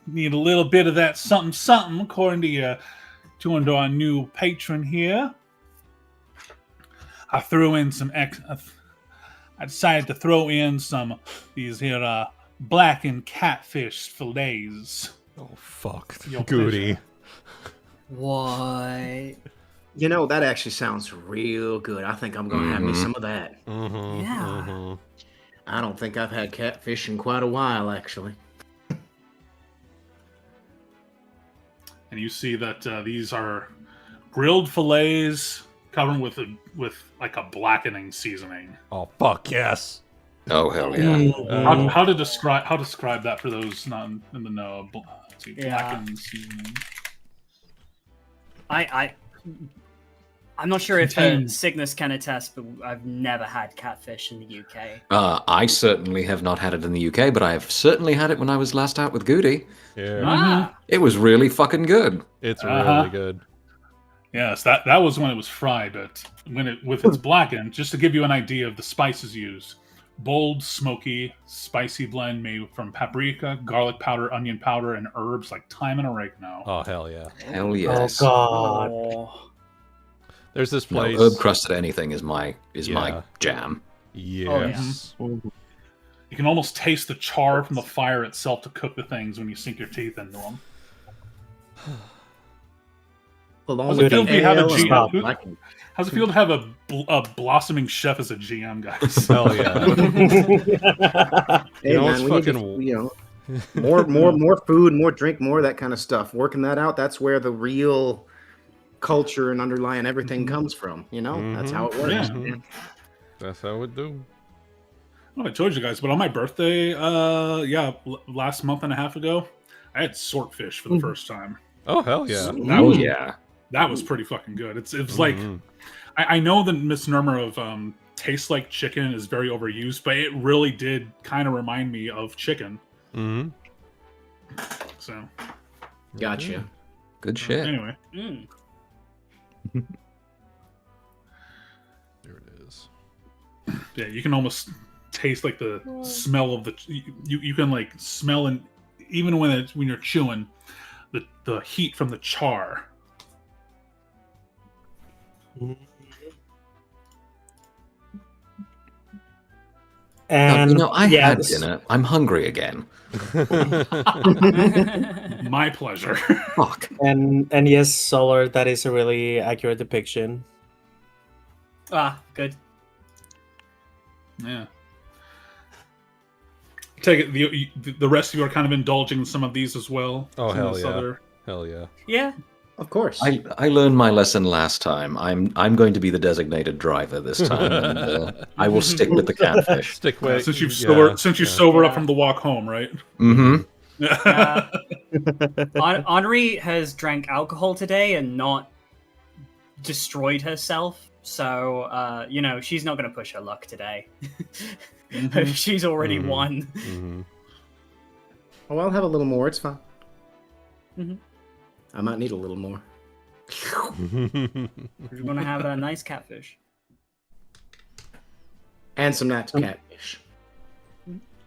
need a little bit of that something, according to our new patron here, I decided to throw in some these here blackened catfish fillets. Oh fuck, Your Goody. pleasure. What? You know, that actually sounds real good. I think I'm going to have me some of that. Mm-hmm, Yeah. mm-hmm. I don't think I've had catfish in quite a while, actually. And you see that these are grilled fillets covered with like a blackening seasoning. Oh fuck yes. Oh hell yeah! How to describe that for those not in the know? Let's see, Yeah. blackened seasoning. I'm not sure if Contain- Cygnus can attest, but I've never had catfish in the UK. I certainly have not had it in the UK, but I have certainly had it when I was last out with Goody. Yeah. Ah, It was really fucking good. It's Uh-huh. really good. Yes, that was when it was fried, but with its blackened, just to give you an idea of the spices used. Bold, smoky, spicy blend made from paprika, garlic powder, onion powder, and herbs like thyme and oregano. Oh hell yeah. Hell Oh yes. god. oh. There's this No, place. herb crusted anything is my Yeah. jam. Yes. You can almost taste the char from the fire itself to cook the things when you sink your teeth into them. Along How's it with feel the to have a ale G- and who- blackened. How's it feel to have a blossoming chef as a GM, guys? Hell yeah. Hey You know, man, it's we need fucking- to, more food, more drink, more of that kind of stuff. Working that out, that's where the real culture and underlying everything comes from. You know, that's how it works. Yeah. man. That's how it do. Oh, I told you guys, but on my birthday, last month and a half ago, I had swordfish for the first time. Oh hell yeah. That Oh was yeah. that was pretty fucking good. It was like Mhm. I know the misnomer of tastes like chicken is very overused, but it really did kind of remind me of chicken. Mhm. So Gotcha. Good shit. anyway, Mm. There it is. yeah, you can almost taste like the smell of the you can like smell, and even when you're chewing the heat from the char. And I yeah, had this- dinner. I'm hungry again. My pleasure. Fuck. and yes, Solar, that is a really accurate depiction. Ah, good. Yeah. Take it. The rest of you are kind of indulging in some of these as well. Oh, Some of hell this yeah. Hell yeah. Yeah. Of course. I learned my lesson last time. I'm going to be the designated driver this time, and I will stick with the catfish. Stick with Since you've yeah, sobered up Yeah. from the walk home, right? Mm-hmm. Anri has drank alcohol today and not destroyed herself, so she's not going to push her luck today. She's already Mhm. won. Mhm. Oh, I'll have a little more. It's fine. Mhm. I might need a little more. We're going to have a nice catfish. And some nice catfish.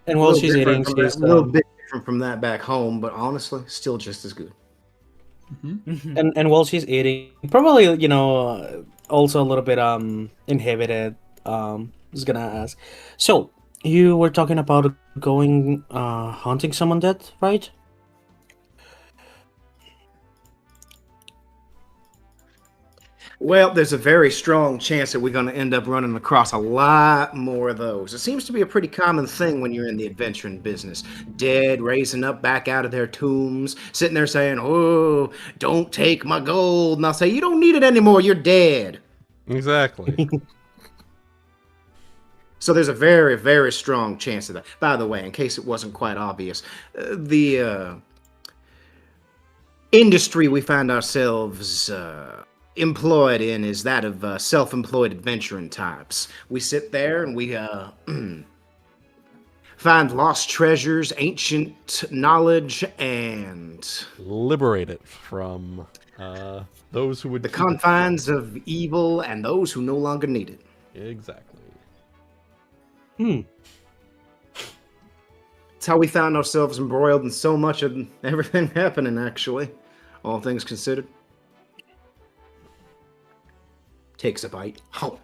And while she's eating, A she's little bit different from that back home, but honestly, still just as good. and while she's eating, probably also a little bit inhibited. Was gonna ask. So you were talking about going hunting some undead, right? Well, there's a very strong chance that we're going to end up running across a lot more of those. It seems to be a pretty common thing when you're in the adventuring business. Dead, raising up back out of their tombs, sitting there saying, "Oh, don't take my gold." And I'll say, "You don't need it anymore. You're dead." Exactly. So there's a very, very strong chance of that. By the way, in case it wasn't quite obvious, the industry we find ourselves employed in is that of self-employed adventuring types. We sit there and we find lost treasures, ancient knowledge, and Liberate it from those who would the keep it confines of evil and those who no longer need it. safe. Exactly. It's how we found ourselves embroiled in so much of everything happening, actually. All things considered. Takes a bite. Oh.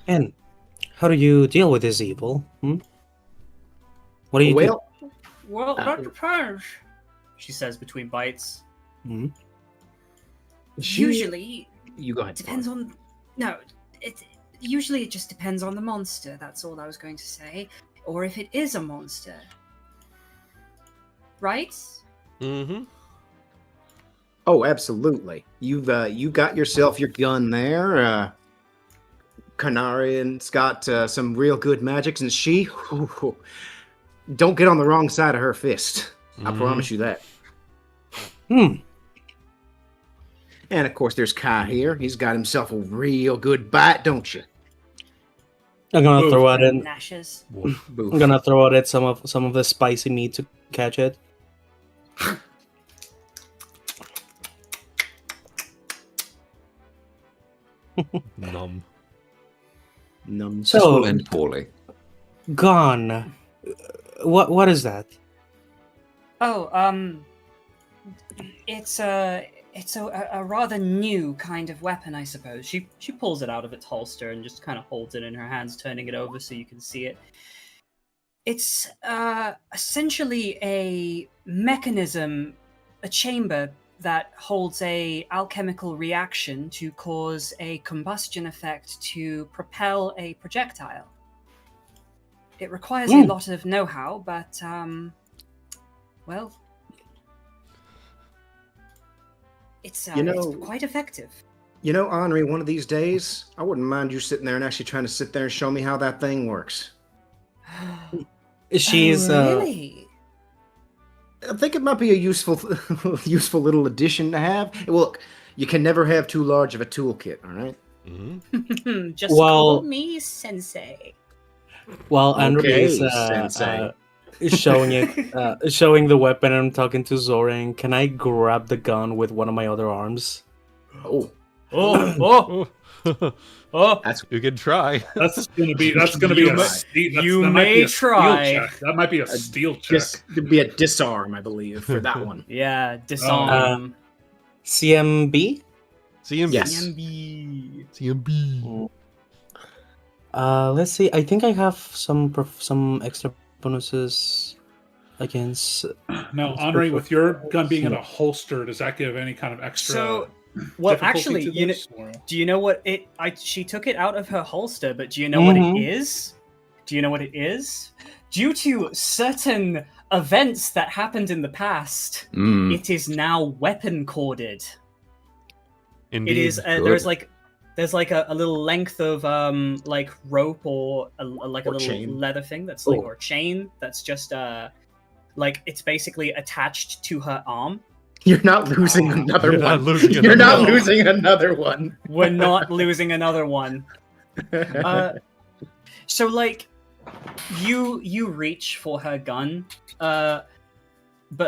And how do you deal with this evil? What do you do? Well, that depends, she says between bites. Usually, You go ahead. depends on. No, usually it just depends on the monster. That's all I was going to say, or if it is a monster, right? Mm-hmm. Oh, absolutely. You got yourself your gun there. Kanari and's got some real good magics, and she don't get on the wrong side of her fist. I promise you that. And of course, there's Kai here. He's got himself a real good bite, don't you? I'm gonna throw it in. Gnashes. I'm gonna throw it at some of the spicy meat to catch it. Numb. Num. This will So, end poorly. gone. What is that? Oh, it's a rather new kind of weapon, I suppose. She pulls it out of its holster and just kind of holds it in her hands, turning it over so you can see it. It's essentially a mechanism, a chamber that holds a alchemical reaction to cause a combustion effect to propel a projectile. It requires a lot of know-how, but well, it's quite effective. You know, Anri, one of these days, I wouldn't mind you sitting there and actually trying to sit there and show me how that thing works. She's really? I think it might be a useful little addition to have. Look, you can never have too large of a toolkit, all right? Just Well- call me Sensei. While Anri Okay, is Sensei. showing it, showing the weapon, and I'm talking to Sorren. Can I grab the gun with one of my other arms? Oh, You can try. That's gonna be a steal. You that might be may a steal try. check. That might be a steal check. just to be a disarm, I believe, for that one. Yeah, disarm. CMB? CMB. Yes. CMB. Let's see. I think I have some extra bonuses against. Now, Anri, with your gun being in a holster, does that give any kind of extra? So, well, difficulty actually, to you know, this, or- do you know what it? She took it out of her holster, but do you know what it is? Do you know what it is? Due to certain events that happened in the past, it is now weapon corded. Indeed. It is. There's like a little length of like rope or a little chain. leather thing that's like or chain that's just like it's basically attached to her arm. You're not losing another You're not one. losing You're another not one. losing another one. We're not losing another one. So like you reach for her gun, but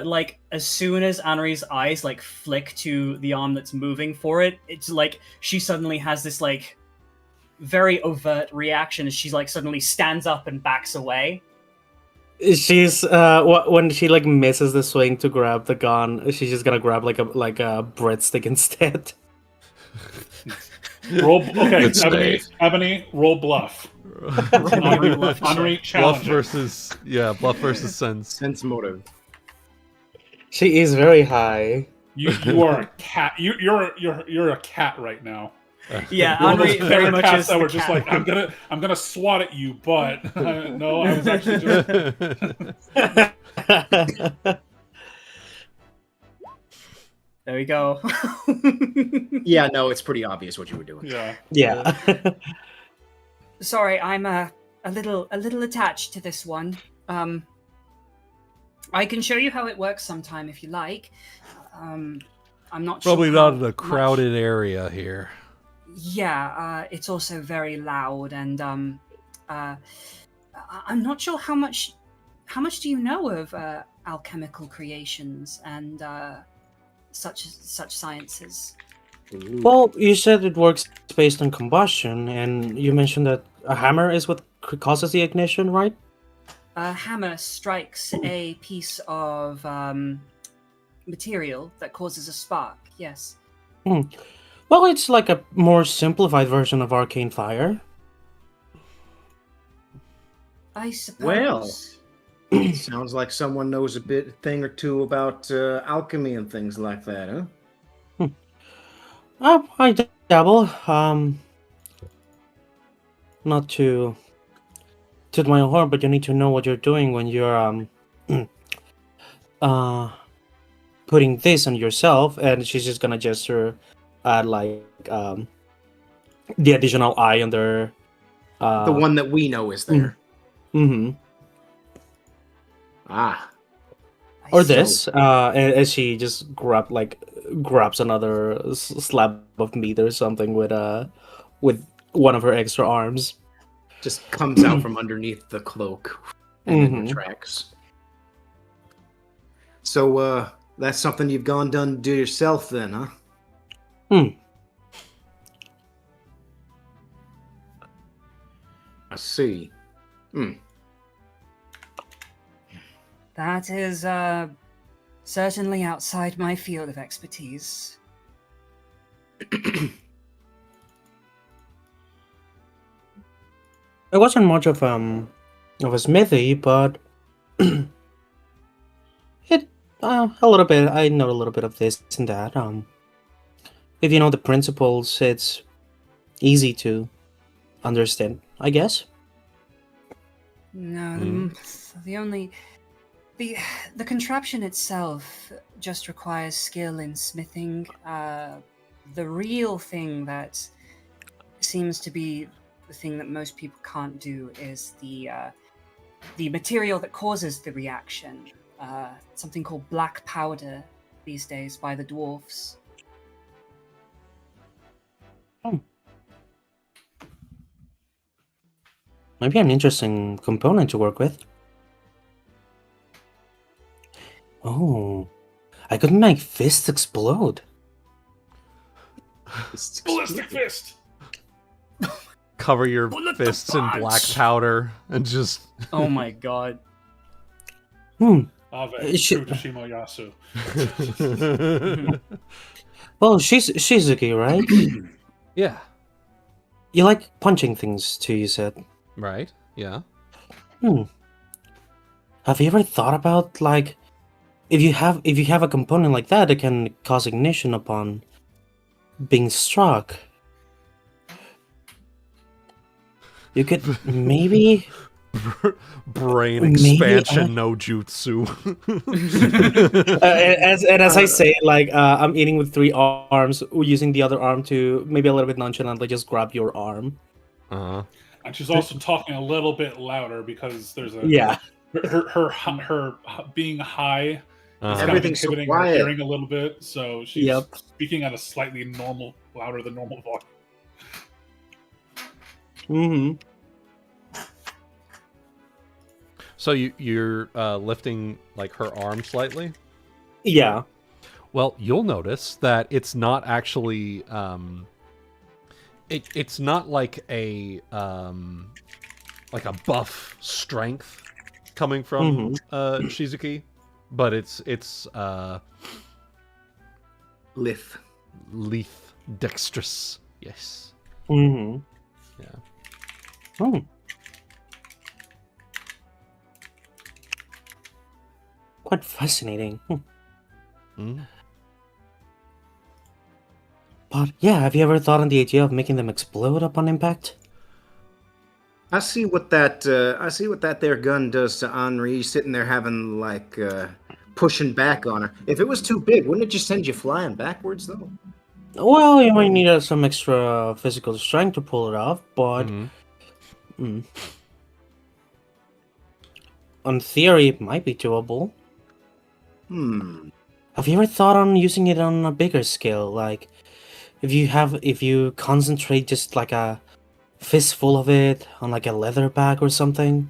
like as soon as Anri's eyes like flick to the arm that's moving for it, it's like she suddenly has this like very overt reaction as she like suddenly stands up and backs away. She's when she like misses the swing to grab the gun, she's just gonna grab like a breadstick instead. Roll. Okay, Good stay. Ebony, roll bluff. Anri, challenge. Bluff versus sense. Sense motive. She is very high. You are a cat. You're a cat right now. Yeah, You're one of those Anri very much cats is that the were just cat. like, I'm gonna swat at you, but no, I was actually just. There we go. Yeah, no, it's pretty obvious what you were doing. Yeah. Sorry, I'm a little attached to this one. I can show you how it works sometime if you like. I'm not Probably sure not how in a much- crowded area here. Yeah, it's also very loud, and I'm not sure how much do you know of alchemical creations and such sciences. Well, you said it works based on combustion, and you mentioned that a hammer is what causes the ignition, right? A hammer strikes a piece of material that causes a spark. Yes. Well, it's like a more simplified version of arcane fire. I suppose. Well, sounds like someone knows a thing or two about alchemy and things like that, huh? I dabble. Not to toot my own horn, but you need to know what you're doing when you're putting this on yourself. And she's just gonna gesture at like the additional eye under The one that we know is there. Mm-hmm. Ah. Or this, as she just grabs another slab of meat or something with one of her extra arms. Just comes out from underneath the cloak and then retracts. So, that's something you've done to do yourself then, huh? I see. That is certainly outside my field of expertise. It wasn't much of a smithy, but it a little bit. I know a little bit of this and that. If you know the principles, it's easy to understand, I guess. No, the contraption itself just requires skill in smithing. The real thing that seems to be the thing that most people can't do is the material that causes the reaction. Something called black powder these days by the dwarves. Maybe an interesting component to work with. Oh, I could make fists explode. Ballistic fist. Cover your fists in black powder and just. Oh my god. Ave Tsushima Yasu. Well, she's Shizuki, right? Yeah. You like punching things too, you said. Right. Yeah. Have you ever thought about like if you have a component like that that can cause ignition upon being struck? You could maybe brain expansion no jutsu. as I say, like I'm eating with 3 arms, using the other arm to maybe a little bit nonchalantly just grab your arm. And she's also talking a little bit louder because there's a her being high. Everything's so inhibiting her quiet. hearing a little bit, so she's speaking at a slightly louder than normal volume. So you're lifting like her arm slightly? Yeah. Well, you'll notice that it's not actually it's not like a buff strength coming from Shizuki, but it's lithe, dexterous. Yes. Yeah. Quite fascinating. But yeah, have you ever thought on the idea of making them explode upon impact? I see what that there gun does to Anri, sitting there having like pushing back on her. If it was too big, wouldn't it just send you flying backwards though? Well, you might need some extra physical strength to pull it off, but on theory, it might be doable. Have you ever thought on using it on a bigger scale? Like, if you concentrate just like a fistful of it on like a leather bag or something?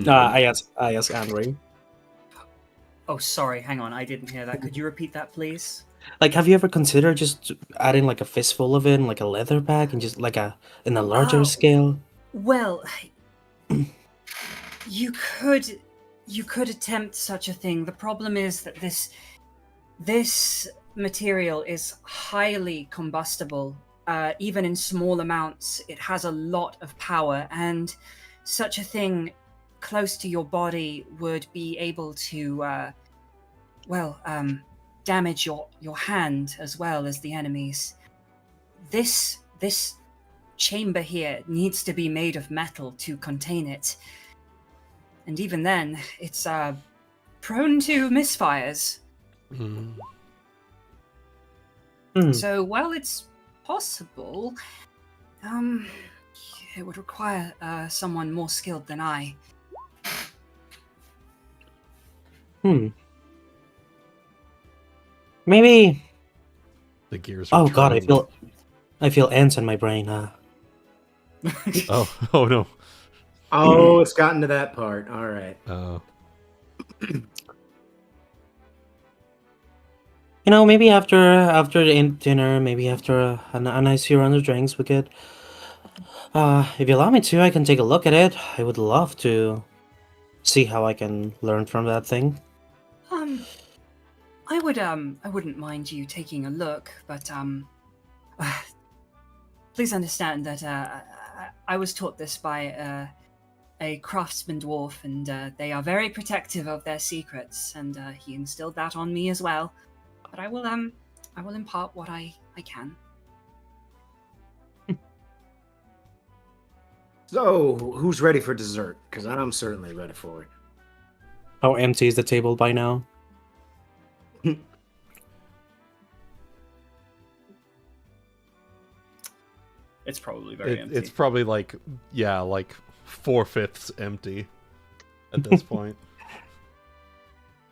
I ask Anri. Oh, sorry. Hang on. I didn't hear that. Could you repeat that, please? Like, have you ever considered just adding like a fistful of it in like a leather bag and just like in a larger Oh. scale? Well, you could attempt such a thing. The problem is that this material is highly combustible. Even in small amounts, it has a lot of power, and such a thing close to your body would be able to, damage your hand as well as the enemy's. This chamber here needs to be made of metal to contain it, and even then, it's prone to misfires. Mm. So while it's possible, it would require someone more skilled than I. Maybe. The gears. Are Oh god, turning. I feel ants in my brain. Oh no. Oh, it's gotten to that part. All right. Maybe after the dinner, maybe after a nice few rounds of drinks, we could. If you allow me to, I can take a look at it. I would love to see how I can learn from that thing. I wouldn't mind you taking a look, but please understand that I was taught this by a craftsman dwarf, and they are very protective of their secrets, and he instilled that on me as well. But I will impart what I can. So, who's ready for dessert? Because I'm certainly ready for it. How empty is the table by now? It's probably very empty. It's probably like 4/5 empty at this point.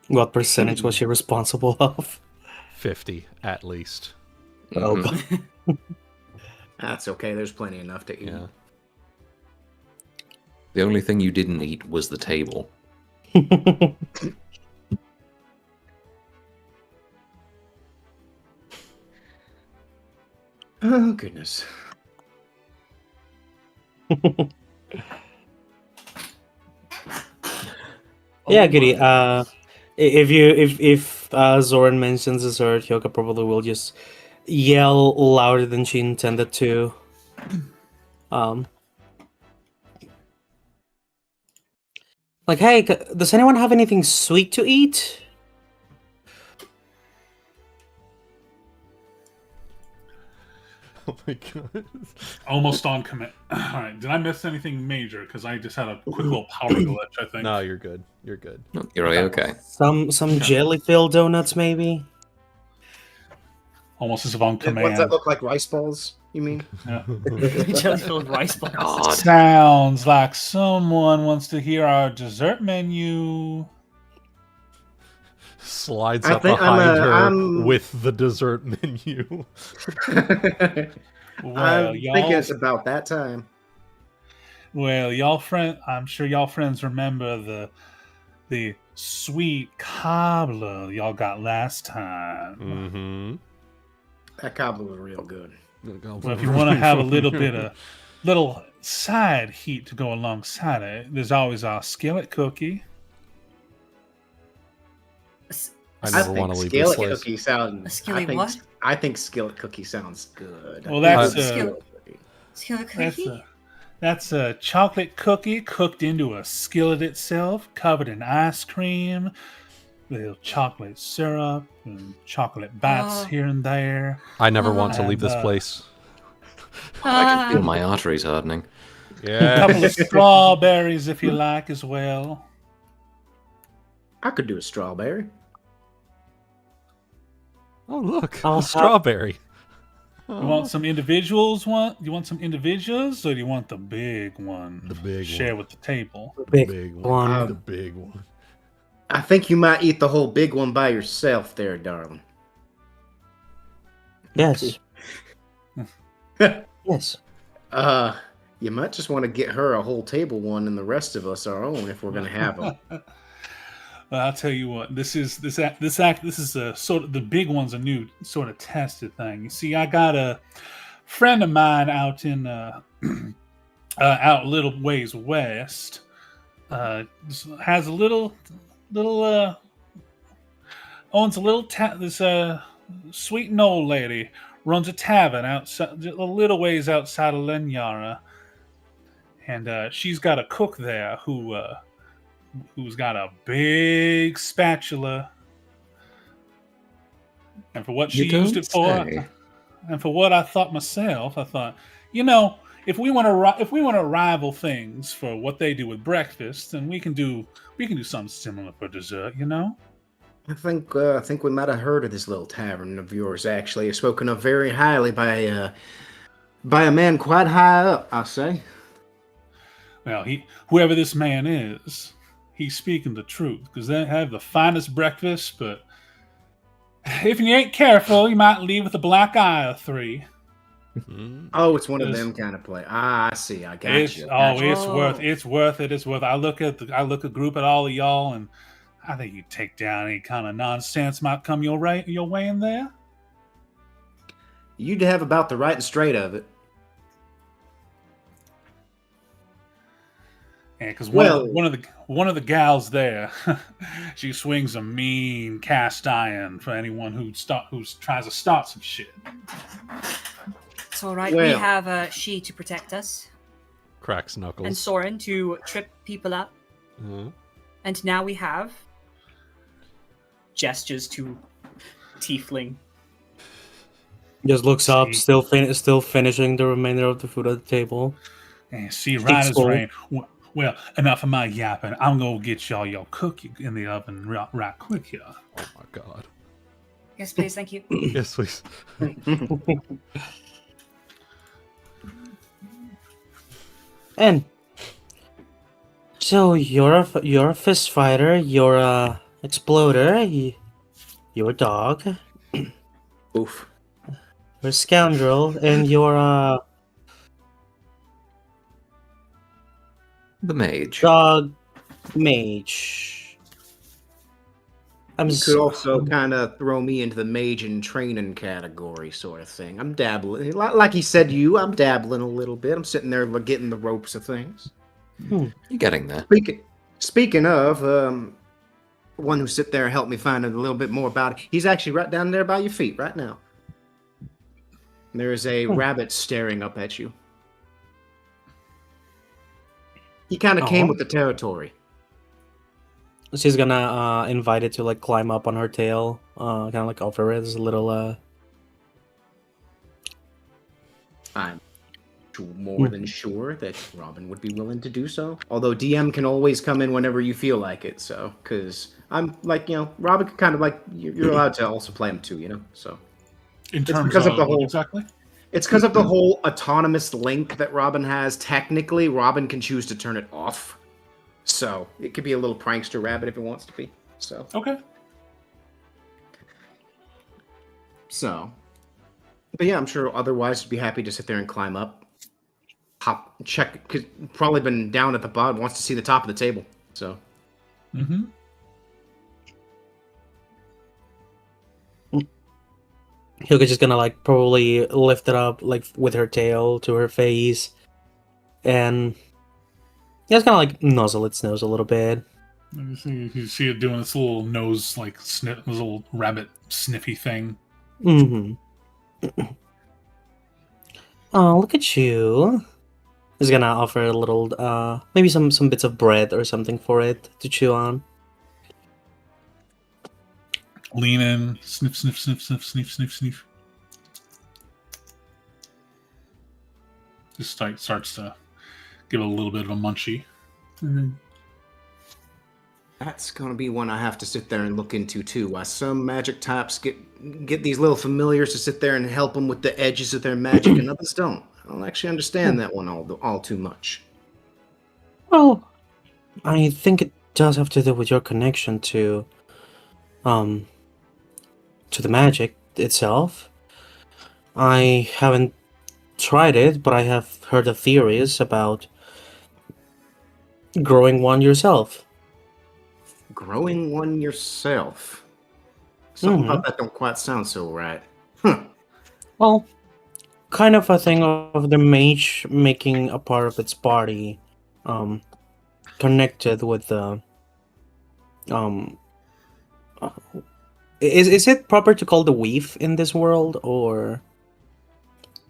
What percentage was she responsible of? 50 at least. Oh Mhm. god. That's okay. There's plenty enough to eat. Yeah. The only thing you didn't eat was the table. Oh, goodness. Yeah, Goody. If Sorren mentions dessert, Hyouka probably will just yell louder than she intended to. Like, hey, does anyone have anything sweet to eat? Oh my god. Almost on commit. All right. Did I miss anything major? Because I just had a quick little power glitch, I think. No, you're good. You're good. No, you're okay. Some jelly-filled donuts, maybe. Almost as if on Ones command. that look like rice balls, you mean? Yeah. Jelly-filled rice balls. God. Sounds like someone wants to hear our dessert menu. Slides I up think behind her I'm- with the dessert menu. Well, I'm y'all, thinking it's about that time. I'm sure y'all friends remember the sweet cobbler y'all got last time. Mm-hmm. That cobbler was real good. Well, if you want to have a little side heat to go alongside it, there's always our skillet cookie. I never want to leave this skillet place. cookie sounds. A skillet what? I think skillet cookie sounds good. Well, that's Skillet cookie? That's a chocolate cookie cooked into a skillet itself, covered in ice cream, little chocolate syrup, and chocolate bites here and there. I never want to And, leave this place. I can feel my arteries hardening. A couple Yeah. of strawberries, if you like, as well. I could do a strawberry. Oh look, I'll a have- strawberry. You want some individuals? You want some individuals, or do you want the big one? The big Share one. with the table. Big one. The big one. I think you might eat the whole big one by yourself there, darling. Yes. Yes. You might just want to get her a whole table one and the rest of us our own if we're going to have them. Well, I'll tell you what. This is a sort of the big one's a new sort of tested thing. You see, I got a friend of mine out in out a little ways west. Has a little owns a little this sweet Gnoll lady runs a tavern outside a little ways outside of Lenyara, and she's got a cook there who's got a big spatula, and for what she used it for, and for what I thought myself, I thought, if we want to rival things for what they do with breakfast, then we can do something similar for dessert. I think we might have heard of this little tavern of yours. Actually, it's spoken of very highly by a man quite high up, I'll say. Well, whoever this man is, he's speaking the truth, because they have the finest breakfast. But if you ain't careful, you might leave with a black eye or three. Oh, it's one of them kind of play. I see. I got you. It's worth it. I look at a group at all of y'all, and I think you take down any kind of nonsense might come your way in there. You'd have about the right and straight of it. Yeah, because one of the gals there, she swings a mean cast iron for anyone who tries to start some shit. It's all right. We have she to protect us, Cracks knuckles. and Sorren to trip people up, And now we have gestures to Tiefling. Just looks up, still finishing the remainder of the food at the table. And see, right as rain. Well, enough of my yapping. I'm gonna get y'all your cookie in the oven right quick here. Oh my god. Yes, please. Thank you. Yes, please. And so you're a fist fighter. You're a exploder. You're a dog. Oof. You're a scoundrel, and you're a The mage. dog mage. You could also kind of throw me into the mage and training category sort of thing. I'm dabbling. Like he said I'm dabbling a little bit. I'm sitting there getting the ropes of things. You're getting there. Speaking of, one who sit there and helped me find out a little bit more about it, he's actually right down there by your feet right now. There is a rabbit staring up at you. He kind of came with the territory. She's gonna invite it to like climb up on her tail, kind of like offer it as a little. I'm more than sure that Robin would be willing to do so. Although DM can always come in whenever you feel like it. So, because I'm like, Robin can kind of like you're allowed to also play him too, So In terms because of the whole exactly. It's because of the whole autonomous link that Robin has. Technically, Robin can choose to turn it off. So, it could be a little prankster rabbit if it wants to be. So. Okay. So. But yeah, I'm sure otherwise would be happy to sit there and climb up. Hop, check, because probably been down at the bottom, wants to see the top of the table. So. Mm-hmm. Hyouka's just gonna like probably lift it up like with her tail to her face, and it's kind of like nuzzle its nose a little bit. You see it doing this little nose like sniff, this little rabbit sniffy thing. Mm-hmm. Oh, look at you! He's gonna offer a little, maybe some bits of bread or something for it to chew on. Lean in, sniff, sniff, sniff, sniff, sniff, sniff, sniff. Just starts to give it a little bit of a munchie. Mm-hmm. That's gonna be one I have to sit there and look into too. Why some magic types get these little familiars to sit there and help them with the edges of their magic, and others don't. I don't actually understand that one all too much. Well, I think it does have to do with your connection to the magic itself. I haven't tried it, but I have heard of theories about growing one yourself. growing one yourself. Something about that don't quite sound so right. Huh. Well, kind of a thing of the mage making a part of its body connected with the is it proper to call the weave in this world, or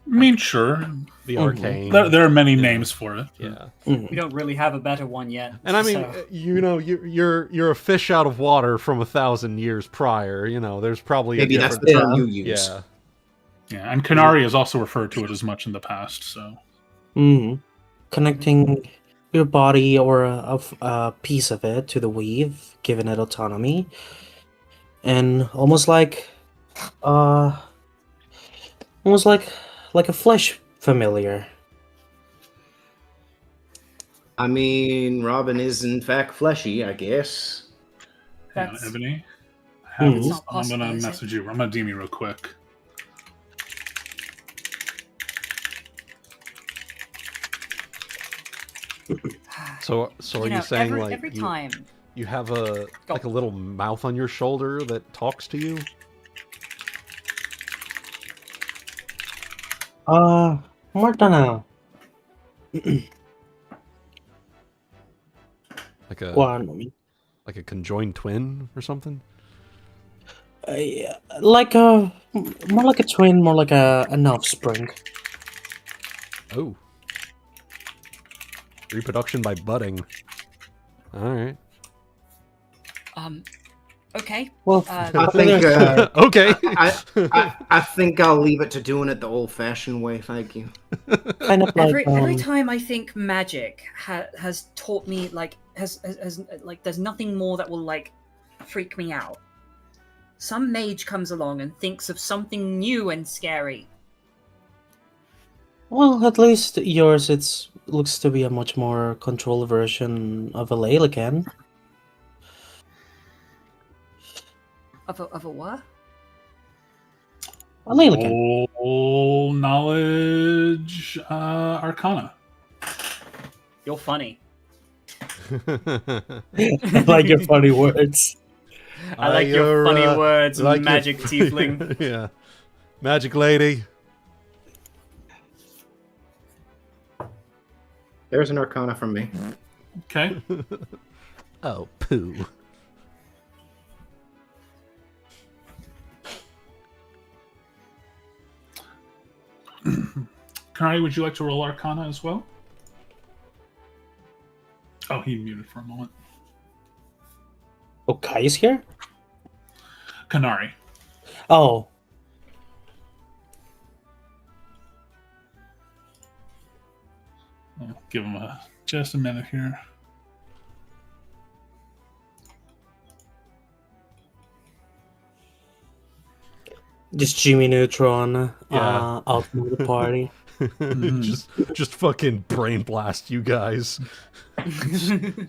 I mean, sure. The arcane. There are many names for it. Yeah. We don't really have a better one yet. And I mean, so- you're a fish out of water from 1,000 years prior. There's probably Maybe a that's different... the term you use. Yeah. Yeah, and Kanari has also referred to it as much in the past. So connecting your body or a piece of it to the weave, giving it autonomy, and almost like a flesh familiar. I mean, Robin is in fact fleshy, I guess. hang on, That's- Ebony. It's not I'm possible, gonna is it? message you. I'm gonna DM you real quick. So are you saying every time? you have a little mouth on your shoulder that talks to you? More than a Like a one. like a conjoined twin or something? Like a more like a twin, more like an offspring. Oh. Reproduction by budding. All right. Okay. Well, Uh, I think Okay. I think I'll leave it to doing it the old-fashioned way. Thank you. kind of like every time I think magic has taught me has there's nothing more that will freak me out. Some mage comes along and thinks of something new and scary. well, at least yours looks to be a much more controlled version of a Leylican. Of a what? A Leylican. Roll knowledge arcana. You're funny. I like your funny words. I like your funny words, like your- magic tiefling. Yeah. Magic lady. There's an arcana from me. Okay. Oh, poo. Kanari, would you like to roll arcana as well? Oh, he muted for a moment. Oh, Kai is here? Kanari. Oh. I'll give him just a minute here. Just Jimmy Neutron Yeah. out of the party. just fucking brain blast you guys.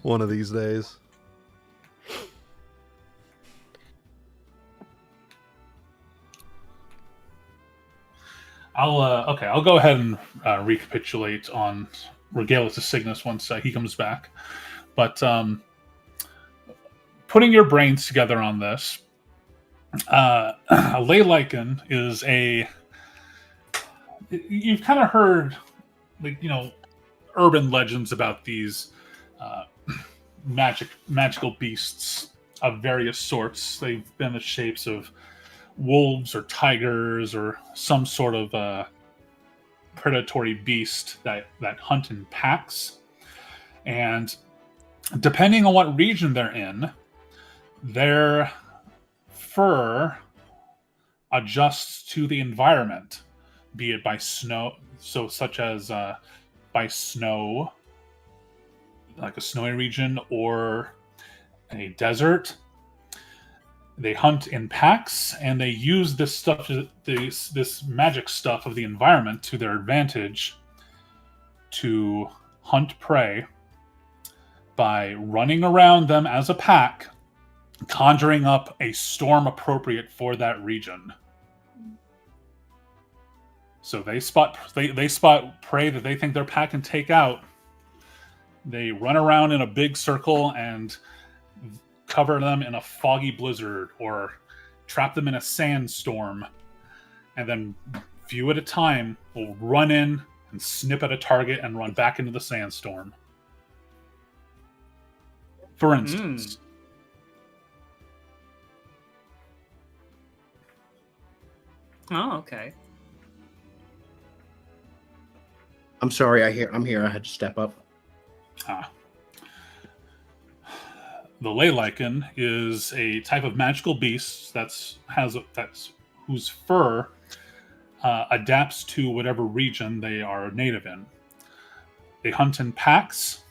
One of these days. I'll go ahead and recapitulate on Regale to Cygnus once he comes back. But putting your brains together on this, a Leylican is you've kind of heard, urban legends about these magical beasts of various sorts. They've been the shapes of wolves or tigers or some sort of predatory beast that hunt in packs. And depending on what region they're in, their fur adjusts to the environment, be it by snow, such as by snow, like a snowy region, or a desert. They hunt in packs, and they use this stuff, this magic stuff of the environment to their advantage to hunt prey by running around them as a pack, conjuring up a storm appropriate for that region. So they spot prey that they think their pack can take out. They run around in a big circle and cover them in a foggy blizzard or trap them in a sandstorm, and then few at a time will run in and snip at a target and run back into the sandstorm. For instance. Oh, okay. I'm sorry. I'm here. I had to step up. The Leylichen is a type of magical beast that's whose fur adapts to whatever region they are native in. They hunt in packs,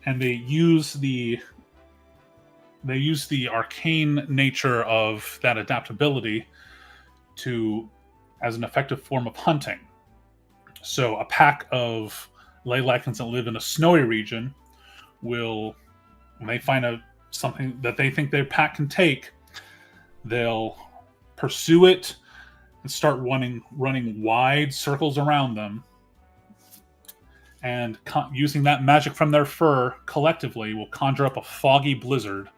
and they use the arcane nature of that adaptability as an effective form of hunting. So a pack of Leylichens that live in a snowy region will, when they find something that they think their pack can take, they'll pursue it and start running wide circles around them. And using that magic from their fur collectively will conjure up a foggy blizzard,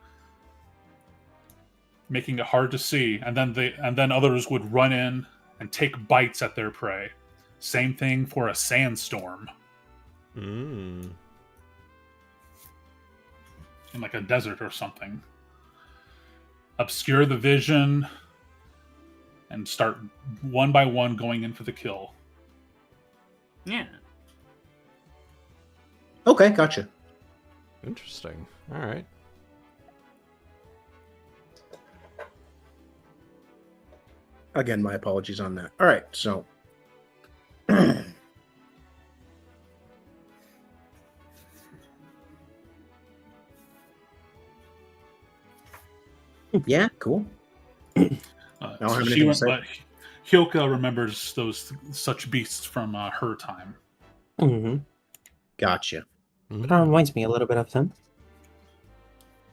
making it hard to see. And then others would run in and take bites at their prey. Same thing for a sandstorm. In like a desert or something. Obscure the vision and start one by one going in for the kill. Yeah. Okay, gotcha. Interesting. All right. Again, my apologies on that. All right, so yeah, cool. Hyouka remembers such beasts from her time. Mm-hmm. Gotcha. That reminds me a little bit of them.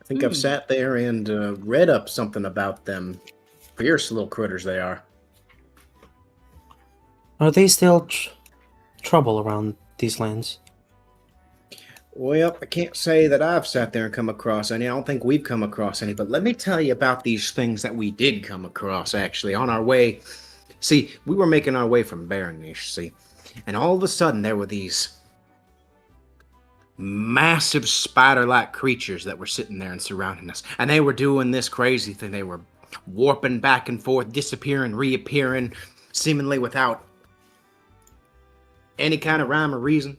I think I've sat there and read up something about them. Fierce little critters they are. Are they still trouble around these lands? Well, I can't say that I've sat there and come across any. I don't think we've come across any. But let me tell you about these things that we did come across, actually, on our way. See, we were making our way from Baronish, see? And all of a sudden, there were these massive spider-like creatures that were sitting there and surrounding us. And they were doing this crazy thing. They were warping back and forth, disappearing, reappearing, seemingly without any kind of rhyme or reason.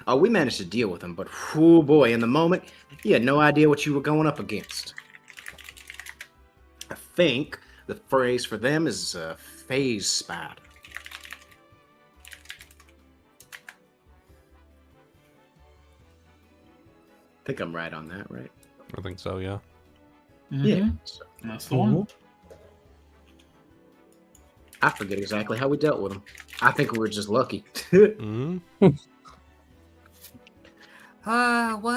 Oh, we managed to deal with them, but oh boy, in the moment, you had no idea what you were going up against. I think the phrase for them is phase spider. I think I'm right on that, right? I think so, yeah. Mm-hmm. Yeah. So, that's the one. I forget exactly how we dealt with them. I think we were just lucky. Well,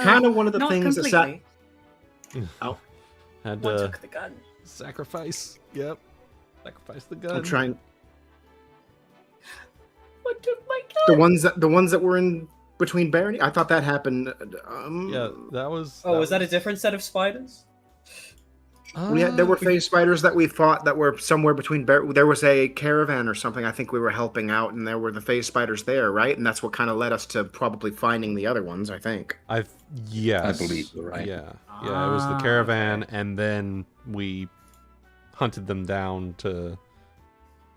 kind of one of the not things completely. Oh, Had One to took the gun. sacrifice. Yep. Sacrifice the gun. I'm trying. What took my gun? The ones that were in between Barony. I thought that happened. Yeah, that was. Oh, was that a different set of spiders? There were phase spiders that we fought that were somewhere between. There was a caravan or something. I think we were helping out, and there were the phase spiders there, right? And that's what kind of led us to probably finding the other ones. I think. Yes. I believe you're right. Yeah, yeah. It was the caravan, and then we hunted them down to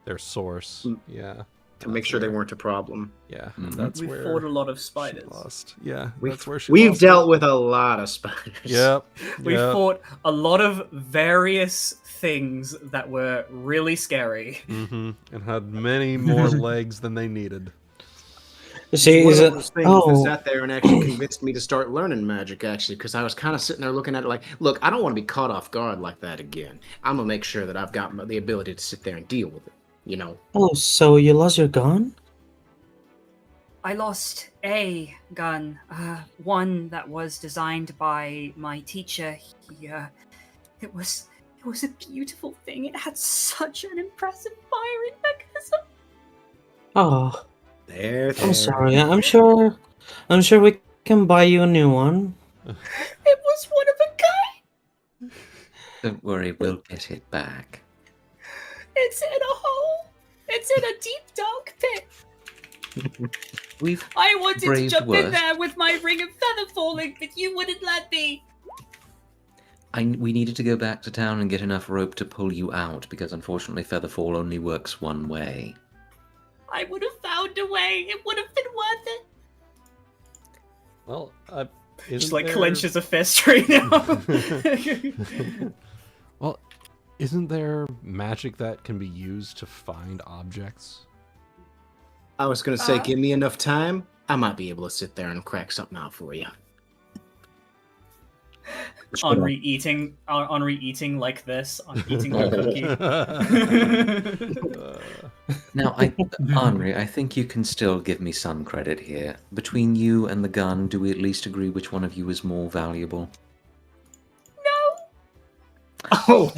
their source. Yeah. To make sure they weren't a problem. Yeah, Mhm. that's We where fought a lot of she spiders. lost. Yeah, that's where she We've lost dealt with a lot of spiders. Yep. We fought a lot of various things that were really scary. Mm-hmm. And had many more legs than they needed. See, One is of it? those things Oh, that sat there and actually convinced me to start learning magic, actually, because I was kind of sitting there looking at it like, look, I don't want to be caught off guard like that again. I'm going to make sure that I've got the ability to sit there and deal with it, you know? oh, so you lost your gun? I lost a gun, one that was designed by my teacher. It was a beautiful thing. It had such an impressive firing mechanism. Oh, There. I'm sorry. I'm sure we can buy you a new one. It was one of a kind. Don't worry, we'll get it back. It's in a hole. It's in a deep, dark pit. We've I wanted to braved jump in worse. there with my ring of feather falling, but you wouldn't let me. We needed to go back to town and get enough rope to pull you out, because unfortunately Featherfall only works one way. I would have found a way. It would have been worth it. Well, Just like clenches a fist right now. Well, isn't there magic that can be used to find objects? I was gonna say, give me enough time. I might be able to sit there and crack something out for you. Anri eating like this, eating the cookie. Now, Anri, I think you can still give me some credit here. Between you and the gun, do we at least agree which one of you is more valuable? Oh,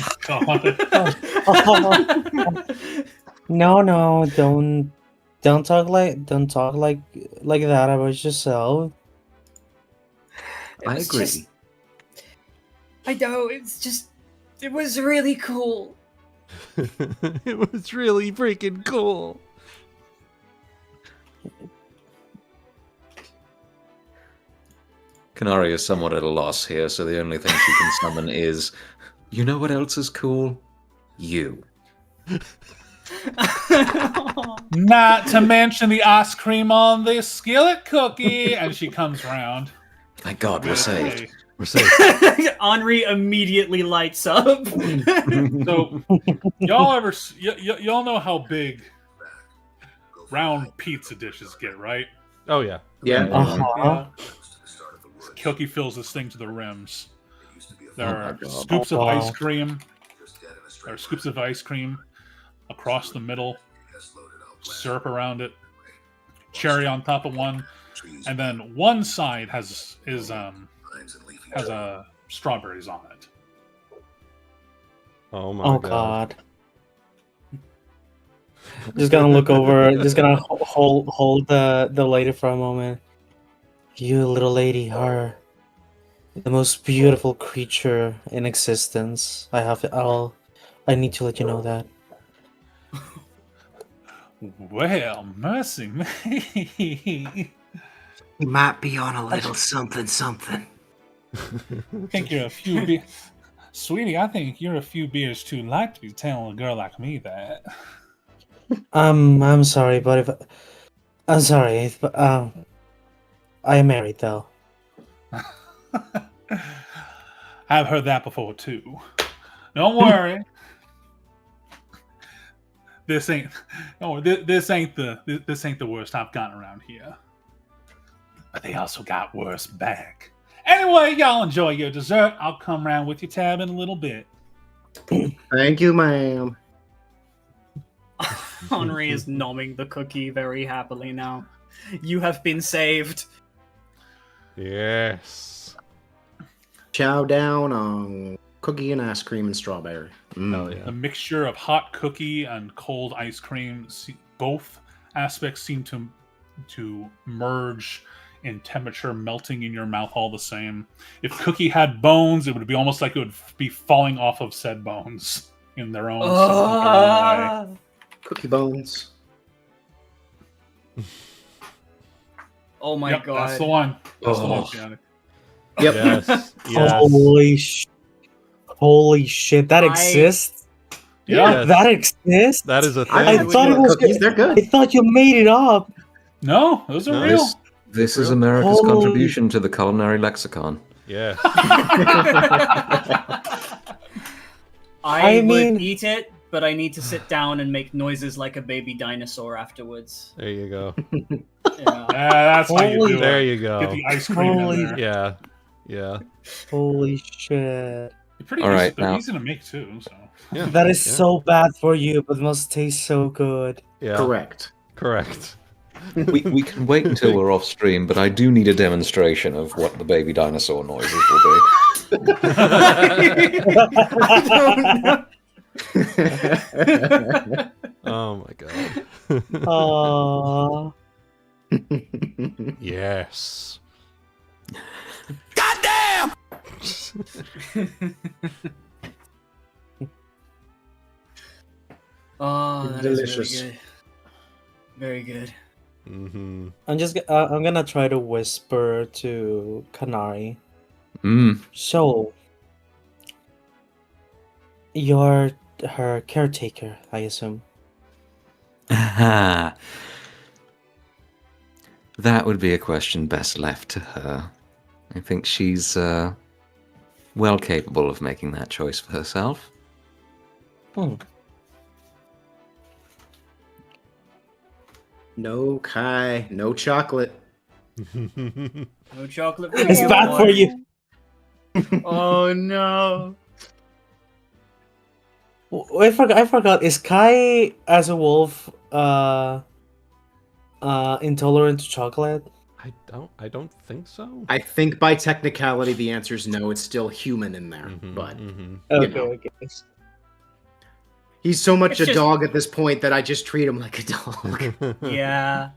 No, don't talk like that about yourself. I agree. I know, it was really cool. It was really freaking cool. Kanari is somewhat at a loss here, so the only thing she can summon is, you know what else is cool? You. Not to mention the ice cream on this skillet cookie. And she comes round. My God, we're saved. We're safe. Anri immediately lights up. So, y'all know how big round pizza dishes get, right? Oh yeah. yeah. Uh-huh. Cookie fills this thing to the rims. There Oh are my God. scoops of Wow. ice cream. There are scoops of ice cream across the middle. Syrup around it. Cherry on top of one, and then one side has strawberries on it. Oh my Oh god. God. Just gonna look over. Just gonna hold the lady for a moment. You little lady are the most beautiful creature in existence. I need to let you know that. Well, mercy me. You might be on a little something. I think you're a few beers. Sweetie, I think you're a few beers too light to be telling a girl like me that. I'm sorry, but I am married though. I've heard that before too. Don't worry. This ain't the worst I've gotten around here. But they also got worse back. Anyway, y'all enjoy your dessert. I'll come around with your tab in a little bit. Thank you, ma'am. Anri is nomming the cookie very happily now. You have been saved. Yes. Chow down on cookie and ice cream and strawberry. Hell yeah. The mixture of hot cookie and cold ice cream, both aspects seem to merge in temperature, melting in your mouth all the same. If cookie had bones, it would be almost like it would be falling off of said bones in their own way. Cookie bones. Oh my Yep, god. that's the one. That's the one, Oh. Shiani. Yep. Yes. Yes. Holy shit! That exists. Yeah. Yes. That exists. That is a thing. I thought it was. cookies. They're good. I thought you made it up. No, those are No. real. This is America's Holy- contribution to the culinary lexicon. Yeah. I I mean- would eat it, but I need to sit down and make noises like a baby dinosaur afterwards. There you go. Yeah. That's how you Holy- do it. There you Get go. the ice cream Holy- in there. Yeah. Yeah. Holy shit! They're pretty All easy, right, they're now- easy to make too. So Yeah. That is Yeah. so bad for you, but must taste so good. Yeah. Correct. Correct. We can wait until we're off stream, but I do need a demonstration of what the baby dinosaur noises will be. Oh my god. Aww. Yes. Oh, that is Delicious. really good. Very good. Mm-hmm. I'm gonna try to whisper to Kanari. Mm. So, you're her caretaker, I assume. That would be a question best left to her. I think she's well capable of making that choice for herself. Hmm. No Kai, no chocolate. No chocolate. It's bad for you. Oh no. I forgot. Is Kai as a wolf intolerant to chocolate? I don't think so. I think by technicality the answer is no. It's still human in there, but Okay, know. okay. he's so much It's a just- dog at this point that I just treat him like a dog. Yeah.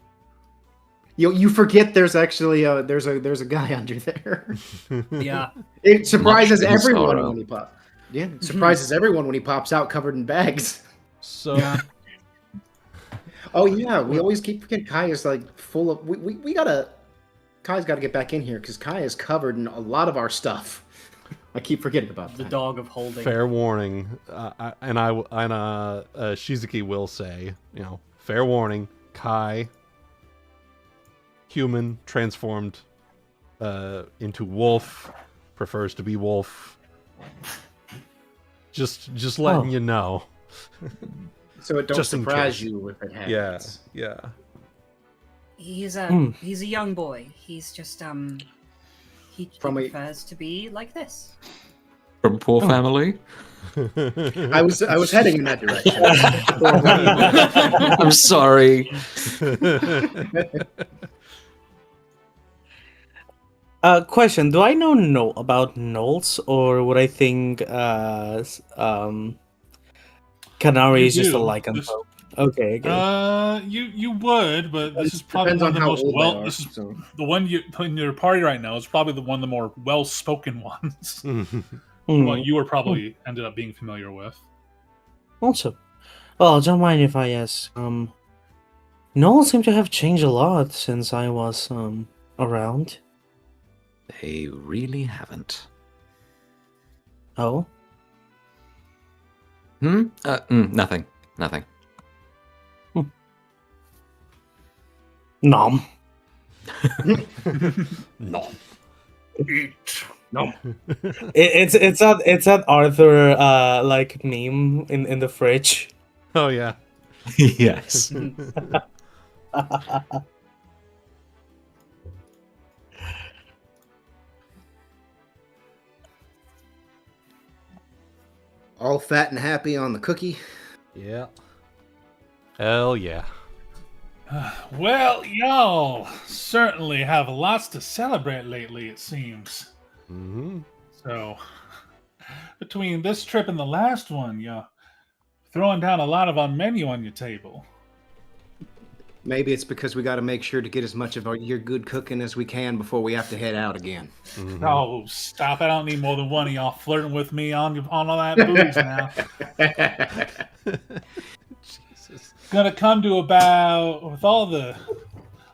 You forget there's actually there's a guy under there. Yeah. It surprises Much to his everyone sorrow. when he pops. Yeah, it surprises everyone when he pops out covered in bags. So Yeah. Oh yeah, we always keep forgetting Kai is like full of. We gotta. Kai's got to get back in here because Kai is covered in a lot of our stuff. I keep forgetting about The that. dog of holding. fair warning, Shizuki will say, fair warning. Kai, human transformed into wolf, prefers to be wolf. Just letting you know. So it don't Just in surprise case. you if it Yeah, happens. yeah. He's a young boy. He's just he From a- prefers to be like this. From poor family? I was heading in that direction. I'm sorry. Question: do I know about gnolls, or would I think Kanari You is just a do. lycanthrope? Okay, okay. You would, but this is probably Depends one on of the how most old well. they are. This is So. the one you in your party right now is probably the one of the more well-spoken ones. Hmm. Well, you were probably ended up being familiar with. Also, well, don't mind if I ask. Gnolls seem to have changed a lot since I was around. They really haven't. Oh, Nothing. Nothing. nom. No. It's that Arthur like meme in the fridge. Oh yeah. Yes. All fat and happy on the cookie. Yeah. Hell yeah. Well, y'all certainly have lots to celebrate lately, it seems. Mm-hmm. So, between this trip and the last one, you're throwing down a lot of our menu on your table. Maybe it's because we got to make sure to get as much of your good cooking as we can before we have to head out again. Mm-hmm. Oh, stop. I don't need more than one of y'all flirting with me on all that booze now. Jesus. Gonna come to about, with all the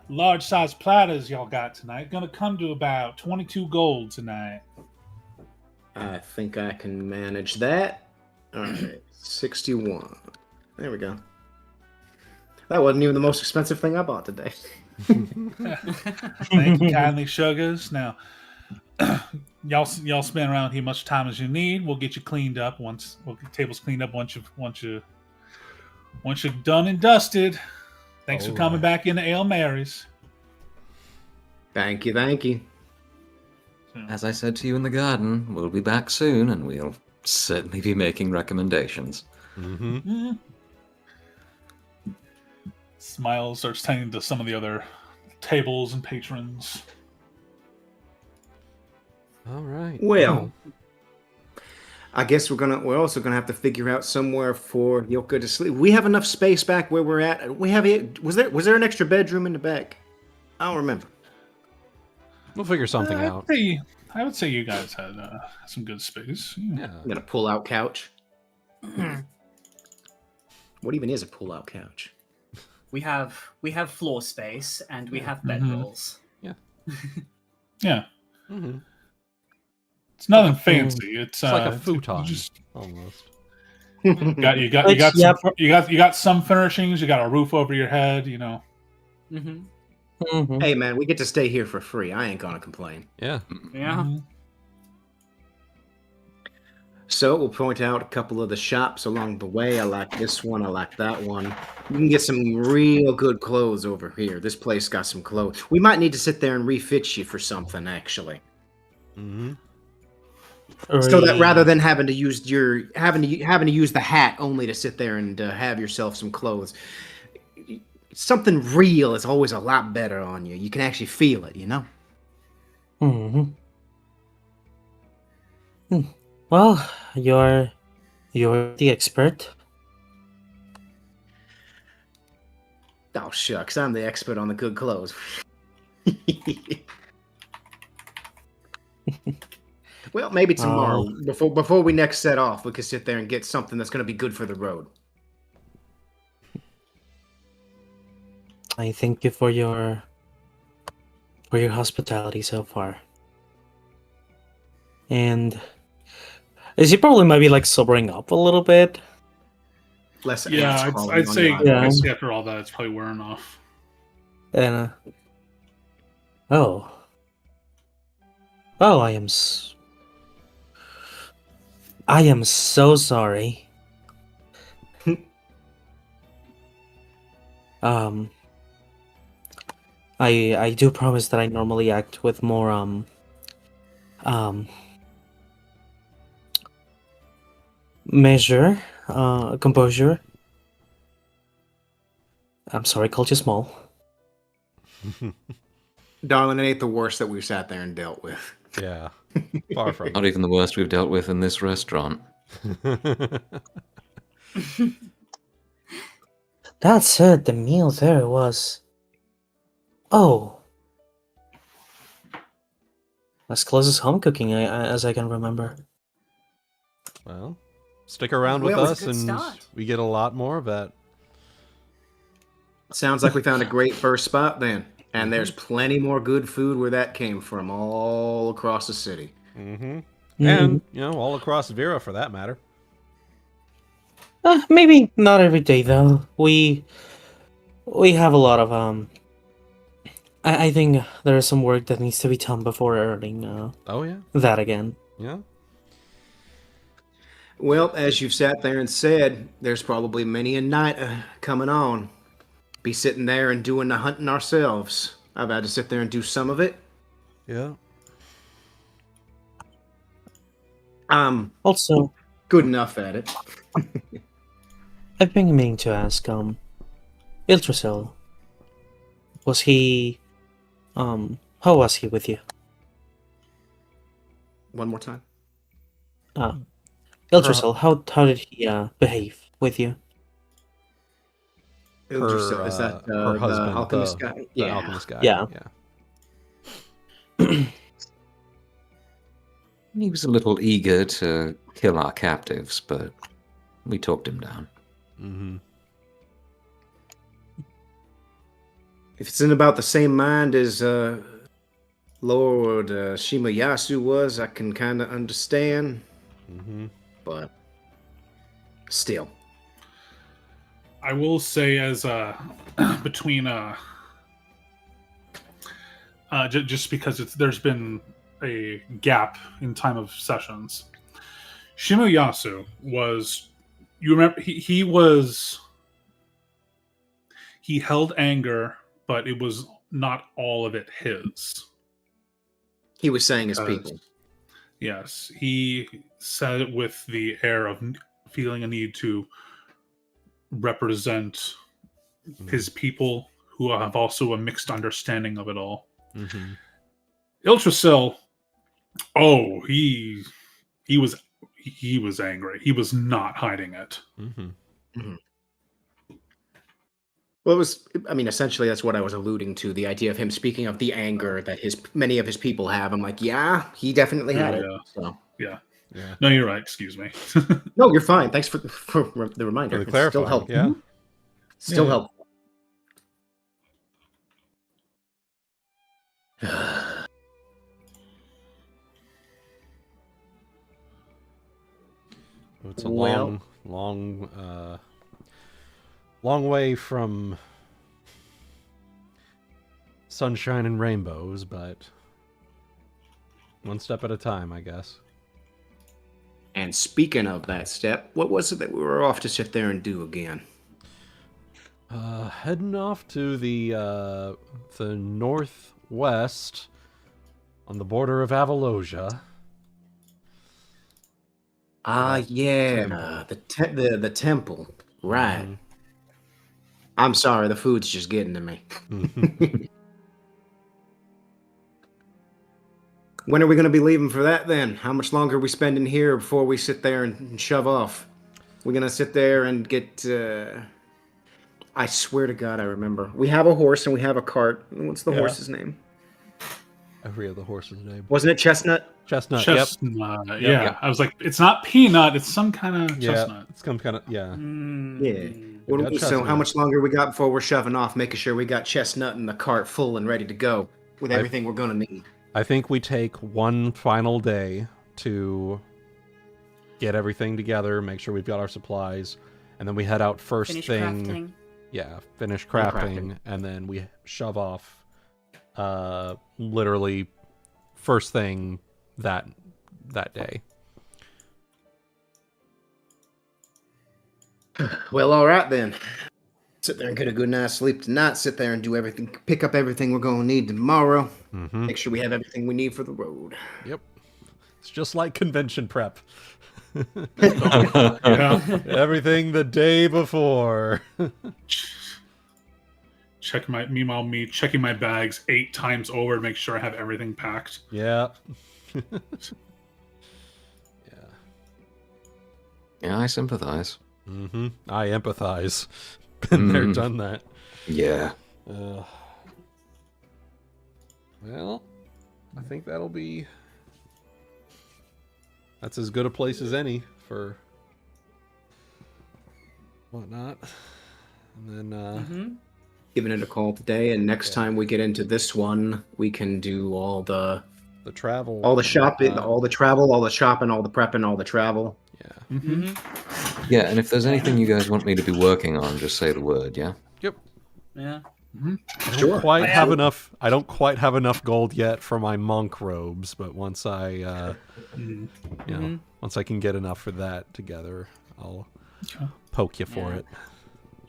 large size platters y'all got tonight, gonna come to about 22 gold tonight. I think I can manage that. All right, 61. There we go. That wasn't even the most expensive thing I bought today. Thank you kindly, sugars. Now, y'all spend around here much time as you need. We'll get you cleaned up we'll get the tables cleaned up once you're done and dusted. Thanks for coming back into Ale Mary's. Thank you, thank you. As I said to you in the garden, we'll be back soon, and we'll certainly be making recommendations. Mm-hmm. Smiles starts tending to some of the other tables and patrons. All right. Well, I guess we're also gonna have to figure out somewhere for Hyouka to sleep. We have enough space back where we're at. Was there an extra bedroom in the back? I don't remember. We'll figure something out. I would say you guys had some good space. Yeah. I'm gonna pull out couch. What even is a pull-out couch? We have floor space and we have bedrolls. Yeah. Mm-hmm. It's nothing fancy. It's like a you futon, just almost. you got some furnishings. You got a roof over your head. You know. Mm-hmm. Hey, man, we get to stay here for free. I ain't gonna complain. Yeah. Yeah. So we'll point out a couple of the shops along the way. I like this one. I like that one. You can get some real good clothes over here. This place got some clothes. We might need to sit there and refit you for something, actually. Mm-hmm. So that rather than having to use having to use the hat only to sit there and have yourself some clothes, something real is always a lot better on you. You can actually feel it, you know. Well, you're the expert. Oh shucks, I'm the expert on the good clothes. Well, maybe tomorrow, before we next set off, we could sit there and get something that's going to be good for the road. I thank you for your hospitality so far. And is he probably maybe like sobering up a little bit? Less Yeah, ants crawling I'd on say your eyes. I'd say after all that, it's probably wearing off. And oh, I am so sorry. I do promise that I normally act with more measure, composure. I'm sorry, called you small. Darling, it ain't the worst that we've sat there and dealt with. Yeah. Far from Not even the worst we've dealt with in this restaurant. That said, the meal there was... Oh. As close as home cooking as I can remember. Well, stick around with Well, us and start. we get a lot more of that. Sounds like we found a great first spot then. And there's plenty more good food where that came from, all across the city. Mm-hmm. And, you know, all across Vera for that matter. Maybe not every day though. We have a lot of I think there is some work that needs to be done before earning Oh, yeah. that again. Yeah. Well, as you've sat there and said, there's probably many a night coming on. Be sitting there and doing the hunting ourselves. I've had to sit there and do some of it. Yeah. Also, Good enough at it. I've been meaning to ask, Iltracil, was he, how was he with you? One more time. Iltracil, how did he behave with you? Ildrasil, is that her the husband, alchemist the- guy? The alchemist guy. Yeah. He was a little eager to kill our captives, but we talked him down. Mm-hmm. If it's in about the same mind as Lord Shimayasu was, I can kind of understand. Mm-hmm. But still. I will say, as between just because there's been a gap in time of sessions. Shimuyasu was, you remember, he held anger, but it was not all of it his. He was saying his people. Yes, he said it with the air of feeling a need to represent his people, who have also a mixed understanding of it all. Mm-hmm. Iltracil, oh, he was angry. He was not hiding it. Mm-hmm. Mm-hmm. Well, it was, I mean, essentially that's what I was alluding to, the idea of him speaking of the anger that many of his people have. I'm like, yeah, he definitely had it. Yeah. So. Yeah. Yeah. No, you're right. Excuse me. No, you're fine. Thanks for the reminder. For the It's still clarifying, helpful. yeah. Still Yeah. helpful. It's a Well- long way from sunshine and rainbows, but one step at a time, I guess. And speaking of that step, what was it that we were off to sit there and do again? Heading off to the northwest on the border of Avalosia. Ah, yeah, temple. the temple. Right. Mhm. I'm sorry, the food's just getting to me. When are we going to be leaving for that then? How much longer are we spending here before we sit there and shove off? We're going to sit there and get... I swear to God, I remember. We have a horse and we have a cart. What's the Yeah. horse's name? I forget the horse's name. Wasn't it Chestnut? Chestnut. Yep. Chestnut. Yep. Yeah. Yep. I was like, it's not peanut. It's some kind of Yeah. chestnut. It's some kind of Yeah. We What, got so Chestnut. how much longer we got before we're shoving off, making sure we got Chestnut in the cart full and ready to go with everything we're going to need? I think we take one final day to get everything together, make sure we've got our supplies, and then we head out first Finish thing. crafting. Yeah, finish crafting, crafting. and then we shove off. Literally, first thing that day. Well, all right then. Sit there and get a good night's sleep tonight. Sit there and do everything. Pick up everything we're going to need tomorrow. Mm-hmm. Make sure we have everything we need for the road. Yep. It's just like convention prep. Yeah. Everything the day before. Meanwhile, me checking my bags 8 times over to make sure I have everything packed. Yeah. Yeah, I sympathize. Mm-hmm. I empathize. Been there, done that. Yeah. Well, I think that's as good a place as any for whatnot. And then, Giving it a call today, and next time we get into this one, we can do all the travel. all the shopping, all the travel, all the shopping, all the prepping, all the travel. Yeah. Mm-hmm. Yeah, and if there's anything you guys want me to be working on, just say the word, yeah? Yep. Yeah. I don't quite have enough. I don't quite have enough gold yet for my monk robes, but once I, once I can get enough for that together, I'll poke you for it.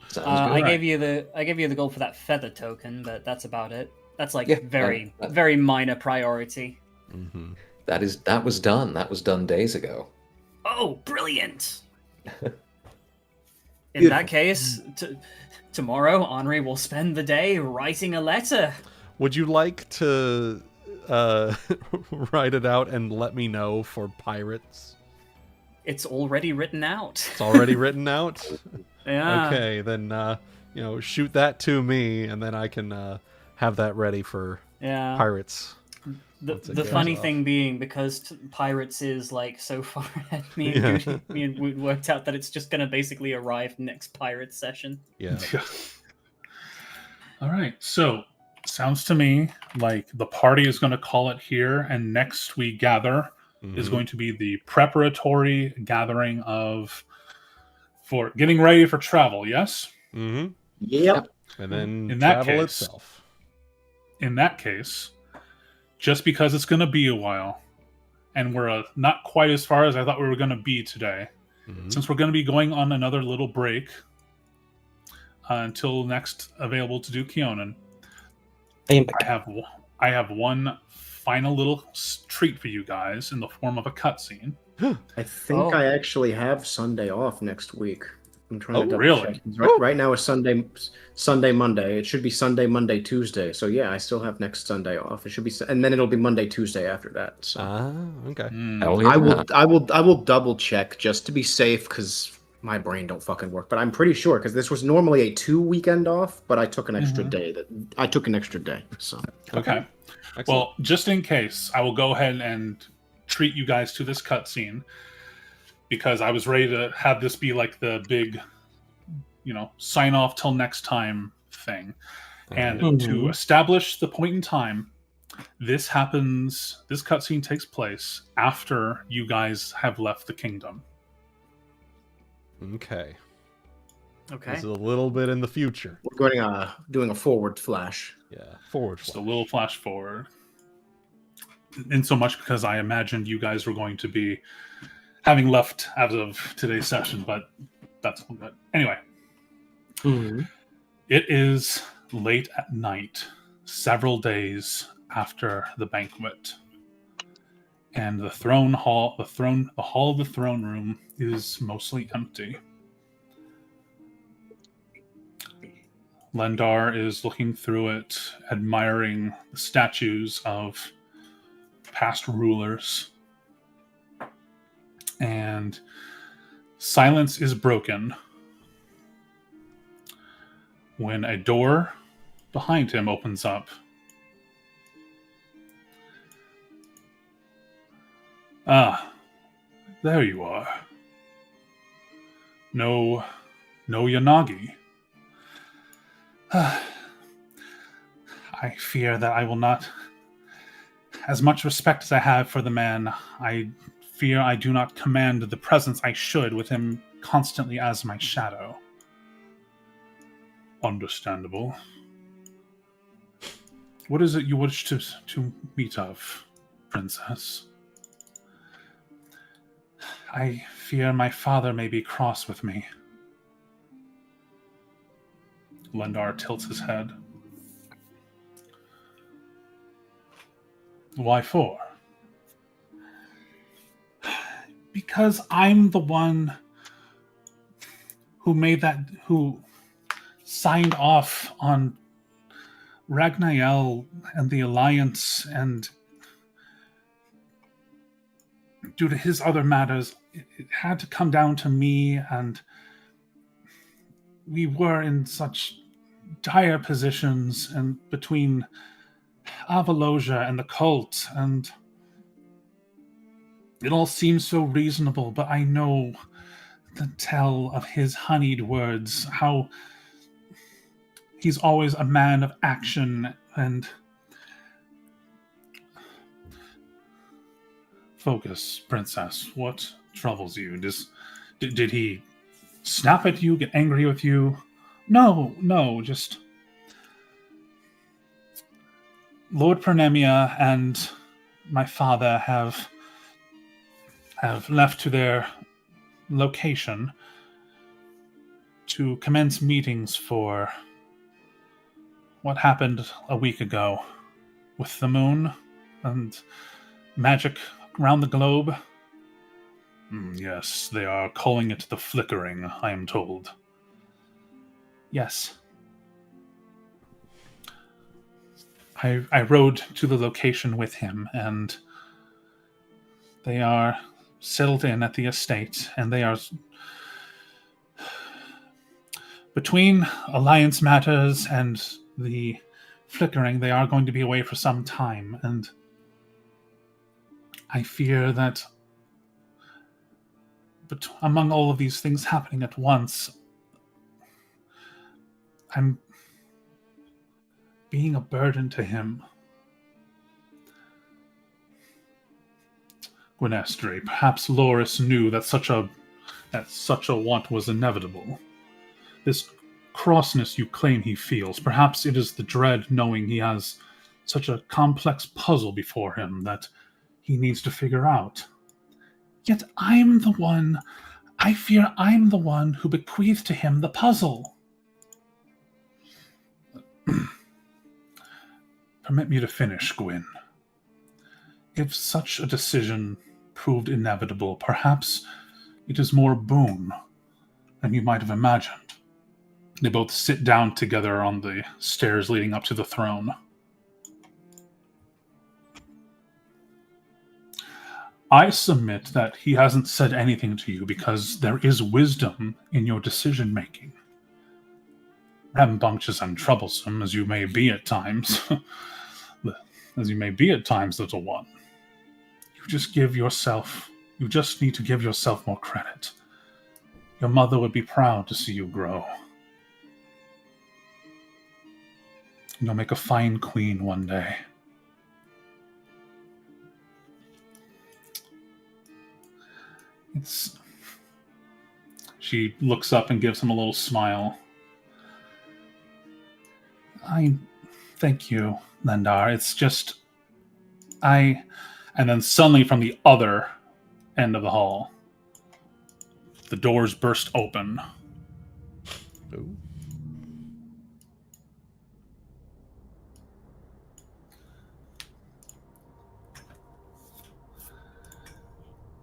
Sounds I good. gave you the gold for that feather token, but that's about it. That's like Yeah, very that- very minor priority. Mm-hmm. That was done. That was done days ago. Oh, brilliant! In Beautiful. that case, tomorrow Anri will spend the day writing a letter. Would you like to write it out and let me know for pirates? It's already written out. It's already written out? Yeah. Okay, then shoot that to me, and then I can have that ready for Yeah. pirates. once it The goes funny off. thing being, because pirates is like so far ahead, me and Woot worked out that it's just gonna basically arrive next pirate session. Yeah. All right. So, sounds to me like the party is going to call it here, and next we gather is Mhm. going to be the preparatory gathering for getting ready for travel. Yes. Mhm. Yep. And then In that travel case- itself. In that case, just because it's going to be a while, and we're not quite as far as I thought we were going to be today, Mhm. since we're going to be going on another little break until next available to do Kyonin, I have one final little treat for you guys in the form of a cutscene. I think Oh. I actually have Sunday off next week. I'm trying Oh, to double really? check. Right now it's Sunday, Monday. It should be Sunday, Monday, Tuesday. So yeah, I still have next Sunday off. It should be, and then it'll be Monday, Tuesday after that. So Okay. Hmm. Hell yeah. I will double check just to be safe because my brain don't fucking work. But I'm pretty sure because this was normally a 2 weekend off, but I took an extra day. I took an extra day. So Okay. Excellent. Well, just in case, I will go ahead and treat you guys to this cutscene because I was ready to have this be like the big, sign off till next time thing. And to establish the point in time, this cutscene takes place after you guys have left the kingdom. Okay. Okay. This is a little bit in the future. We're going doing a forward flash. Yeah, forward Just flash. a little flash forward. In so much because I imagined you guys were going to be having left as of today's session, but that's all good. Anyway. It is late at night, several days after the banquet. And the hall of the throne room is mostly empty. Lendar is looking through it, admiring the statues of past rulers. And silence is broken when a door behind him opens up. Ah, there you are. No Yanagi. I fear that I will not... As much respect as I have for the man, I fear I do not command the presence I should with him constantly as my shadow. Understandable. What is it you wish to meet of, princess? I fear my father may be cross with me. Lendar tilts his head. Why for? Because I'm the one who signed off on Ragnael and the Alliance, and due to his other matters, it had to come down to me, and we were in such dire positions and between Avalosia and the cult, and it all seems so reasonable, but I know the tell of his honeyed words, how he's always a man of action and focus. Princess, what troubles you? Did he snap at you, get angry with you? No, just Lord Pernemia and my father have left to their location to commence meetings for what happened a week ago with the moon and magic around the globe. Yes, they are calling it the Flickering, I am told. Yes. I rode to the location with him, and they are settled in at the estate, and they are... Between Alliance matters and the Flickering, they are going to be away for some time, and I fear that among all of these things happening at once, I'm being a burden to him. Gwenestri, perhaps Loris knew that such a want was inevitable. This crossness you claim he feels, perhaps it is the dread knowing he has such a complex puzzle before him that he needs to figure out. Yet I fear I'm the one who bequeathed to him the puzzle. Permit me to finish, Gwyn. If such a decision proved inevitable, perhaps it is more boon than you might have imagined. They both sit down together on the stairs leading up to the throne. I submit that he hasn't said anything to you because there is wisdom in your decision-making. Rambunctious and troublesome as you may be at times, little one, You just need to give yourself more credit. Your mother would be proud to see you grow. You'll make a fine queen one day. She looks up and gives him a little smile. Thank you, Lendar. It's just, and then suddenly from the other end of the hall, the doors burst open. Ooh.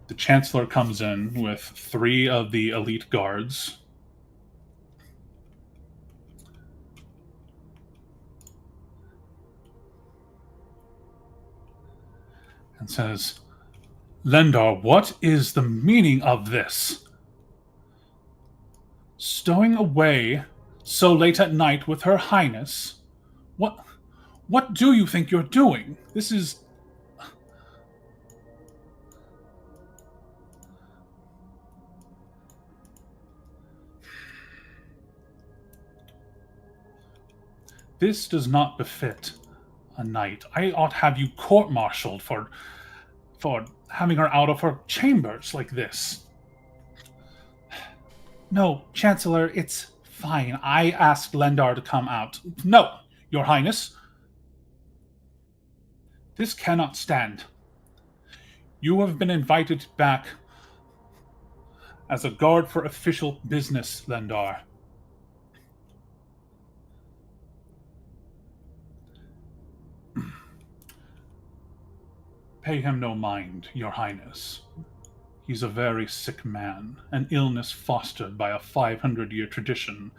The Chancellor comes in with 3 of the elite guards. And says, Lendar, what is the meaning of this? Stowing away so late at night with Her Highness? What do you think you're doing? This is... This does not befit a knight. I ought to have you court-martialed for having her out of her chambers like this. No, Chancellor, it's fine. I asked Lendar to come out. No, Your Highness. This cannot stand. You have been invited back as a guard for official business, Lendar. Pay him no mind, Your Highness. He's a very sick man, an illness fostered by a 500-year tradition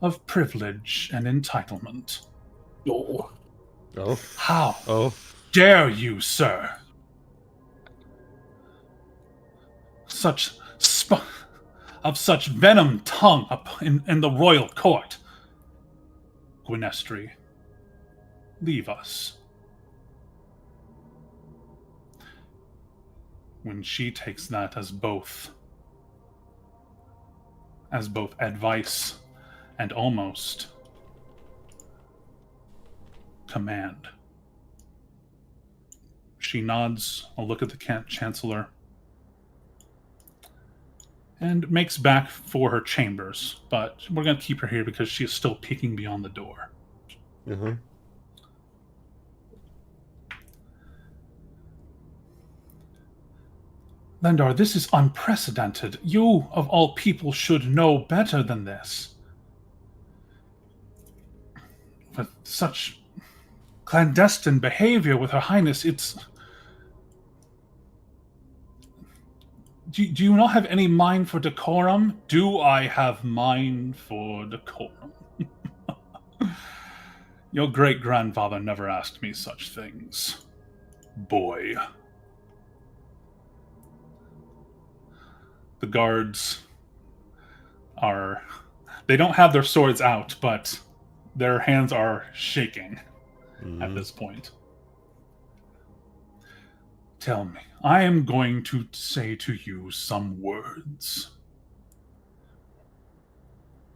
of privilege and entitlement. Oh. Oh. How Oh. dare you, sir? Of such venom tongue up in the royal court. Gwynestri, leave us. When she takes that as both advice and almost command. She nods a look at the Chancellor and makes back for her chambers, but we're going to keep her here because she is still peeking beyond the door. Uh-huh. Lendar, this is unprecedented. You, of all people, should know better than this. But such clandestine behavior with Her Highness, it's... Do you not have any mind for decorum? Do I have mind for decorum? Your great-grandfather never asked me such things. Boy. The guards are... They don't have their swords out, but their hands are shaking at this point. Tell me, I am going to say to you some words.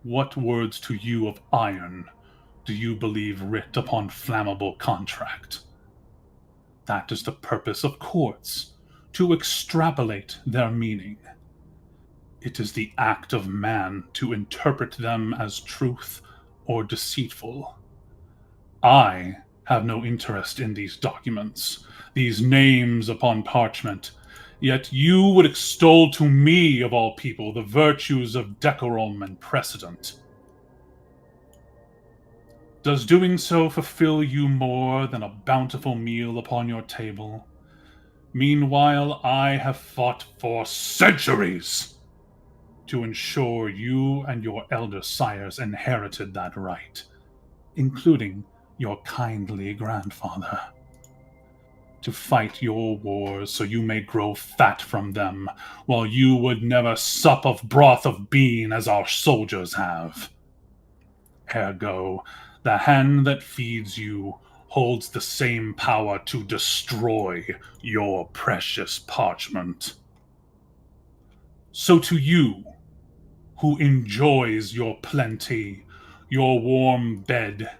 What words to you of iron do you believe writ upon flammable contract? That is the purpose of courts, to extrapolate their meaning. It is the act of man to interpret them as truth or deceitful. I have no interest in these documents, these names upon parchment, yet you would extol to me, of all people, the virtues of decorum and precedent. Does doing so fulfill you more than a bountiful meal upon your table? Meanwhile, I have fought for centuries to ensure you and your elder sires inherited that right, including your kindly grandfather. To fight your wars so you may grow fat from them, while you would never sup of broth of bean as our soldiers have. Ergo, the hand that feeds you holds the same power to destroy your precious parchment. So to you, who enjoys your plenty, your warm bed,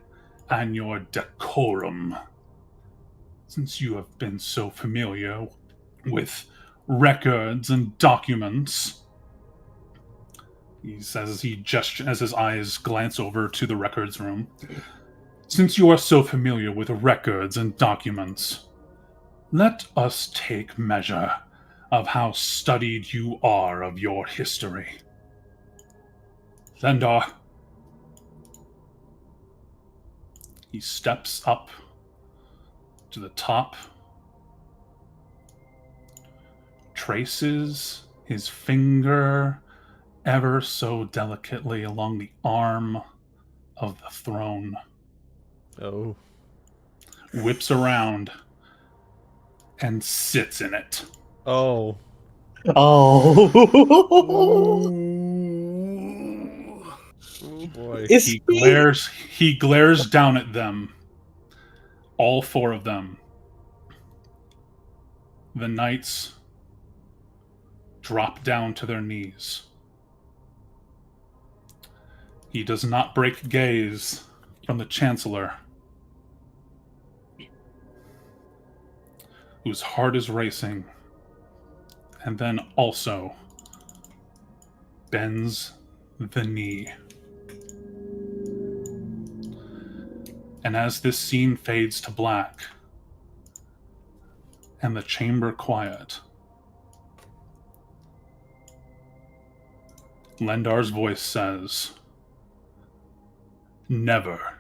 and your decorum, since you have been so familiar with records and documents, he says as he gestures, as his eyes glance over to the records room. Since you are so familiar with records and documents, let us take measure of how studied you are of your history. Lendar. He steps up to the top, traces his finger ever so delicately along the arm of the throne. Oh. Whips around and sits in it. Oh. Oh. Oh boy. He glares down at them. All four of them. The knights drop down to their knees. He does not break gaze from the Chancellor, whose heart is racing, and then also bends the knee. And as this scene fades to black, and the chamber quiet, Lendar's voice says, "Never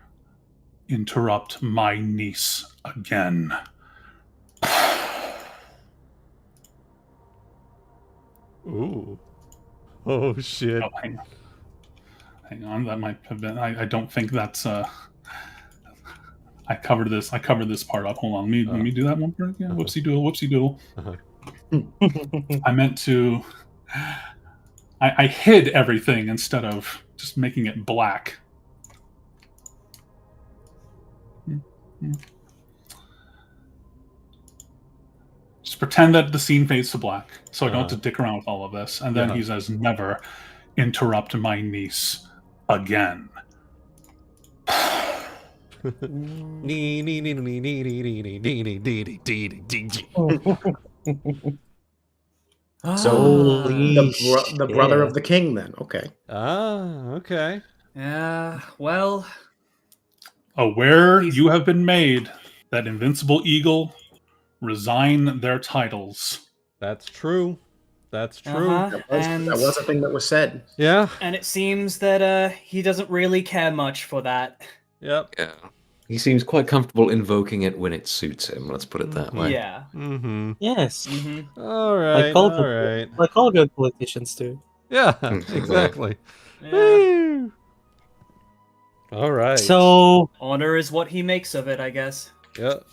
interrupt my niece again." Ooh. Oh shit. Oh, hang on. That might have been. I don't think that's. I covered this part up. Hold on. Let me do that one part again. Whoopsie doodle. I meant to. I hid everything instead of just making it black. Just pretend that the scene fades to black, so I don't have to dick around with all of this. And then he says, "Never interrupt my niece again." So the brother of the king, then. Okay. Ah, okay. Yeah, well, Aware you have been made that Invincible Eagle resign their titles. That's true. That's true. uh-huh, That was a thing that was said. Yeah. and it seems that he doesn't really care much for that. Yep. Yeah. He seems quite comfortable invoking it when it suits him, let's put it that way. Yeah. Mm-hmm. Yes. Mm-hmm. All right. Like all good politicians do. Yeah, exactly. Yeah. Woo! All right. So, Honor is what he makes of it, I guess. Yep.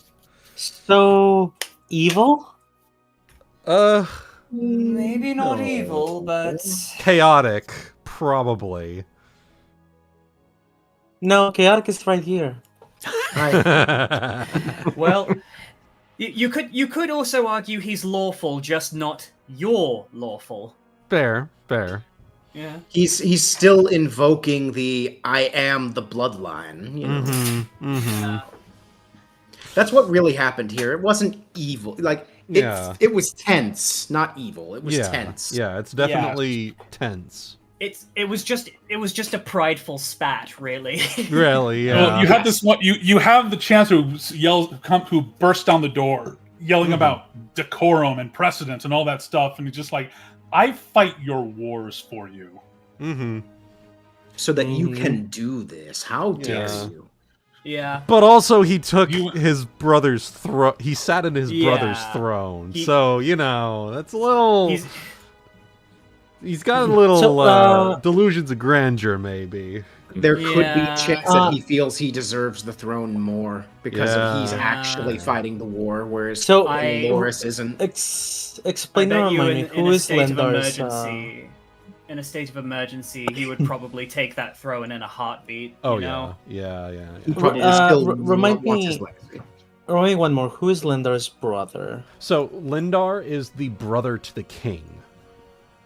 so evil? Maybe not evil, but Chaotic, probably. No, chaotic is right here. Well, you could also argue he's lawful, just not your lawful. Fair. Yeah. He's still invoking the "I am the bloodline." You know? Mm-hmm. That's what really happened here. It wasn't evil. Like it was tense, not evil. It was tense. Yeah, it's definitely tense. It was just a prideful spat, really. Really, yeah. Well, you have this one. You have the Chancellor who bursts down the door, yelling about decorum and precedent and all that stuff, and he's just like, "I fight your wars for you." Mm-hmm. So that you can do this. How dare you? Yeah. But also, he took his brother's throne. He sat in his brother's throne. So, that's a little... He's got a little delusions of grandeur, maybe. There could be a chance that he feels he deserves the throne more because of he's actually fighting the war, whereas Loris isn't. Explain to me, who is Lendar's... in a state of emergency, he would probably take that throne in a heartbeat. Oh, you know? yeah. He probably remind wants me- his legacy. Only one more. Who is Lindar's brother? So Lindar is the brother to the king.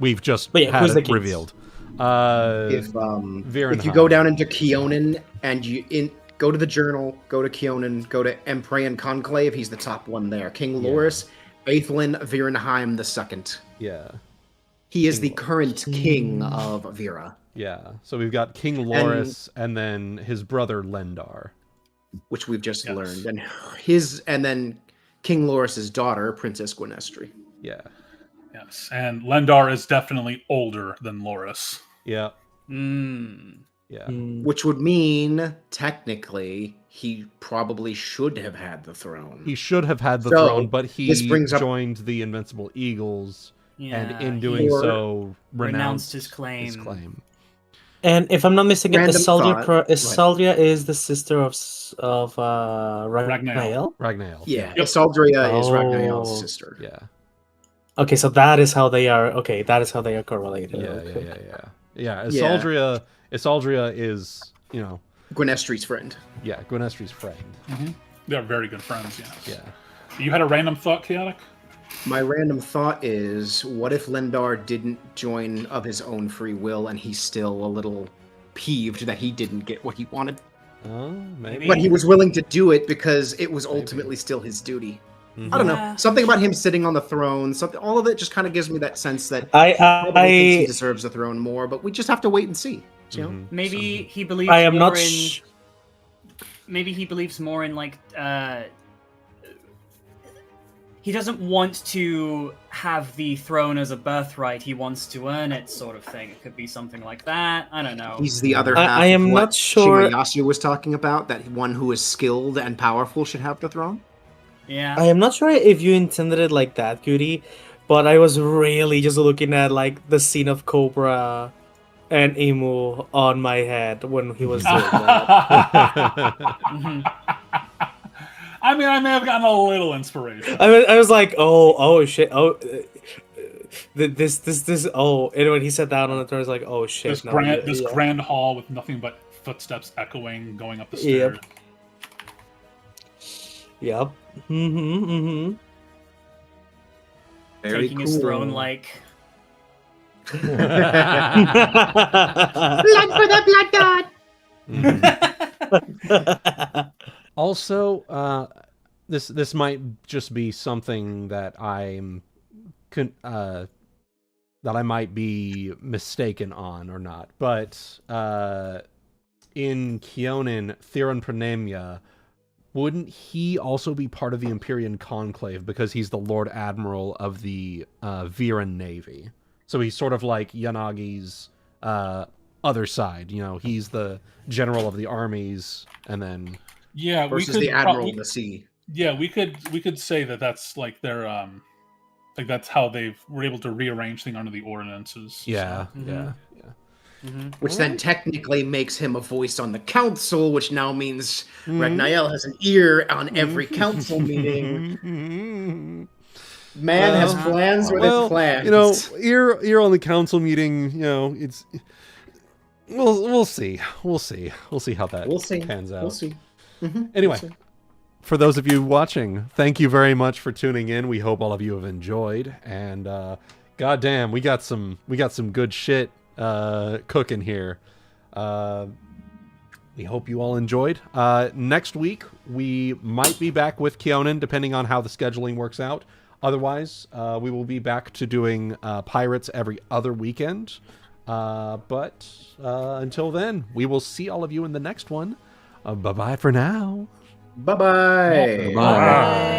We've just But yeah, had who's the it king? revealed. If you go down into Kyonin and you go to the journal, go to Kyonin, go to Empraean Conclave, he's the top one there. King Loris, Aethelin Virenheim II. Yeah. He is the current king of Vera, Yeah. So we've got King Loris and then his brother Lendar. which we've just Yes. learned, and then King Loris's daughter, Princess Gwynestri. Yeah. Yes, and Lendar is definitely older than Loris. Yeah. Mm. Yeah. Which would mean, technically, he probably should have had the throne. He should have had the So, throne, but he this brings up- joined the Invincible Eagles, Yeah, and in he doing Or- so, renounced his claim. And if I'm not mistaken, Random thought. Isaldria is the sister of Ragnael. Ragnael. Yeah, Yep. Isaldria is Oh. Ragnael's sister. Yeah. Okay, so that is how they are. Okay, that is how they are correlated. Yeah. Okay. Yeah. Yeah. Isaldria is, Gwynestri's friend. yeah, Gwynestri's friend. They're very good friends, yes. Yeah. You had a random thought, Chaotic? My random thought is, what if Lendar didn't join of his own free will and he's still a little peeved that he didn't get what he wanted? Oh, maybe. But he was willing to do it because it was ultimately still his duty. I don't know. Yeah. Something about him sitting on the throne, all of it just kind of gives me that sense that probably thinks he I deserves the throne more, but we just have to wait and see. You know? Maybe he believes I am more not. in. Maybe he believes more in like. He doesn't want to have the throne as a birthright. He wants to earn it, sort of thing. It could be something like that. I don't know. He's the other I- half I am of what not sure- Shimayasu was talking about, that one who is skilled and powerful should have the throne. Yeah. I am not sure if you intended it like that, Goody, but I was really just looking at like the scene of Cobra and Emu on my head when he was doing that. Mhm. I mean, I may have gotten a little inspiration. I was like, oh shit, this. Oh, and when he sat down on the throne, I was like, oh shit. This no, grand, grand hall with nothing but footsteps echoing, going up the stairs. Yep. Mm-hmm. Very Taking his cool. throne like. Blood for the blood god. Also, this might just be something that that I might be mistaken on or not, but in Kyonin, Theron Pranemia, wouldn't he also be part of the Empyrean Conclave because he's the Lord Admiral of the Viren Navy? So he's sort of like Yanagi's other side. You know, he's the general of the armies, and then Yeah, Versus we could the admiral probably- of the sea. Yeah, we could say that that's like their like that's how they were able to rearrange things under the ordinances. yeah. Which then technically makes him a voice on the council, which now means Ragnael has an ear on every council meeting. Man has plans with his plans. You know, you're on the council meeting. You know, it's we'll see how that We'll see. pans out. We'll see. Anyway, for those of you watching, thank you very much for tuning in. We hope all of you have enjoyed, and goddamn, we got some good shit cooking here. We hope you all enjoyed. Next week we might be back with Kyonin, depending on how the scheduling works out. Otherwise, we will be back to doing Pirates every other weekend. But until then, we will see all of you in the next one. Bye-bye for now. Bye-bye. Bye.